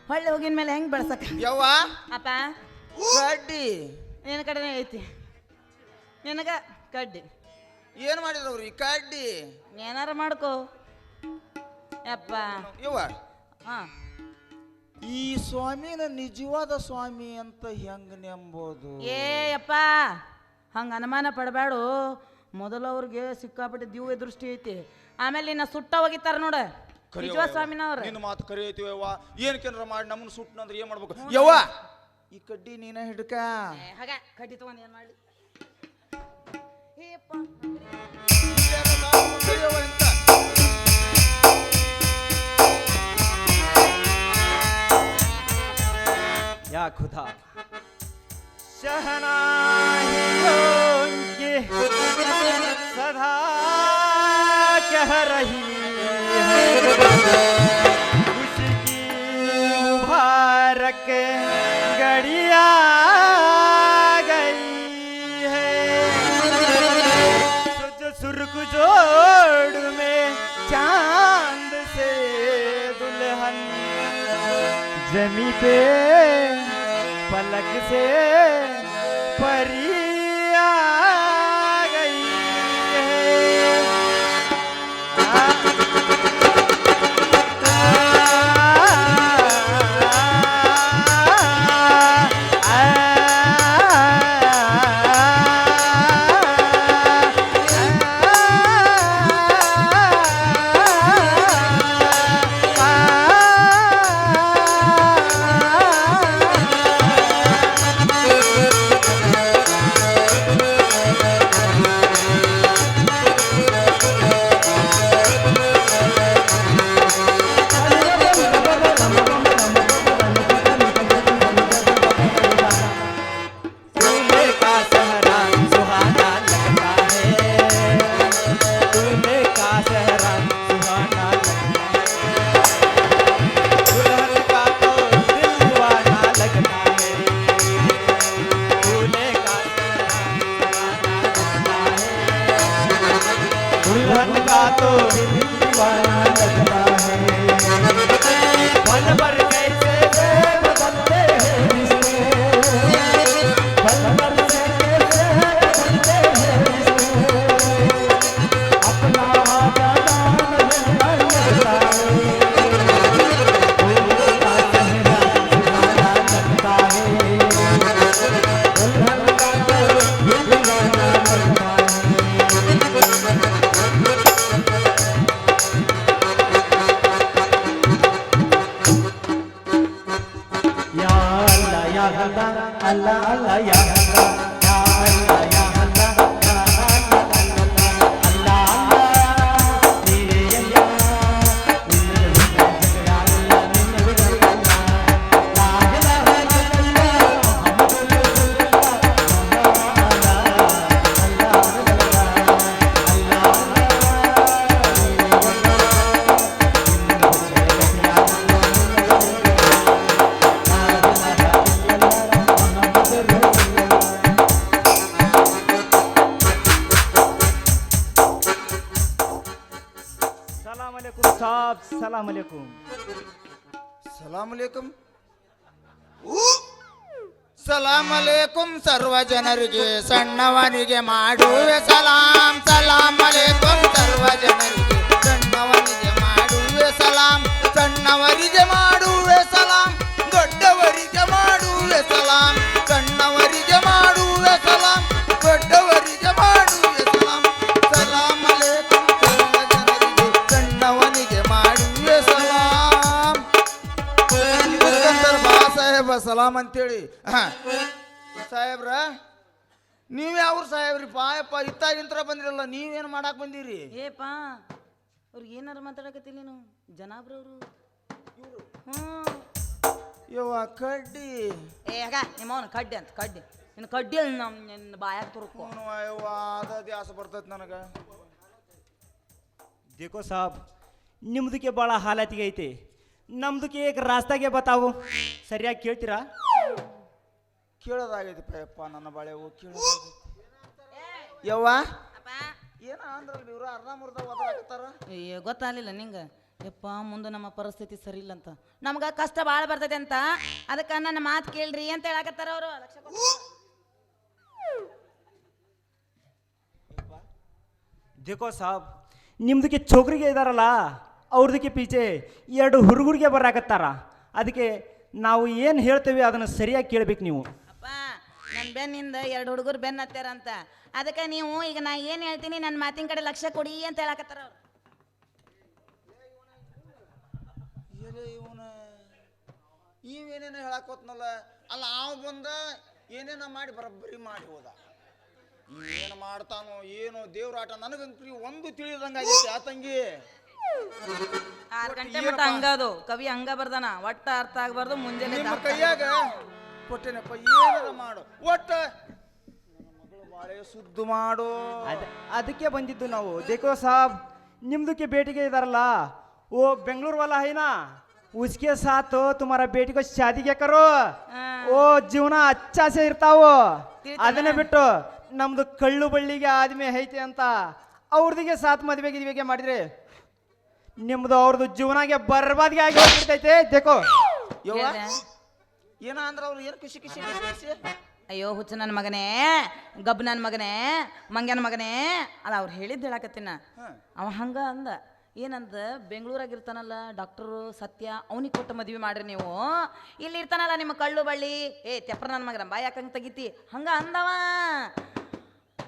ಹೊಳ್ಳಿ ಹೋಗಿನ ಮೇಲೆ ಹೆಂಗ್ ಬೆಳ್ಸಕ? ಯವ್ವ ಅಪ್ಪ ಕಡ್ಡಿ ನಿನ್ನ ಕಡೆನೇ ಐತಿ, ನಿನಗ ಕಡ್ಡಿ. ಏನು ಮಾಡಿದವ್ರಿ ಕಡ್ಡಿ? ಏನಾರ ಮಾಡ್ಕೋ ಯಪ್ಪ. ಯವ್ವ ಹಾ, ಈ ಸ್ವಾಮಿನ ನಿಜವಾದ ಸ್ವಾಮಿ ಅಂತ ಹೆಂಗ ನಂಬೋದು? ಏ ಯಪ್ಪ ಹಂಗ ಅನುಮಾನ ಪಡಬೇಡು. ಮೊದಲು ಅವ್ರಿಗೆ ಸಿಕ್ಕಾಪಟ್ಟೆ ದಿವ್ಯ ದೃಷ್ಟಿ ಐತಿ, ಆಮೇಲೆ ನಿನ್ನ ಸುಟ್ಟ ಹೋಗಿತ್ತಾರ ನೋಡ ನಿಜವಾದ ಸ್ವಾಮಿನವ್ರ. ನಿನ್ನ ಮಾತು ಕರಿ ಐತಿ ಯವ್ವ. ಏನ್ ಕೇಂದ್ರ ಮಾಡಿ ನಮ್ಮನ್ನ ಸುಟ್ಟನಂದ್ರೆ ಏನ್ ಮಾಡ್ಬೇಕು ಯವ್ವ? ಈ ಕಡ್ಡಿ ನೀನ ಹಿಡ್ಕ. ಹಾಗ ಕಡ್ಡಿ ತಗೊಂಡು ಏನ್ ಮಾಡ್ಲಿ? ಹೇಪ್ಪ या खुदा शहनाइयों की सदा कह रही है, उसकी मुबारक घड़िया गई है। जो सुर्ख जोड़ में चांद से दुल्हन जमी पे पलक से परी आ गई है। दुल्हन का तो दीवाना लगता है, पल भर कैसे बदलते हैं रिश्ते, पल भर से कैसे बदलते हैं रिश्ते, अपना दाम लगता है, लगता है, दुल्हन का तो दीवाना लगता है। Allah Allah ya Allah ya Allah ya Allah ya Allah Allah mere ya ಸಲಾಮ್ ಅಲೈಕುಂ. ಸಲಾಮ್ ಅಲೈಕುಂ. ಸಲಾಮ್ ಅಲೈಕುಂ ಸರ್ವ ಜನರಿಗೆ ಸಣ್ಣವನಿಗೆ ಮಾಡುವೆ ಸಲಾಂ. ಸಲಾಮ್ ಅಲೈಕುಂ ಸರ್ವ ಜನರಿಗೆ ಸಣ್ಣವನಿಗೆ ಮಾಡುವೆ ಸಲಾಂ. ಸಣ್ಣವರಿಗೆ ಮಾಡುವೆ ಸಲಾಂ, ದೊಡ್ಡವರಿಗೆ ಮಾಡುವೆ ಸಲಾಂ. ಸಣ್ಣವರಿಗೆ ಮಾಡುವೆ ಸಲಾಂ, ದೊಡ್ಡವರಿಗೆ ಮಾಡುವೆ ಸಲಾಂ. ಸಲಾಮ್ ಅಲೈಕುಂ ಸರ್ವ ಜನರಿಗೆ ಸಣ್ಣವನಿಗೆ ಮಾಡುವೆ ಸಲಾಂ. ಬಾಬಾ ಸಾಹೇಬ ಸಲಾಂ ಅಂತೇಳಿ ಸಾಹೇಬ್ರ ನೀವ್ ಯಾವ್ರು ಸಾಹೇಬ್ರಿ ಪಾಯಪ್ಪ ಇತ್ತಾಗಿಂತ್ರ ಬಂದಿರಲ್ಲ ನೀವೇನು ಮಾಡಾಕ್ ಬಂದಿರಿ? ಏಪಾ ಅವ್ರಿಗೆ ಏನಾರ ಮಾತಾಡಕತ್ತಿಲ್ಲ ನೀನು ಜನಾಬ್ರವ್ರು ಯವ್ವ ಕಡ್ಡಿ ಏಗ ನಿಮ್ಮವನು ಕಡ್ಡಿ ಅಂತ ಕಡ್ಡಿ ನಿನ್ನ ಕಡ್ಡಿ ನಿನ್ನ ಬಾಯಾಗ ತುರುಕು ಯವ್ವ ಅದ ದ್ಯಾಸ ಬರ್ತೈತಿ ನನಗ. देखो साहब ನಿಮ್ದಕ್ಕೆ ಭಾಳ ಹಾಲತಿಗೆ ಐತಿ, ನಮ್ದಕ್ಕೆ ಏಕ ರಾಸ್ತಾಗೆ ಬತಾವು. ಸರಿಯಾಗಿ ಕೇಳ್ತೀರಾ? ಕೇಳೋದಾಗೈತಿ ಪಯಪ್ಪ ನನ್ನ ಬಾಳೆ ಯವ್ವ ಏನ ಅಂದ್ರಲ್ಲ ಇವ್ರು ಅರ್ಧ ಮುರ್ಧ ಒದರಾಕತ್ತಾರ. ಅಯ್ಯೋ ಗೊತ್ತಾಗಲಿಲ್ಲ ನಿಂಗೆ ಯಪ್ಪ ಮುಂದೆ ನಮ್ಮ ಪರಿಸ್ಥಿತಿ ಸರಿ ಇಲ್ಲ ಅಂತ ನಮ್ಗೆ ಕಷ್ಟ ಭಾಳ ಬರ್ತೈತೆ ಅಂತ ಅದಕ್ಕೆ ನನ್ನ ಮಾತು ಕೇಳ್ರಿ ಅಂತ ಹೇಳಕತ್ತಾರ ಅವರು. देखो साहब ನಿಮ್ದಕ್ಕೆ ಚೋಕರಿಗೆ ಇದಾರಲ್ಲ ಅವ್ರದಕ್ಕೆ ಪೀಚೆ 2 ಹುಡುಗರಿಗೆ ಬರಾಕತ್ತಾರ. ಅದಕ್ಕೆ ನಾವು ಏನು ಹೇಳ್ತೇವೆ ಅದನ್ನು ಸರಿಯಾಗಿ ಕೇಳ್ಬೇಕು ನೀವು. ಅಪ್ಪ ನನ್ನ ಬೆನ್ನಿಂದ 2 ಹುಡುಗರು ಬೆನ್ನ ಹತ್ತಾರ ಅಂತ ಅದಕ್ಕೆ ನೀವು ಈಗ ನಾ ಏನು ಹೇಳ್ತೀನಿ ನನ್ನ ಮಾತಿನ ಕಡೆ ಲಕ್ಷ್ಯ ಕೊಡಿ ಅಂತ ಹೇಳಕತ್ತಾರ ಅವ್ರು. ಇವೇನೇನು ಹೇಳಾಕೋತ್ನಲ್ಲ ಅಲ್ಲ ಅವ್ ಬಂದ ಏನೇನ ಮಾಡಿ ಬರಬ್ಬರಿ ಮಾಡಿ ಹೋದ. ಏನು ಮಾಡ್ತಾನೋ ಏನೋ ದೇವ್ರಾಟ ನನಗಂಕ್ರಿ ಒಂದು ತಿಳಿದಂಗ ಆಗೈತಿ ಆ ತಂಗಿ. 6 ಗಂಟೆ ಮಟ್ಟ ಹಂಗದು ಕವಿ ಹಂಗ ಬರ್ದಾನ ಒಟ್ಟ ಅರ್ಥ ಆಗ್ಬಾರ್ದು ಮುಂಜಾನೆ ನಿಮ್ಮ ಕೈಯಾಗ ಕೊಟ್ಟೆನಪ್ಪ ಏನದ ಮಾಡು ಒಟ್ಟ ಮಗಳು ಬಾಳೆ ಸುದ್ದು ಮಾಡು. ಅದಕ್ಕೆ ಬಂದಿದ್ದು ನಾವು. देखो साहब ನಿಮ್ದಕ್ಕೆ ಬೇಟಿಗೆ ಇದಾರಲ್ಲ वो बेंगलुरु वाला है ना उसके साथ तुम्हारा बेटी को शादी क्या करो वो ಜೀವನ अच्छा से ಇರ್ತಾವು. ಅದನ್ನೇ ಬಿಟ್ಟು ನಮ್ದು ಕಳ್ಳು ಬಳ್ಳಿಗೆ ಆದ್ಮೆ ಐತೆ ಅಂತ ಅವ್ರದಿಗೆ ಸಾತ್ ಮದುವೆ ಗಿದ್ವೆಗೆ ಮಾಡಿದ್ರೆ ನಿಮ್ದು ಅವ್ರದ್ದು ಜೀವನಗೆ ಬರ್ಬಾದಿಗೆ ಆಗಿ ಹೋಗ್ಬಿಡ್ತೈತೆ. देखो ಯವ್ವ ಏನ ಅಂದ್ರ ಅವ್ರು ಏನು ಖುಷಿ ಖುಷಿ ಖುಷಿ. ಅಯ್ಯೋ ಹುಚ್ಚ ನನ್ನ ಮಗನೇ ಗಬ್ ನನ್ನ ಮಗನೇ ಮಂಗ್ಯನ ಮಗನೇ ಅಲ್ಲ ಅವ್ರು ಹೇಳಿದ್ದು ಹೇಳಕತ್ತೀನ. ಅವ ಹಂಗ ಅಂದ ಏನಂದ ಬೆಂಗಳೂರಾಗಿರ್ತಾನಲ್ಲ ಡಾಕ್ಟರು ಸತ್ಯ ಅವನಿಗೆ ಕೊಟ್ಟು ಮದುವೆ ಮಾಡ್ರಿ ನೀವು, ಇಲ್ಲಿ ಇರ್ತಾನಲ್ಲ ನಿಮ್ಮ ಕಳ್ಳು ಬಳ್ಳಿ ತೆಪ್ರ ನನ್ನ ಮಗನ ಬಾಯಿ ಯಾಕಂಗೆ ತೆಗಿತಿ ಹಂಗ ಅಂದವ.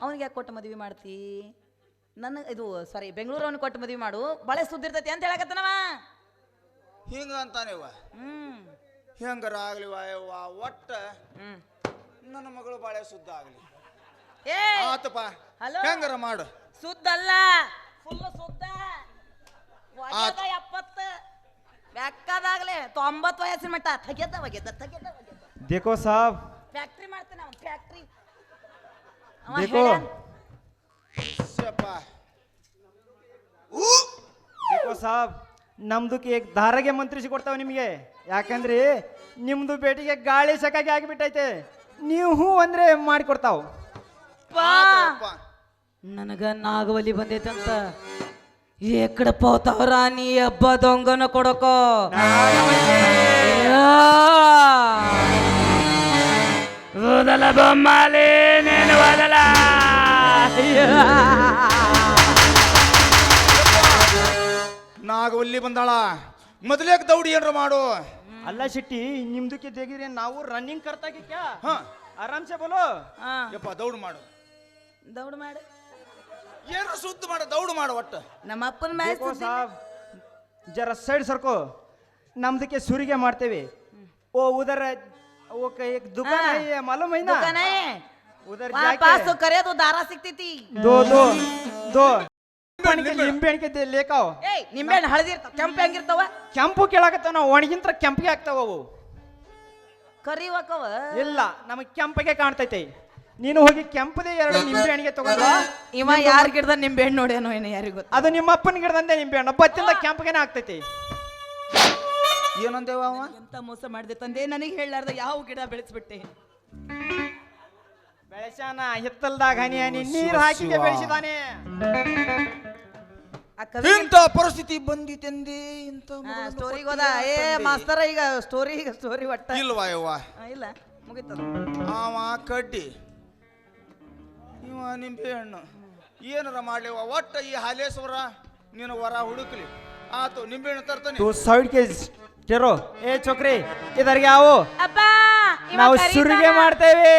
ಅವನಿಗೆ ಯಾಕೆ ಕೊಟ್ಟು ಮದುವೆ ಮಾಡ್ತಿ? ನನ್ನ ಇದು ಸಾರಿ ಬೆಂಗಳೂರು ಅವನಿಗೆ ಕೊಟ್ಟು ಮದುವೆ ಮಾಡು ಬಳೆ ಸುದ್ದಿರ್ತೈತಿ ಅಂತ ಹೇಳಕತ್ತನವ. ಹಿಂಗ ಅಂತಾನೆವ ಹೆಂಗಾರ ಆಗ್ಲಿ ವಾಯವ್ವ ಒಟ್ಟ ನನ್ನ ಮಗಳು ಬಾಳೆ ಸುದ್ದ ಆಗ್ಲಿ ಆತಪ್ಪ ಹೆಂಗಾರ ಮಾಡು. ಸುದ್ದಲ್ಲ ಫುಲ್ ಸುದ್ದ 70 ಬೆಕ್ಕದಾಗ್ಲಿ 90 ವಯಸ್ಸಿನ ಮಟ್ಟ ತೆಗೆದ ಒಗೆದ. देखो साहब ಫ್ಯಾಕ್ಟ್ರಿ ಮಾಡ್ತಾನೆ ಅವನು ಫ್ಯಾಕ್ಟ್ರಿ. देखो देखो साहब ನಮ್ದಕ್ಕೆ ಏಕ್ ಧಾರಗೆ ಮಂತ್ರಿಸಿ ಕೊಡ್ತಾವ ನಿಮಗೆ. ಯಾಕಂದ್ರೆ ನಿಮ್ದು ಬೇಟಿಗೆ ಗಾಳಿ ಸಕಾಗಿ ಆಗಿಬಿಟ್ಟೈತೆ. ನೀವು ಹೂ ಅಂದ್ರೆ ಮಾಡಿಕೊಡ್ತಾವ. ನನಗ ನಾಗವಲಿ ಬಂದೈತಂತ ಎಕ್ಕಡ ಪೋತವ್ರ ನೀ ಹಬ್ಬ ದೊಂಗನ ಕೊಡಕೋ. ಓದಲ ಬೊಮ್ಮಾಲಿ ನೀನು ಓದಲ. ನಾಗವಲ್ಲಿ ಬಂದಾಳ ಮೊದಲೇಕ್ ದೌಡಿ ಏನ್ರ ಮಾಡು. ಅಲ್ಲ ಶೆಟ್ಟಿ ನಿಮ್ದಕ್ಕೆ ತೆಗಿರಿ ನಾವು ರನ್ನಿಂಗ್ ಕರ್ತಾಗಿ ಕ್ಯಾ ಹಾ ಆರಾಮ್ ಸೆ ಬೋಲೋ. ಯಪ್ಪ ದೌಡ್ ಮಾಡು ದೌಡ್ ಮಾಡು ಏನ್ರ ಸುದ್ದು ಮಾಡು ದೌಡು ಮಾಡು ಒಟ್ಟ. ನಮ್ಮ ಅಪ್ಪನ ಮ್ಯಾಚ್ देखो साहब जरा साइड सरको ನಮ್ದಕ್ಕೆ ಸುರಿಗೆ ಮಾಡ್ತೇವೆ. ओ उधर वो एक दुकान है मालूम है ना दुकान है उधर वहाँ पास तो करे तो दारा सिक्ती थी. दो ನಿಂಬೆ ಹಣ್ಣೆ ಲೇಕಾವ್. ನಿಂಬೆ ಹಣ್ಣು ಹಳದಿ ಇರ್ತಾವ ಕೆಂಪು ಹೆಂಗಿರ್ತಾವ? ಕೆಂಪು ಕೇಳಾಕತ್ತಾವ ನಾವು ಒಣಗಿಂತ್ರ ಕೆಂಪಿಗೆ ಆಗ್ತಾವ ಅವು. ಕರಿವಕವ ಇಲ್ಲ ನಮಗೆ ಕೆಂಪಿಗೆ ಕಾಣ್ತೈತೆ. ನೀನು ಹೋಗಿ ಕೆಂಪದೇ 2 ನಿಂಬೆ ಹಣ್ಣಿಗೆ ತಗೊಂಡ ಇವ ಯಾರ ಗಿಡದ ನಿಂಬೆ ಹಣ್ಣು ನೋಡ್ಯಾನೋ ಏನೋ ಯಾರಿಗೂ ಗೊತ್ತು. ಅದು ನಿಮ್ಮ ಅಪ್ಪನ ಗಿಡದಂತೆ ನಿಂಬೆ ಹಣ್ಣು ಬತ್ತಿಂದ ಕೆಂಪಗೆನೆ ಆಗ್ತೈತಿ. ಏನಂದೇವ ಅವ ಎಂತ ಮೋಸ ಮಾಡಿದೆ ತಂದೆ ನನಗೆ ಹೇಳಲಾರ್ದ ಯಾವ ಗಿಡ ಬೆಳೆಸ್ಬಿಟ್ಟೆ. ಬೆಳೆಸಾನ ಹಿತ್ತಲ್ದಾಗ ಹನಿ ಹನಿ ನೀರು ಹಾಕಿಗೆ ಬೆಳೆಸಿದಾನೆ. ಇಂಥ ಪರಿಸ್ಥಿತಿ ಬಂದಿತೆಂದೇ ಇಂಥ ಸ್ಟೋರಿಗೆ ಹೋದ ಮಾಸ್ತರ ಈಗ ಸ್ಟೋರಿ ಒಟ್ಟ ಇಲ್ವಾ ಯವ್ವ ಇಲ್ಲ ಮುಗಿತದ. ಅವ ಕಡ್ಡಿ ಇವ ನಿಂಬೆ ಹಣ್ಣು ಏನಾರ ಮಾಡ್ಲಿವ ಒಟ್ಟ ಈ ಹಾಲೇಶ್ವರ ನೀನು ವರ ಹುಡುಕ್ಲಿ ಆತು ನಿಂಬೆ ಹಣ್ಣು ತರ್ತಾನೆ. तू साइड के ठहरो ए छोकरे इधर के आओ. ಅಪ್ಪ ನಾವು ಸುರಿಗೆ ಮಾಡ್ತೇವೆ.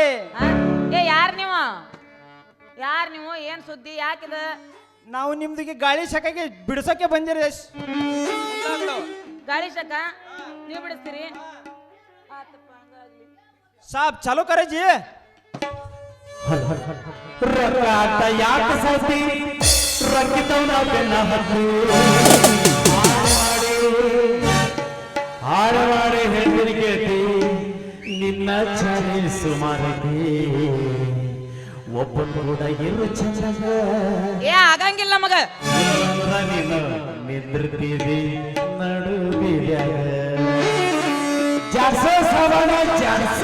ಯಾರು ನೀವು ಏನ್ ಸುದ್ದಿ ಯಾಕಿದ? ನಾವು ನಿಮ್ದಿಗೆ ಗಾಳಿ ಶಕಾಗೆ ಬಿಡಿಸೋಕೆ ಬಂದಿರಿ. ಗಾಳಿ ಶಕ ನೀವು ಬಿಡಿಸ್ತೀರಿ? ಸಾಬ್ ಚಾಲೂ ಕರೆ ಜಿ ರಕ್ಕಾಟ ಯಾಕ ಸಾತಿ ರಕ್ಕಿತವನ ಬೆನ್ನ ಹತ್ತು ಆಡವಾಡೆ ಹೆಂಡರಿಗೇತಿ ನಿನ್ನ ಚಾನೆ ಸುಮಾರತಿ ಒಬ್ಬನ ಕೂಡ ಇರು ಚಂದಾಗ ಏ ಆಗಂಗಿಲ್ಲ ಮಗ ನೀನು ನಿಂದಿರ್ತೀವಿ ನಡು ಬೀದ್ಯಾಗ ಜಾಡ್ಸ ಸವಣ ಜಾಡ್ಸ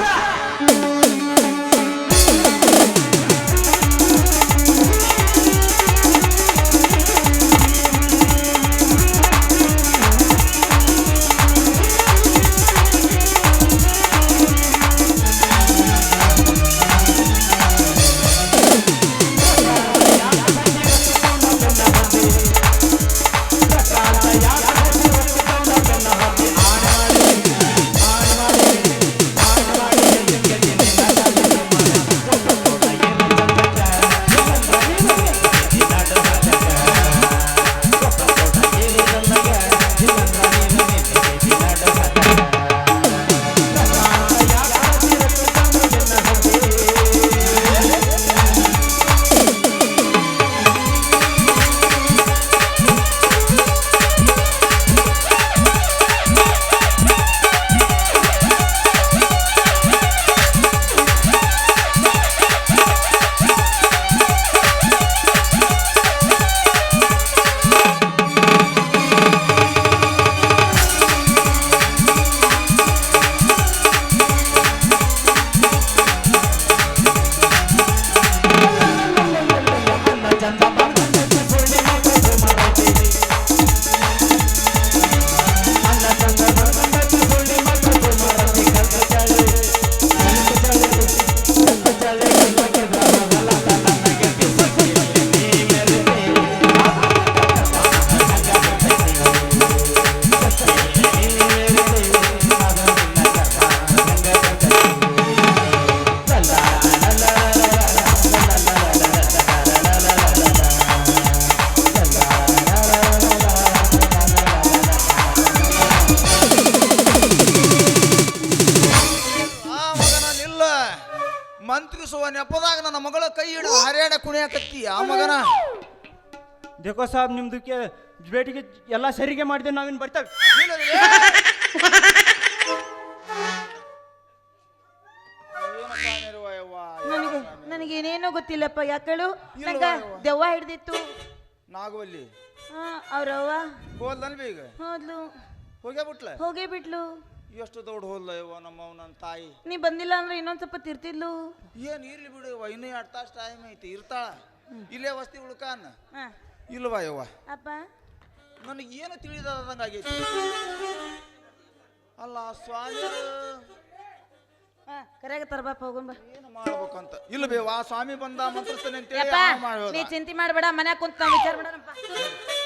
ಮಂತ್ರಿಸುವ ನೆಪದಾಗ ನನ್ನ ಮಗಳ ಕೈ ಹಿಡಿದು ಹರ್ಯಾಣ ಕುಣಿಯಾಕತ್ತಿ ಆ ಮಗನ देखो साहब ನಿಮ್ದಕ್ಕೆ ಬೇಟಿಗೆ ಎಲ್ಲ ಸರಿಗೆ ಮಾಡಿದೆ ನಾವಿನ್ ಬರ್ತೇವೆ ನನಗೇನೇನೋ ಗೊತ್ತಿಲ್ಲಪ್ಪ ಯಾಕಳು ನಂಗ ದೆವ್ವ ಹಿಡ್ದಿತ್ತು ನಾಗವಲ್ಲಿ ಅವ್ರವ್ವ ಹೋದ್ಲನ್ಬಿ ಈಗ ಹೋದ್ಲು ಹೋಗೇ ಬಿಟ್ಲು ಎಷ್ಟು ದೊಡ್ಡ ಹೋದ್ಲ ಇವ ನಮ್ಮ ನನ್ನ ತಾಯಿ ನೀ ಬಂದಿಲ್ಲ ಅಂದ್ರೆ ಇನ್ನೊಂದ್ ಸ್ವಲ್ಪ ತಿರ್ತಿದ್ಲು ಏನ್ ಇರ್ಲಿ ಬಿಡು ಇನ್ನೂ 2 ತಾಸು ಟೈಮ್ ಐತಿ ಇರ್ತಾಳ ಇಲ್ಲೇ ವಸ್ತಿ ಉಳ್ಕಾನ ಇಲ್ವಾ ಯವ್ವ ಅಪ್ಪ ನನಗೆ ಏನು ತಿಳಿದಂಗ ಆಗೈತಿ ಅಲ್ಲ ಸ್ವಾಮಿ ಕರೆಯಾಗ ತರಬಾಪ ಹೋಗೋಣ ಬಾ ಏನು ಮಾಡ್ಬೇಕಂತ ಇಲ್ಲ ಬೇವ ಸ್ವಾಮಿ ಬಂದ ಮಂತ್ರಿಸ್ತಾನೆ ಅಂತ ನೀ ಚಿಂತೆ ಮಾಡಬೇಡ ಮನ್ಯಾಗ ಕುಂತ ವಿಚಾರ ಮಾಡೋಣಪ್ಪ